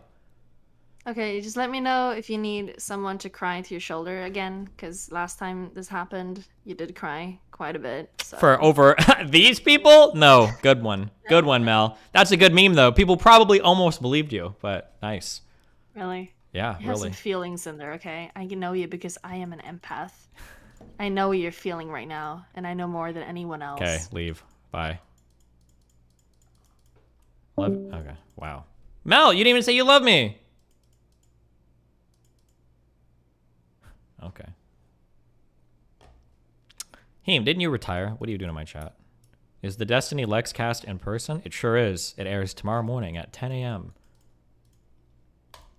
Okay, just let me know if you need someone to cry into your shoulder again, because last time this happened, you did cry quite a bit. So. For over these people? No. Good one. Good one, Mel. That's a good meme, though. People probably almost believed you, but nice. Really? Yeah, You have really. some feelings in there, okay? I know you because I am an empath. I know what you're feeling right now, and I know more than anyone else. Okay, leave. Bye. Love. Okay. Wow. Mel, you didn't even say you love me. Okay. Heem, didn't you retire? What are you doing in my chat? Is the Destiny Lex cast in person? It sure is. It airs tomorrow morning at 10 a.m.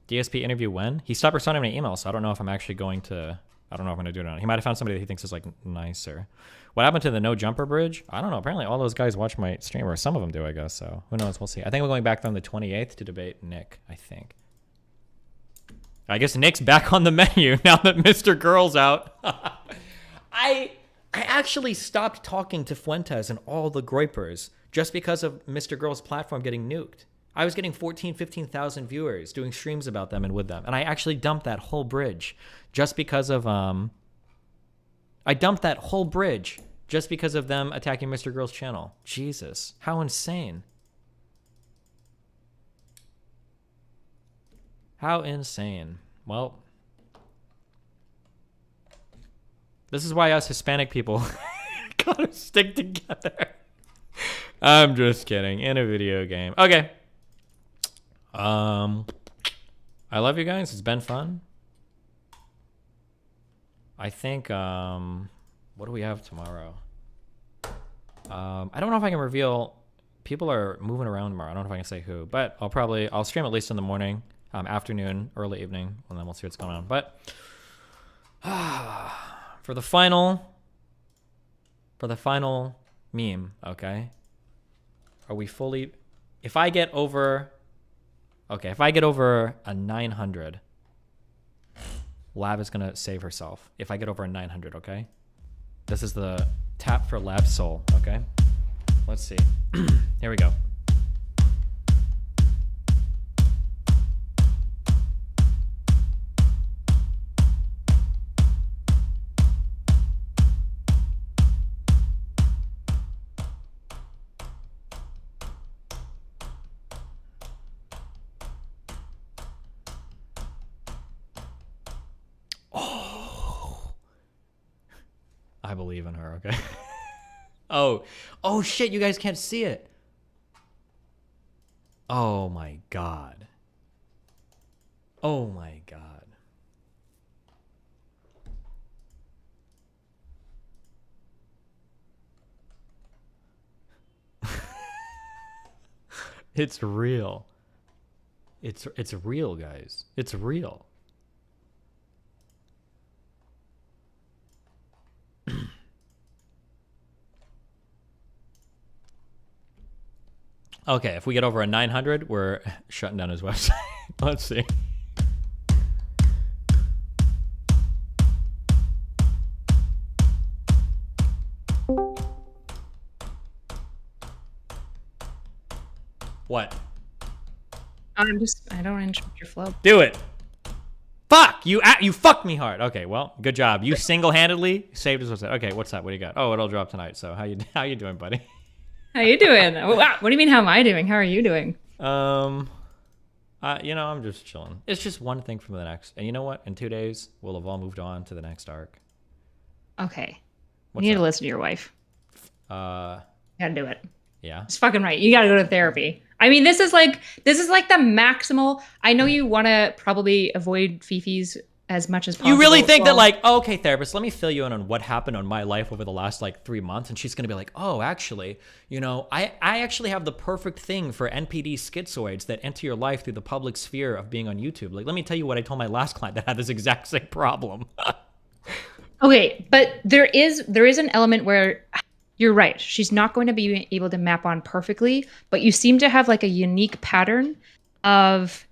DSP interview when? He stopped responding to my email, so I don't know if I'm actually going to... I don't know if I'm going to do it or not. He might have found somebody that he thinks is, like, nicer. What happened to the no jumper bridge? I don't know. Apparently all those guys watch my stream, or some of them do, I guess, so who knows? We'll see. I think we're going back on the 28th to debate Nick, I think. I guess Nick's back on the menu now that Mr. Girl's out. I actually stopped talking to Fuentes and all the Groypers just because of Mr. Girl's platform getting nuked. I was getting 14, 15,000 viewers doing streams about them and with them. And I actually dumped that whole bridge just because of, I dumped that whole bridge just because of them attacking Mr. Girl's channel. Jesus, how insane. How insane. Well, this is why us Hispanic people gotta stick together. I'm just kidding. In a video game. Okay. I love you guys. It's been fun. I think, what do we have tomorrow? I don't know if I can reveal. People are moving around tomorrow. I don't know if I can say who, but I'll stream at least in the morning, afternoon, early evening, and then we'll see what's going on. But for the final meme, okay? Are we fully... If I get over... Okay, if I get over a 900, Lav is going to save herself. If I get over a 900, okay? This is the tap for Lav's soul, okay? Let's see. Here we go. I believe in her, okay? Oh shit, you guys can't see it. Oh my god. Oh my god. It's real. It's real, guys. It's real. Okay, if we get over a 900, we're shutting down his website. Let's see. What? I don't interrupt your flow. Do it. Fuck! You fucked me hard. Okay, well, good job. You single-handedly saved his website. Okay, what's that? What do you got? Oh, it'll drop tonight. So how you doing, buddy? How you doing? What do you mean? How am I doing? How are you doing? You know, I'm just chilling. It's just one thing from the next. And you know what? In 2 days, we'll have all moved on to the next arc. Okay. What's you need up? to listen to your wife. You gotta do it. Yeah. It's fucking right. You gotta go to therapy. I mean, this is like the maximal. I know you want to probably avoid Fifi's as much as possible. You really think that, like, oh, okay, therapist, let me fill you in on what happened on my life over the last, like, 3 months. And she's going to be like, oh, actually, you know, I actually have the perfect thing for NPD schizoids that enter your life through the public sphere of being on YouTube. Like, let me tell you what I told my last client that had this exact same problem. Okay, but there is an element where you're right. She's not going to be able to map on perfectly, but you seem to have like a unique pattern of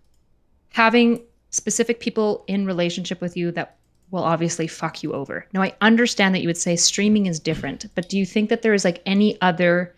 having specific people in relationship with you that will obviously fuck you over. Now, I understand that you would say streaming is different, but do you think that there is like any other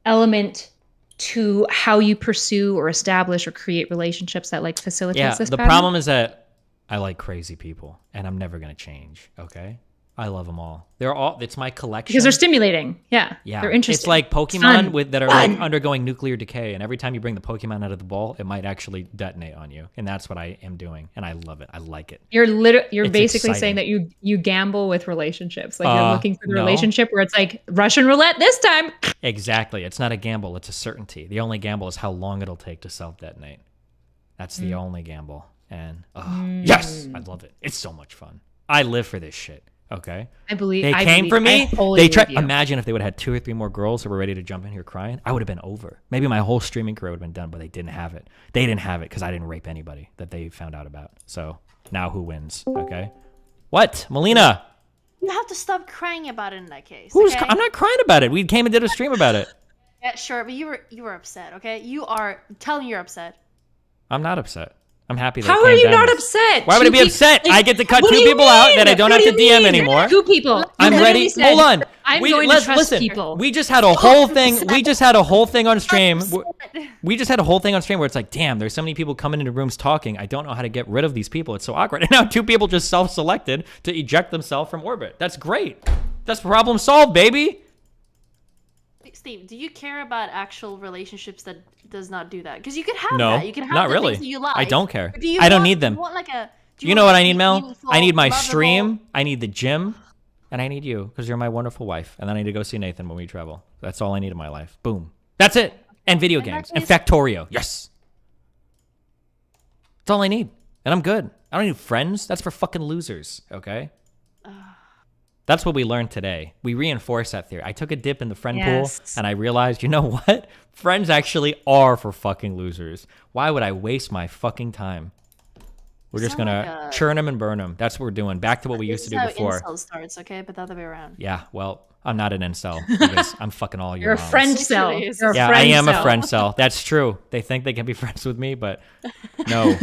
element to how you pursue or establish or create relationships that like facilitates this the pattern? problem is that I like crazy people and I'm never going to change. Okay. I love them all. It's my collection. Because they're stimulating. Yeah. Yeah. They're interesting. It's like Pokemon Fun. that are like undergoing nuclear decay. And every time you bring the Pokemon out of the ball, it might actually detonate on you. And that's what I am doing. And I love it. I like it. You're It's basically exciting. saying that you gamble with relationships. Like you're looking for the no. relationship where it's like Russian roulette this time. Exactly. It's not a gamble. It's a certainty. The only gamble is how long it'll take to self-detonate. That's the only gamble. And yes, I love it. It's so much fun. I live for this shit. Okay. I believe they I came believe- for me. I totally They tried. believe you. Imagine if they would have had 2 or 3 more girls who were ready to jump in here crying. I would have been over. Maybe my whole streaming career would have been done, but they didn't have it. They didn't have it because I didn't rape anybody that they found out about. So now who wins? Okay. What, Melina? You have to stop crying about it in that case. Who's? okay? I'm not crying about it. We came and did a stream about it. Yeah, sure, but you were upset. Okay, you are telling you're upset. I'm not upset. I'm happy. That How it are came you down not to- upset? Why would I be Two upset? people- I get to cut What 2 do you people out that I mean? don't What have to do you DM mean? anymore. 2 people. You I'm literally ready. said, Hold on. I'm going to trust listen. people. We just had a whole thing. We just had a whole thing on stream. We just had a whole thing on stream where it's like, damn, there's so many people coming into rooms talking. I don't know how to get rid of these people. It's so awkward. And now 2 people just self-selected to eject themselves from orbit. That's great. That's problem solved, baby. Steve, do you care about actual relationships that does not do that? Because you could have No, that. You can have not the really. things that you like. I don't care. But do you I don't want- need them. You want like a, do You know want what like I need, a Mel? meaningful, I need my lovable- stream. I need the gym. And I need you because you're my wonderful wife. And then I need to go see Nathan when we travel. That's all I need in my life. Boom. That's it. And video games. And Factorio. Yes. That's all I need. And I'm good. I don't need friends. That's for fucking losers. Okay? That's what we learned today. We reinforced that theory. I took a dip in the friend Yes. pool and I realized, you know what? Friends actually are for fucking losers. Why would I waste my fucking time? We're just Sound gonna like churn them and burn them. That's what we're doing. Back to what we used to do before. Incel starts, okay, but the other way around. Yeah, well, I'm not an incel because I'm fucking all your You're a moms. French cell. You're a Yeah, I friend am a cell. friend cell. That's true. They think they can be friends with me, but no.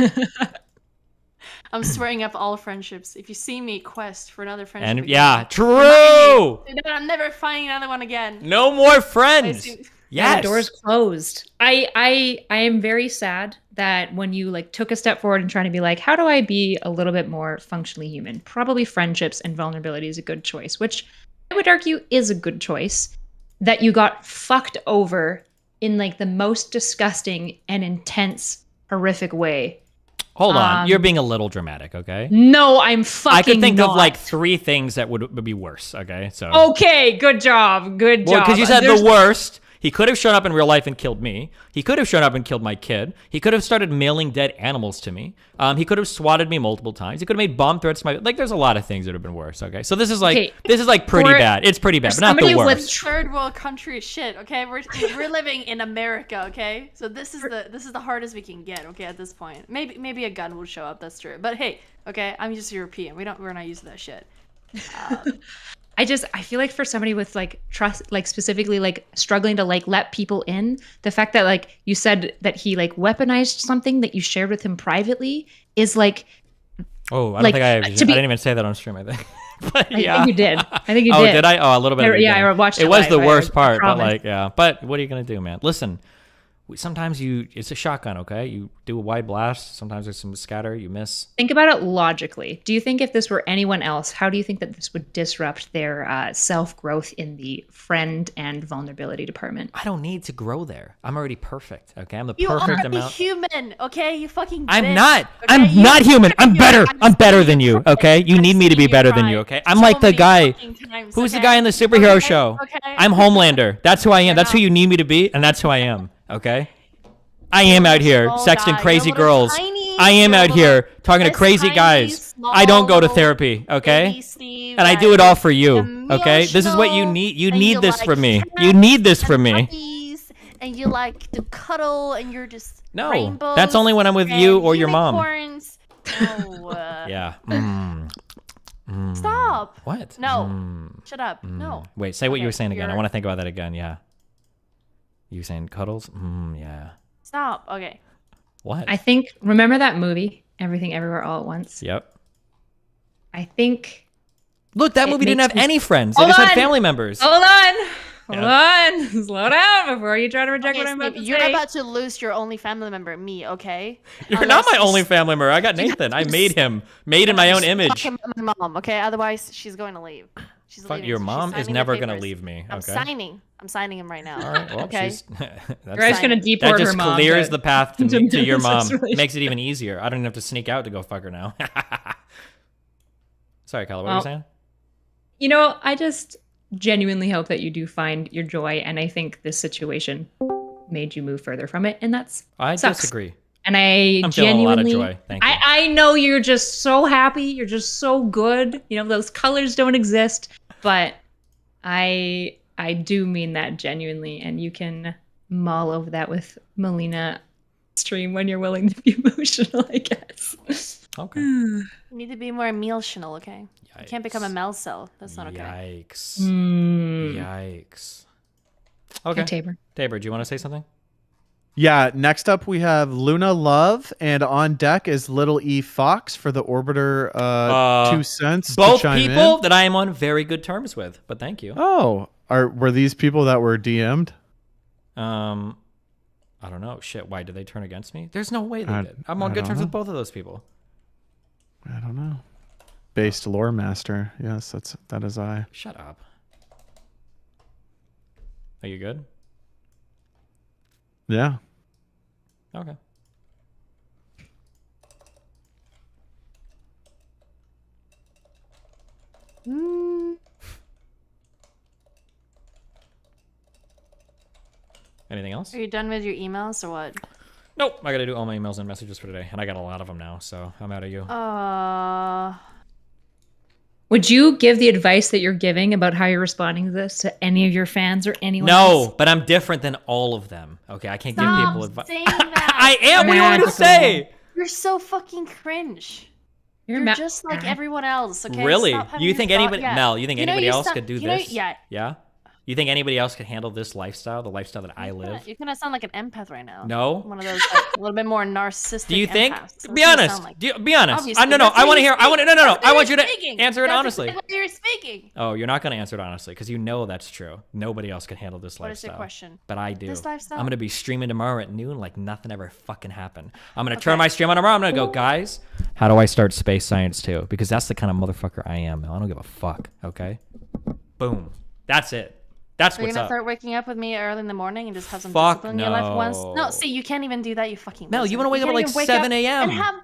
I'm swearing up all friendships. If you see me, quest for another friendship. And yeah, again. true. I'm never finding another one again. No more friends. Yeah, the door's closed. I am very sad that when you like took a step forward and trying to be like, how do I be a little bit more functionally human? Probably friendships and vulnerability is a good choice, which I would argue is a good choice. That you got fucked over in like the most disgusting and intense, horrific way. Hold on, you're being a little dramatic, okay? No, I'm fucking I could think not. of like 3 things that would be worse, okay? So Okay, good job. Good well, job. because you said There's- the worst. He could have shown up in real life and killed me. He could have shown up and killed my kid. He could have started mailing dead animals to me. He could have swatted me multiple times. He could have made bomb threats to my like. There's a lot of things that have been worse. Okay, so this is like pretty bad. It's pretty bad, but not the worst. Third world country shit. Okay, we're living in America. Okay, so this is the hardest we can get. Okay, at this point, maybe a gun will show up. That's true. But hey, okay, I'm just European. We're not used to that shit. I feel like for somebody with like trust, like specifically like struggling to like let people in, the fact that like you said that he like weaponized something that you shared with him privately is like. Oh, I like, don't think I didn't even say that on stream. I think. But yeah. I think you did. I think you Oh, did. did I? Oh, a little bit. Yeah, I watched it. It was the live. worst I part, but promise. like, yeah. But what are you gonna do, man? Listen, sometimes it's a shotgun. Okay, you do a wide blast. Sometimes there's some scatter. You miss. Think about it logically. Do you think if this were anyone else, how do you think that this would disrupt their self-growth in the friend and vulnerability department? I don't need to grow there. I'm already perfect. Okay, I'm the You perfect are amount. human. Okay, you fucking. I'm bitch, not. okay? I'm not human. I'm better. I'm better than you. Okay, you need me to be better than you. Okay, I'm like the guy. Who's the guy in the superhero show? Okay. I'm Homelander. That's who I am. That's who you need me to be, and that's who I am. Okay. I am out here sexting crazy girls. I am out here talking to crazy guys. I don't go to therapy, okay? And I do it all for you, okay? This is what you need. You need this from me. You need this from me. And you like to cuddle, and you're just No, rainbows that's only when I'm with you or your mom. unicorns. No. Yeah. Stop. What? No. Shut up. No. Wait, say what you were saying again. I you're- want to think about that again. Yeah. You saying cuddles? Yeah. Stop. Okay. What? I think, remember that movie, Everything Everywhere All at Once? Yep. I think. Look, that movie didn't makes have me- any friends. They Hold just had on. family members. Hold on. Hold Yeah. on. Slow down before you try to reject what I'm about to You're say. about to lose your only family member, me. Okay. You're not my only family member. I got Nathan. I made him. Made in my own image. Fucking my mom. Okay. Otherwise, she's going to leave. She's Fuck, leaving. your so she's mom is signing the never gonna papers. leave me. I'm Okay. signing him right now. All right. Well, okay. she's. You're just gonna deport that her just mom clears to- the path to, to to your this mom. relationship. Makes it even easier. I don't even have to sneak out to go fuck her now. Sorry, Kyla. What were you Well, saying? You know, I just genuinely hope that you do find your joy, and I think this situation made you move further from it, and that's I sucks. disagree. And I I'm feeling a lot of genuinely, joy. Thank you. I know you're just so happy. You're just so good. You know, those colors don't exist, but I do mean that genuinely, and you can mull over that with Melina stream when you're willing to be emotional, I guess. Okay. You need to be more emotional, okay? You can't become a Mel cell. That's not okay. Yikes. Mm. Yikes. Okay. Tabor. Tabor, do you want to say something? Yeah, next up we have Luna Love, and on deck is Little E Fox for the Orbiter 2 cents. Both to chime people in. that I am on very good terms with, but thank you. Oh, were these people that were DM'd? I don't know. Shit, why did they turn against me? There's no way they I- did. I'm on I good don't terms know. with both of those people. I don't know. Based lore master. Yes, that is I. Shut up. Are you good? Yeah. Okay. Anything else? Are you done with your emails or what? Nope. I got to do all my emails and messages for today, and I got a lot of them now, so I'm out of you. Would you give the advice that you're giving about how you're responding to this to any of your fans or anyone else? No, but I'm different than all of them. Okay, I can't give people advice. Saying that. I am. What do you want me to say? You're so fucking cringe. You're just like everyone else, okay? Really? Stop having You your think thought- anybody, yeah. Mel? You think anybody you else sound- could do you know- this? yeah. Yeah. You think anybody else could handle this lifestyle, the lifestyle that I live? You're gonna sound like an empath right now. No. One of those like, a little bit more narcissistic. Do you think? Empaths. That's Be what you honest. sound like. Be honest. Obviously, No. that's I how want to you hear. I want speak. no. That's I how want you you're to speaking. answer it That's honestly. exactly what you're speaking. Oh, you're not going to answer it honestly because you know that's true. Nobody else can handle this What is lifestyle. your question? But I do. This lifestyle? I'm going to be streaming tomorrow at noon like nothing ever fucking happened. I'm going to turn my stream on tomorrow. I'm going to go, guys, how do I start space science too? Because that's the kind of motherfucker I am. I don't give a fuck. Okay. Boom. That's it. That's You're what's gonna up. start waking up with me early in the morning and just have some Fuck discipline in your life once. no. No, see, you can't even do that. You fucking Mel, you want to wake up at like 7 a.m. and have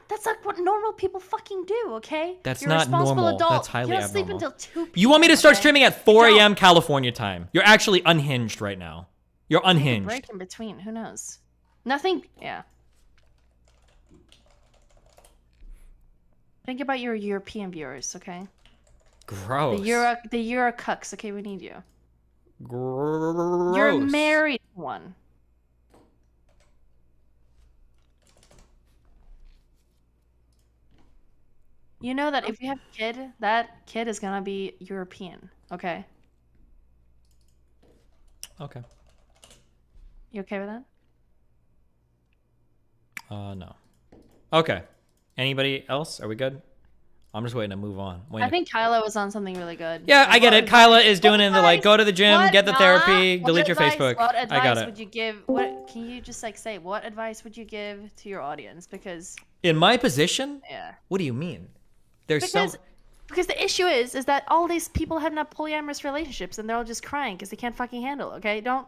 that's like what normal people fucking do. Okay, That's you're a not responsible normal. adult. That's highly you don't sleep abnormal. until 2 You want me to start okay? streaming at 4 a.m. California time? You're actually unhinged right now. You're Take a unhinged. break in between. Who knows? Nothing. Yeah. Think about your European viewers, okay? Gross. The Euro cucks. Okay, we need you. Gross. You're a married one. You know that if you have a kid, that kid is gonna be European. Okay. Okay. You okay with that? No. Okay. Anybody else? Are we good? I'm just waiting to move on. I think Kyla was on something really good. Yeah, Like, I get what it. Kyla is doing it in the like, go to the gym, what- get the therapy, what delete your advice- Facebook. What I advice got it. would you give? What can you just like say? What advice would you give to your audience? Because In my position? Yeah. What do you mean? There's because the issue is that all these people have not polyamorous relationships and they're all just crying because they can't fucking handle. Okay, don't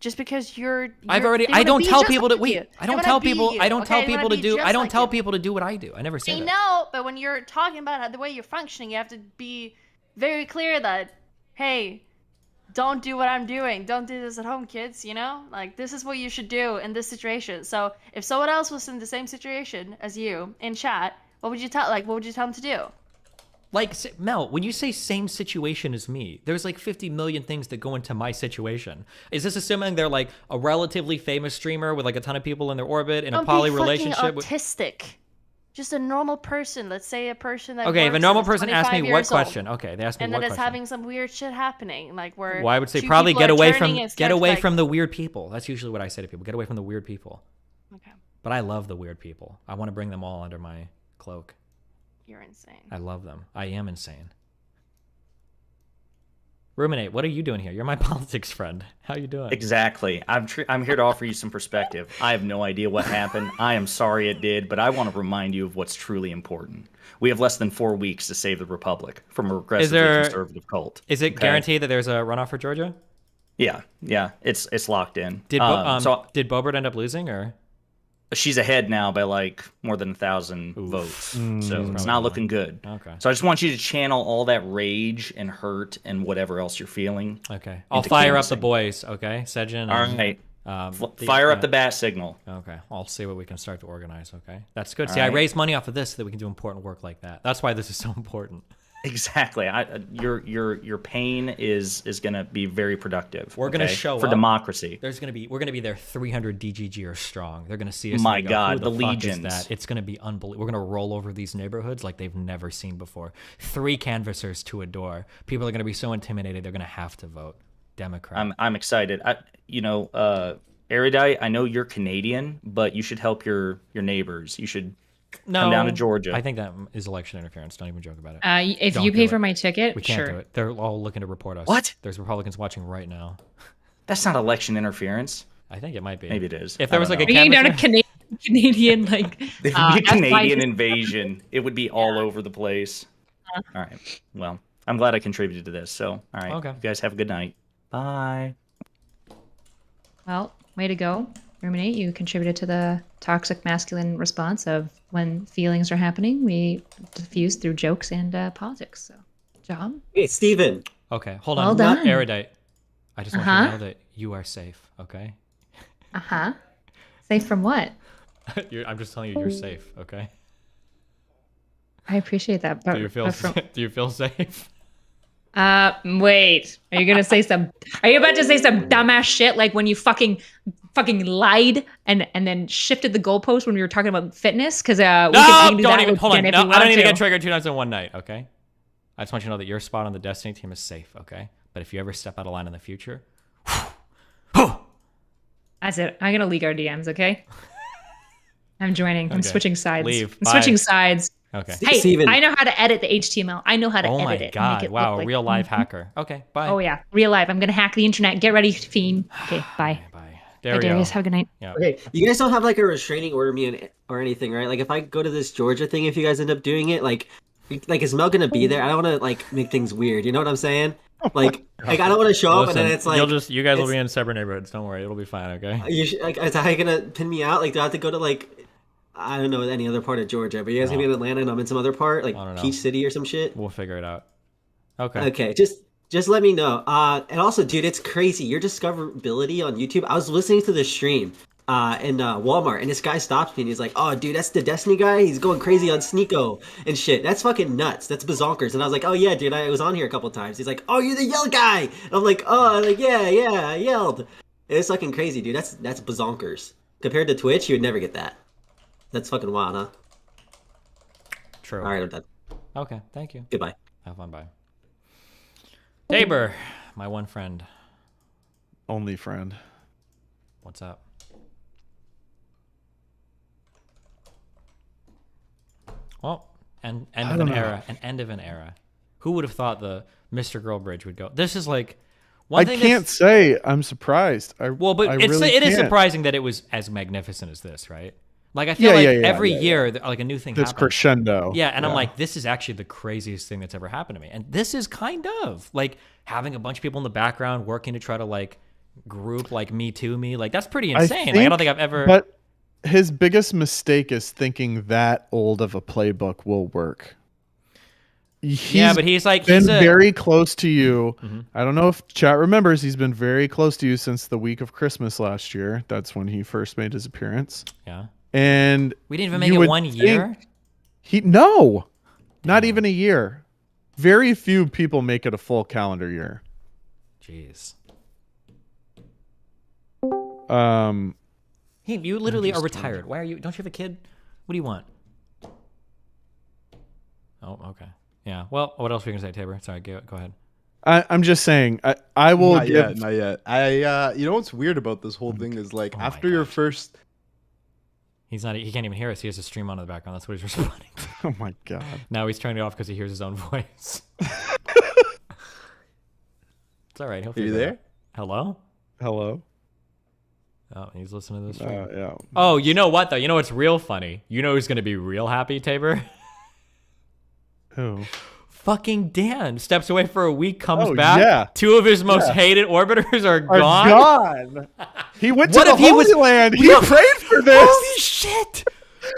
just because you're. I've you're- already. they I wanna don't be tell just people to like wait. you. I They don't wanna tell be people. you, I don't okay? tell They wanna people to be do. just I don't like tell you. people to do what I do. I never say I that. know, but when you're talking about the way you're functioning, you have to be very clear that, hey, don't do what I'm doing. Don't do this at home, kids. You know, like this is what you should do in this situation. So if someone else was in the same situation as you in chat, what would you tell? Like, what would you tell them to do? Like Mel, when you say same situation as me, there's like 50 million things that go into my situation. Is this assuming they're like a relatively famous streamer with like a ton of people in their orbit in a poly relationship? Be autistic. Just a normal person. Let's say a person that. Okay, if a works normal and is person asks me 25 what years old, question, okay, they ask me and what then is question. having some weird shit happening, like where. Well, I would say two probably people get are away turning from and start, like- the weird people. That's usually what I say to people. Get away from the weird people. Okay. But I love the weird people. I want to bring them all under my cloak. You're insane. I love them. I am insane. Ruminate, what are you doing here? You're my politics friend. How you doing? Exactly. I'm here to offer you some perspective. I have no idea what happened. I am sorry it did, but I want to remind you of what's truly important. We have less than 4 weeks to save the Republic from a regressively conservative cult. Is it okay? guaranteed that there's a runoff for Georgia? Yeah, it's locked in. Did so did Boebert end up losing, or she's ahead now by like more than 1,000 votes, so it's not looking good. Okay. So I just want you to channel all that rage and hurt and whatever else you're feeling. Okay. I'll into fire up the canvassing. boys. Okay, Sejin. All right. Fire up the bat signal. Okay, I'll see what we can start to organize. Okay, that's good. All See, I right. raise money off of this so that we can do important work like that. That's why this is so important. Exactly. Your pain is gonna be very productive. We're gonna okay? show for up. democracy. We're gonna be there 300 DGG or strong. They're gonna see us. My and go, God, Who the fuck is legions. that? It's gonna be unbelievable. We're gonna roll over these neighborhoods like they've never seen before. 3 canvassers to a door. People are gonna be so intimidated they're gonna have to vote Democrat. I'm excited. Erudite, I know you're Canadian, but you should help your neighbors. You should come down to Georgia. I think that is election interference. Don't even joke about it. If Don't you do pay it. for my ticket, we can't sure. do it. They're all looking to report us. What? There's Republicans watching right now. That's not election interference. I think it might be. Maybe it is. If there was like a Bringing down a canvasser, Canadian like There would be a Canadian F5 invasion. It would be all over the place. All right. Well, I'm glad I contributed to this. So, all right. Okay. You guys have a good night. Bye. Well, way to go. Ruminate, you contributed to the toxic masculine response of when feelings are happening, we diffuse through jokes and politics. So, job. Hey, Steven. Okay, hold Well on. done. Erudite. I just want you to know that you are safe, okay? Uh-huh. Safe from what? I'm just telling you you're safe, okay? I appreciate that. But, Do you feel but from, do you feel safe? wait. Are you about to say some dumbass shit like when you fucking fucking lied and then shifted the goalpost when we were talking about fitness because we No, can do don't that even with hold on. Jen if No, we I don't want need to to. get triggered 2 nights in one night. Okay, I just want you to know that your spot on the Destiny team is safe. Okay, but if you ever step out of line in the future, That's it. I'm gonna leak our DMs. Okay. I'm joining. I'm Okay. switching sides. Leave. I'm Bye. switching sides. Okay. Hey, Steven. I know how to edit the HTML. I know how to oh edit my it. And god! make it Wow, look like, real live Mhm. hacker. Okay, bye. Oh yeah, real life. I'm gonna hack the internet. Get ready, fiend. Okay, bye. There Bye, we go. Darius. Have a good night. Yeah. Okay, you guys don't have like a restraining order me or anything, right? Like if I go to this Georgia thing, if you guys end up doing it, like is Mel gonna be there? I don't want to like make things weird. You know what I'm saying? Like I don't want to show up and then it's like you guys will be in separate neighborhoods. Don't worry, it'll be fine. Okay. Like, is how you gonna pin me out? Like do I have to go to like I don't know any other part of Georgia, but you guys gonna be in Atlanta and I'm in some other part, like don't know. Peach City or some shit? We'll figure it out. Okay. Okay, just let me know. And also, dude, it's crazy. Your discoverability on YouTube. I was listening to the stream in Walmart, and this guy stops me, and he's like, "Oh, dude, that's the Destiny guy. He's going crazy on Sneeko and shit. That's fucking nuts. That's bazonkers." And I was like, "Oh yeah, dude, I was on here a couple times." He's like, "Oh, you're the yell guy." And I'm like, "Oh, like yeah, I yelled." And it's fucking crazy, dude. That's bazonkers. Compared to Twitch, you would never get that. That's fucking wild, huh? True. All right, I'm done. Okay, thank you. Goodbye. Have fun. Bye. Tabor, my one friend. Only friend. What's up? Well, end of an era. An end of an era. Who would have thought the Mr. Girl Bridge would go? This is like one I thing. can't say I'm surprised. But I really it is can't. surprising that it was as magnificent as this, right? Like I feel like every year, like a new thing This happens. crescendo. Yeah, and I'm Yeah. like, this is actually the craziest thing that's ever happened to me. And this is kind of like having a bunch of people in the background working to try to like group like me to me. Like that's pretty insane. Like I don't think I've ever. But his biggest mistake is thinking that old of a playbook will work. But he's like been he's a, very close to you. Mhm. I don't know if chat remembers. He's been very close to you since the week of Christmas last year. That's when he first made his appearance. Yeah. And We didn't even make you it would 1 year? No, not even a year. Very few people make it a full calendar year. Jeez. Hey, you literally are retired. Why are you? Don't you have a kid? What do you want? Oh, okay. Yeah. Well, what else were you gonna say, Tabor? Sorry, go ahead. I'm just saying. I will Not give. yet, not yet. You know what's weird about this whole thing is like after your first. He's not. He can't even hear us. He has a stream on in the background. That's what he's responding to. Oh my god. Now he's turning it off because he hears his own voice. It's all right. He'll Are you figure it there? out. Hello. Hello. Oh, he's listening to this. Stream. Yeah. Oh, you know what though? You know what's real funny? You know who's gonna be real happy, Tabor? Who? Fucking Dan steps away for a week, comes Oh, back. yeah. 2 of his most Yeah. hated orbiters are Are gone. gone. He went to What the if he was- Holy Land. He No. prayed for this. Holy shit!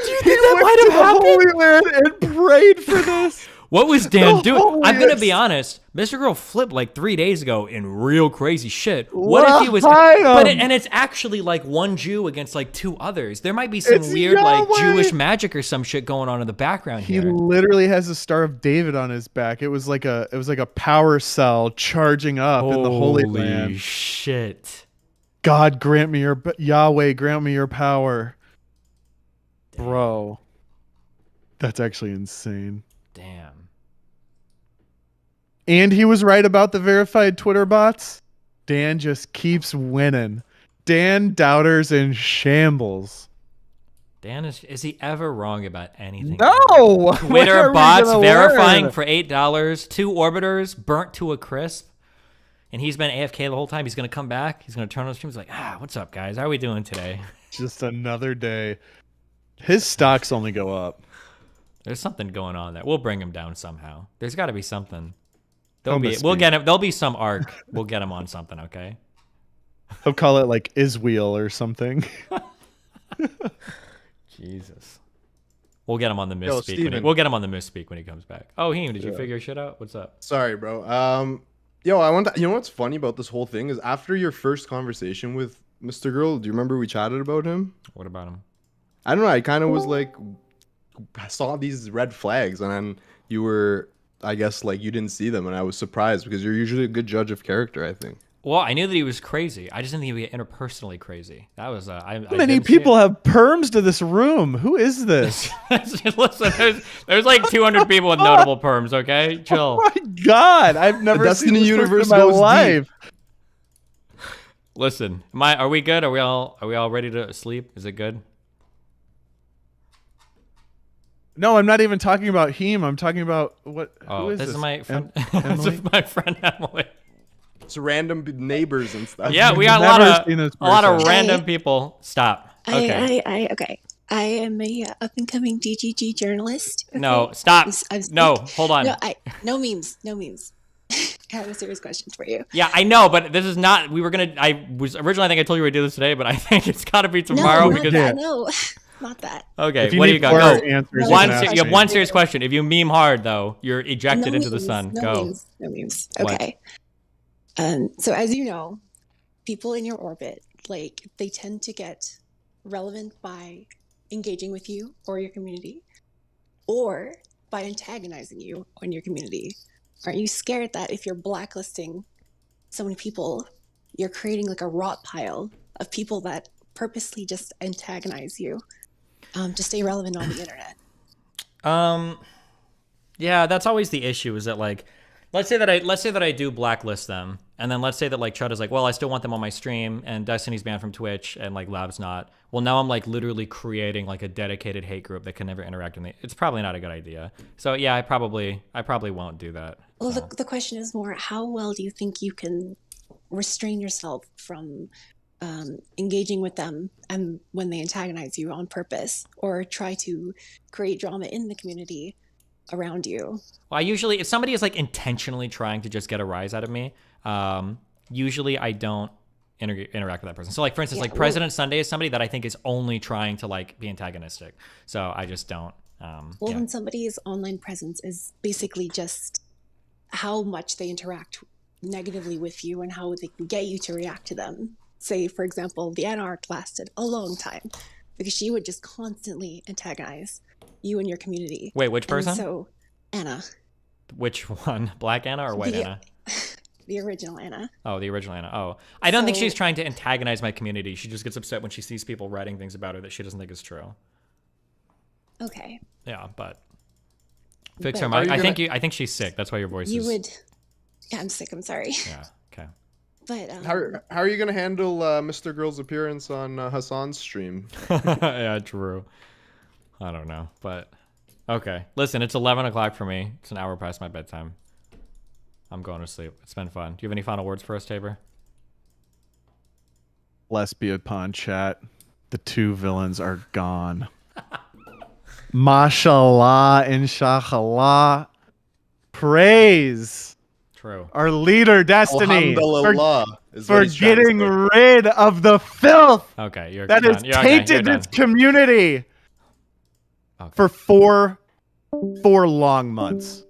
Do you He think that went might to have the happened? Holy Land and prayed for this. What was Dan The doing? I'm gonna holiest. be honest. Mr. Girl flipped like 3 days ago in real crazy shit. What Let if he was? him. And it's actually like one Jew against like 2 others. There might be some It's weird like Yahweh. Jewish magic or some shit going on in the background He here. literally has the Star of David on his back. It was like a power cell charging up in the Holy Land. Holy shit! God grant me your Yahweh grant me your power. Bro. That's actually insane. Damn. And he was right about the verified Twitter bots. Dan just keeps winning. Dan doubters in shambles. Dan is he ever wrong about anything? No! When are Twitter we bots gonna verifying learn? for $8, 2 orbiters burnt to a crisp, and he's been AFK the whole time. He's gonna come back. He's gonna turn on the stream. He's like, what's up, guys? How are we doing today? Just another day. His stocks only go up. There's something going on there. We'll bring him down somehow. There's got to be something. He'll We'll get him. There'll be some arc. We'll get him on something. Okay. He'll call it like Iswheel or something. Jesus. We'll get him on the Yo, misspeak. Steven. We'll get him on the misspeak when he comes back. Oh, Heem, did you Yeah. figure shit out? What's up? Sorry, bro. Yo, I want to. You know what's funny about this whole thing is after your first conversation with Mr. Girl, do you remember we chatted about him? What about him? I don't know. I kind of was like, I saw these red flags, and then you were, I guess, like you didn't see them, and I was surprised because you're usually a good judge of character. I think. Well, I knew that he was crazy. I just didn't think he would get interpersonally crazy. That was How many people have perms to this room? Who is this? Listen, there's like 200 people with notable perms. Okay, chill. Oh my God, I've never seen Destiny this universe in my goes deep. life. Listen, are we good? Are we all ready to sleep? Is it good? No, I'm not even talking about him. I'm talking about what? Oh, who is this is my friend. Emily? This is my friend Emily. It's random neighbors and stuff. Yeah, we got a lot of random people. Stop. Okay. Okay. I am a up and coming DGG journalist. Okay? No, stop. No, hold on. No memes. I have a serious question for you. Yeah, I know, but this is not. I was originally. I think I told you we'd do this today, but I think it's got to be tomorrow because. No, not that. Okay, what do you got? Go. You have one serious question. If you meme hard, though, you're ejected into the sun. Go. No memes. Okay. So as you know, people in your orbit, like, they tend to get relevant by engaging with you or your community, or by antagonizing you or your community. Aren't you scared that if you're blacklisting so many people, you're creating like a rot pile of people that purposely just antagonize you to stay relevant on the internet? Yeah, that's always the issue. Is that like, let's say that I do blacklist them, and then let's say that like Chud is like, well, I still want them on my stream, and Destiny's banned from Twitch, and like Lab's not. Well, now I'm like literally creating like a dedicated hate group that can never interact with me. It's probably not a good idea. So yeah, I probably won't do that. Well, the question is more, how well do you think you can restrain yourself from engaging with them and when they antagonize you on purpose, or try to create drama in the community around you? Well, if somebody is like intentionally trying to just get a rise out of me, usually I don't interact with that person. So like, for instance, like President Sunday is somebody that I think is only trying to like be antagonistic. So I just don't. When somebody's online presence is basically just how much they interact negatively with you and how they can get you to react to them. Say, for example, the Anarch lasted a long time because she would just constantly antagonize you and your community. Wait, which person? And so, Anna. Which one? Black Anna or White Anna? The original Anna. Oh, the original Anna. Oh, I don't think she's trying to antagonize my community. She just gets upset when she sees people writing things about her that she doesn't think is true. Okay. Yeah, but fix her mic. I think she's sick. That's why your voice is. Yeah, I'm sick. I'm sorry. Yeah. Okay. But how are you gonna handle Mr. Girl's appearance on Hassan's stream? Yeah, true. I don't know, but okay. Listen, it's 11 o'clock for me. It's an hour past my bedtime. I'm going to sleep. It's been fun. Do you have any final words for us, Tabor? Lesbia pun chat. The two villains are gone. Mashallah, inshallah. Praise. True. Our leader, Destiny, Alhamdulillah, for getting rid of the filth that has tainted this community for four long months.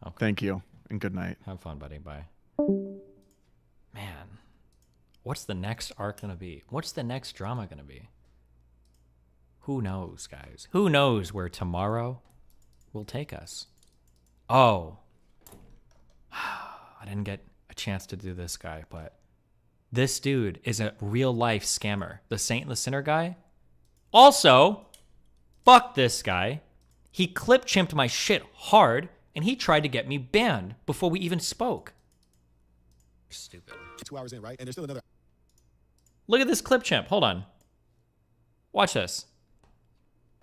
Okay. Thank you, and good night. Have fun, buddy. Bye. Man, what's the next arc gonna be? What's the next drama gonna be? Who knows, guys? Who knows where tomorrow will take us? Oh, I didn't get a chance to do this guy, but this dude is a real life scammer. The Saint and the Sinner guy. Also, fuck this guy. He clip chimped my shit hard, and he tried to get me banned before we even spoke. Stupid. 2 hours in, right? And there's still another. Look at this clip chimp. Hold on. Watch this.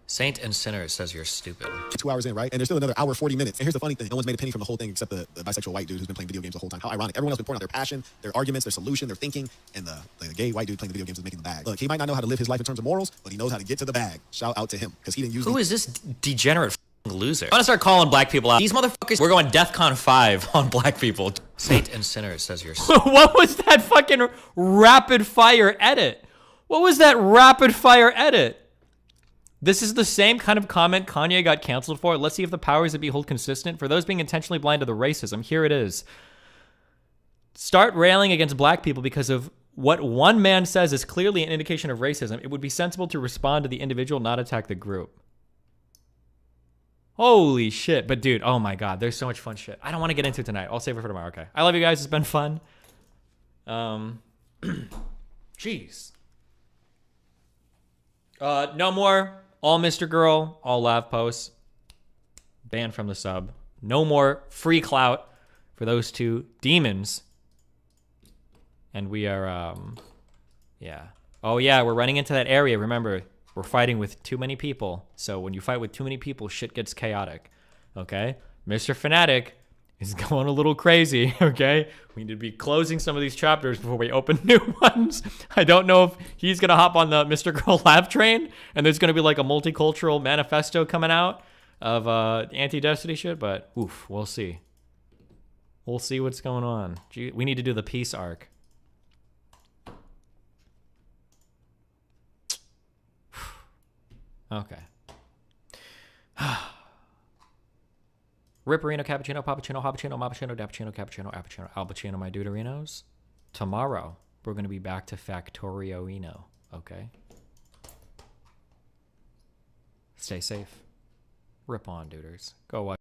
Saint and Sinner says you're stupid. 2 hours in, right? And there's still another hour, 40 minutes. And here's the funny thing. No one's made a penny from the whole thing except the bisexual white dude who's been playing video games the whole time. How ironic. Everyone else has been pouring out their passion, their arguments, their solution, their thinking, and the gay white dude playing the video games is making the bag. Look, he might not know how to live his life in terms of morals, but he knows how to get to the bag. Shout out to him, because he didn't use Who is this degenerate loser? I'm gonna start calling black people out. These motherfuckers, we're going DEFCON 5 on black people. Saint and Sinner says you're stupid. What was that fucking rapid fire edit? What was that rapid fire edit? This is the same kind of comment Kanye got canceled for. Let's see if the powers that be hold consistent. For those being intentionally blind to the racism, here it is. Start railing against black people because of what one man says is clearly an indication of racism. It would be sensible to respond to the individual, not attack the group. Holy shit. But dude, oh my god, there's so much fun shit. I don't want to get into it tonight. I'll save it for tomorrow. Okay. I love you guys. It's been fun. Jeez. No more all Mr. Girl, all lav posts. Banned from the sub. No more free clout for those two demons. And we are, yeah. Oh yeah, we're running into that area. Remember, we're fighting with too many people. So when you fight with too many people, shit gets chaotic. Okay? Mr. Fanatic is going a little crazy, okay? We need to be closing some of these chapters before we open new ones. I don't know if he's going to hop on the Mr. Girl Lab train and there's going to be like a multicultural manifesto coming out of anti-Destiny shit, but oof, we'll see. We'll see what's going on. Gee, we need to do the peace arc. Okay. Ripperino, cappuccino, pappuccino, hoppuccino, mappuccino, dappuccino, cappuccino, appuccino, albuccino, my duderinos. Tomorrow, we're going to be back to Factorioino, okay? Stay safe. Rip on, duders. Go watch.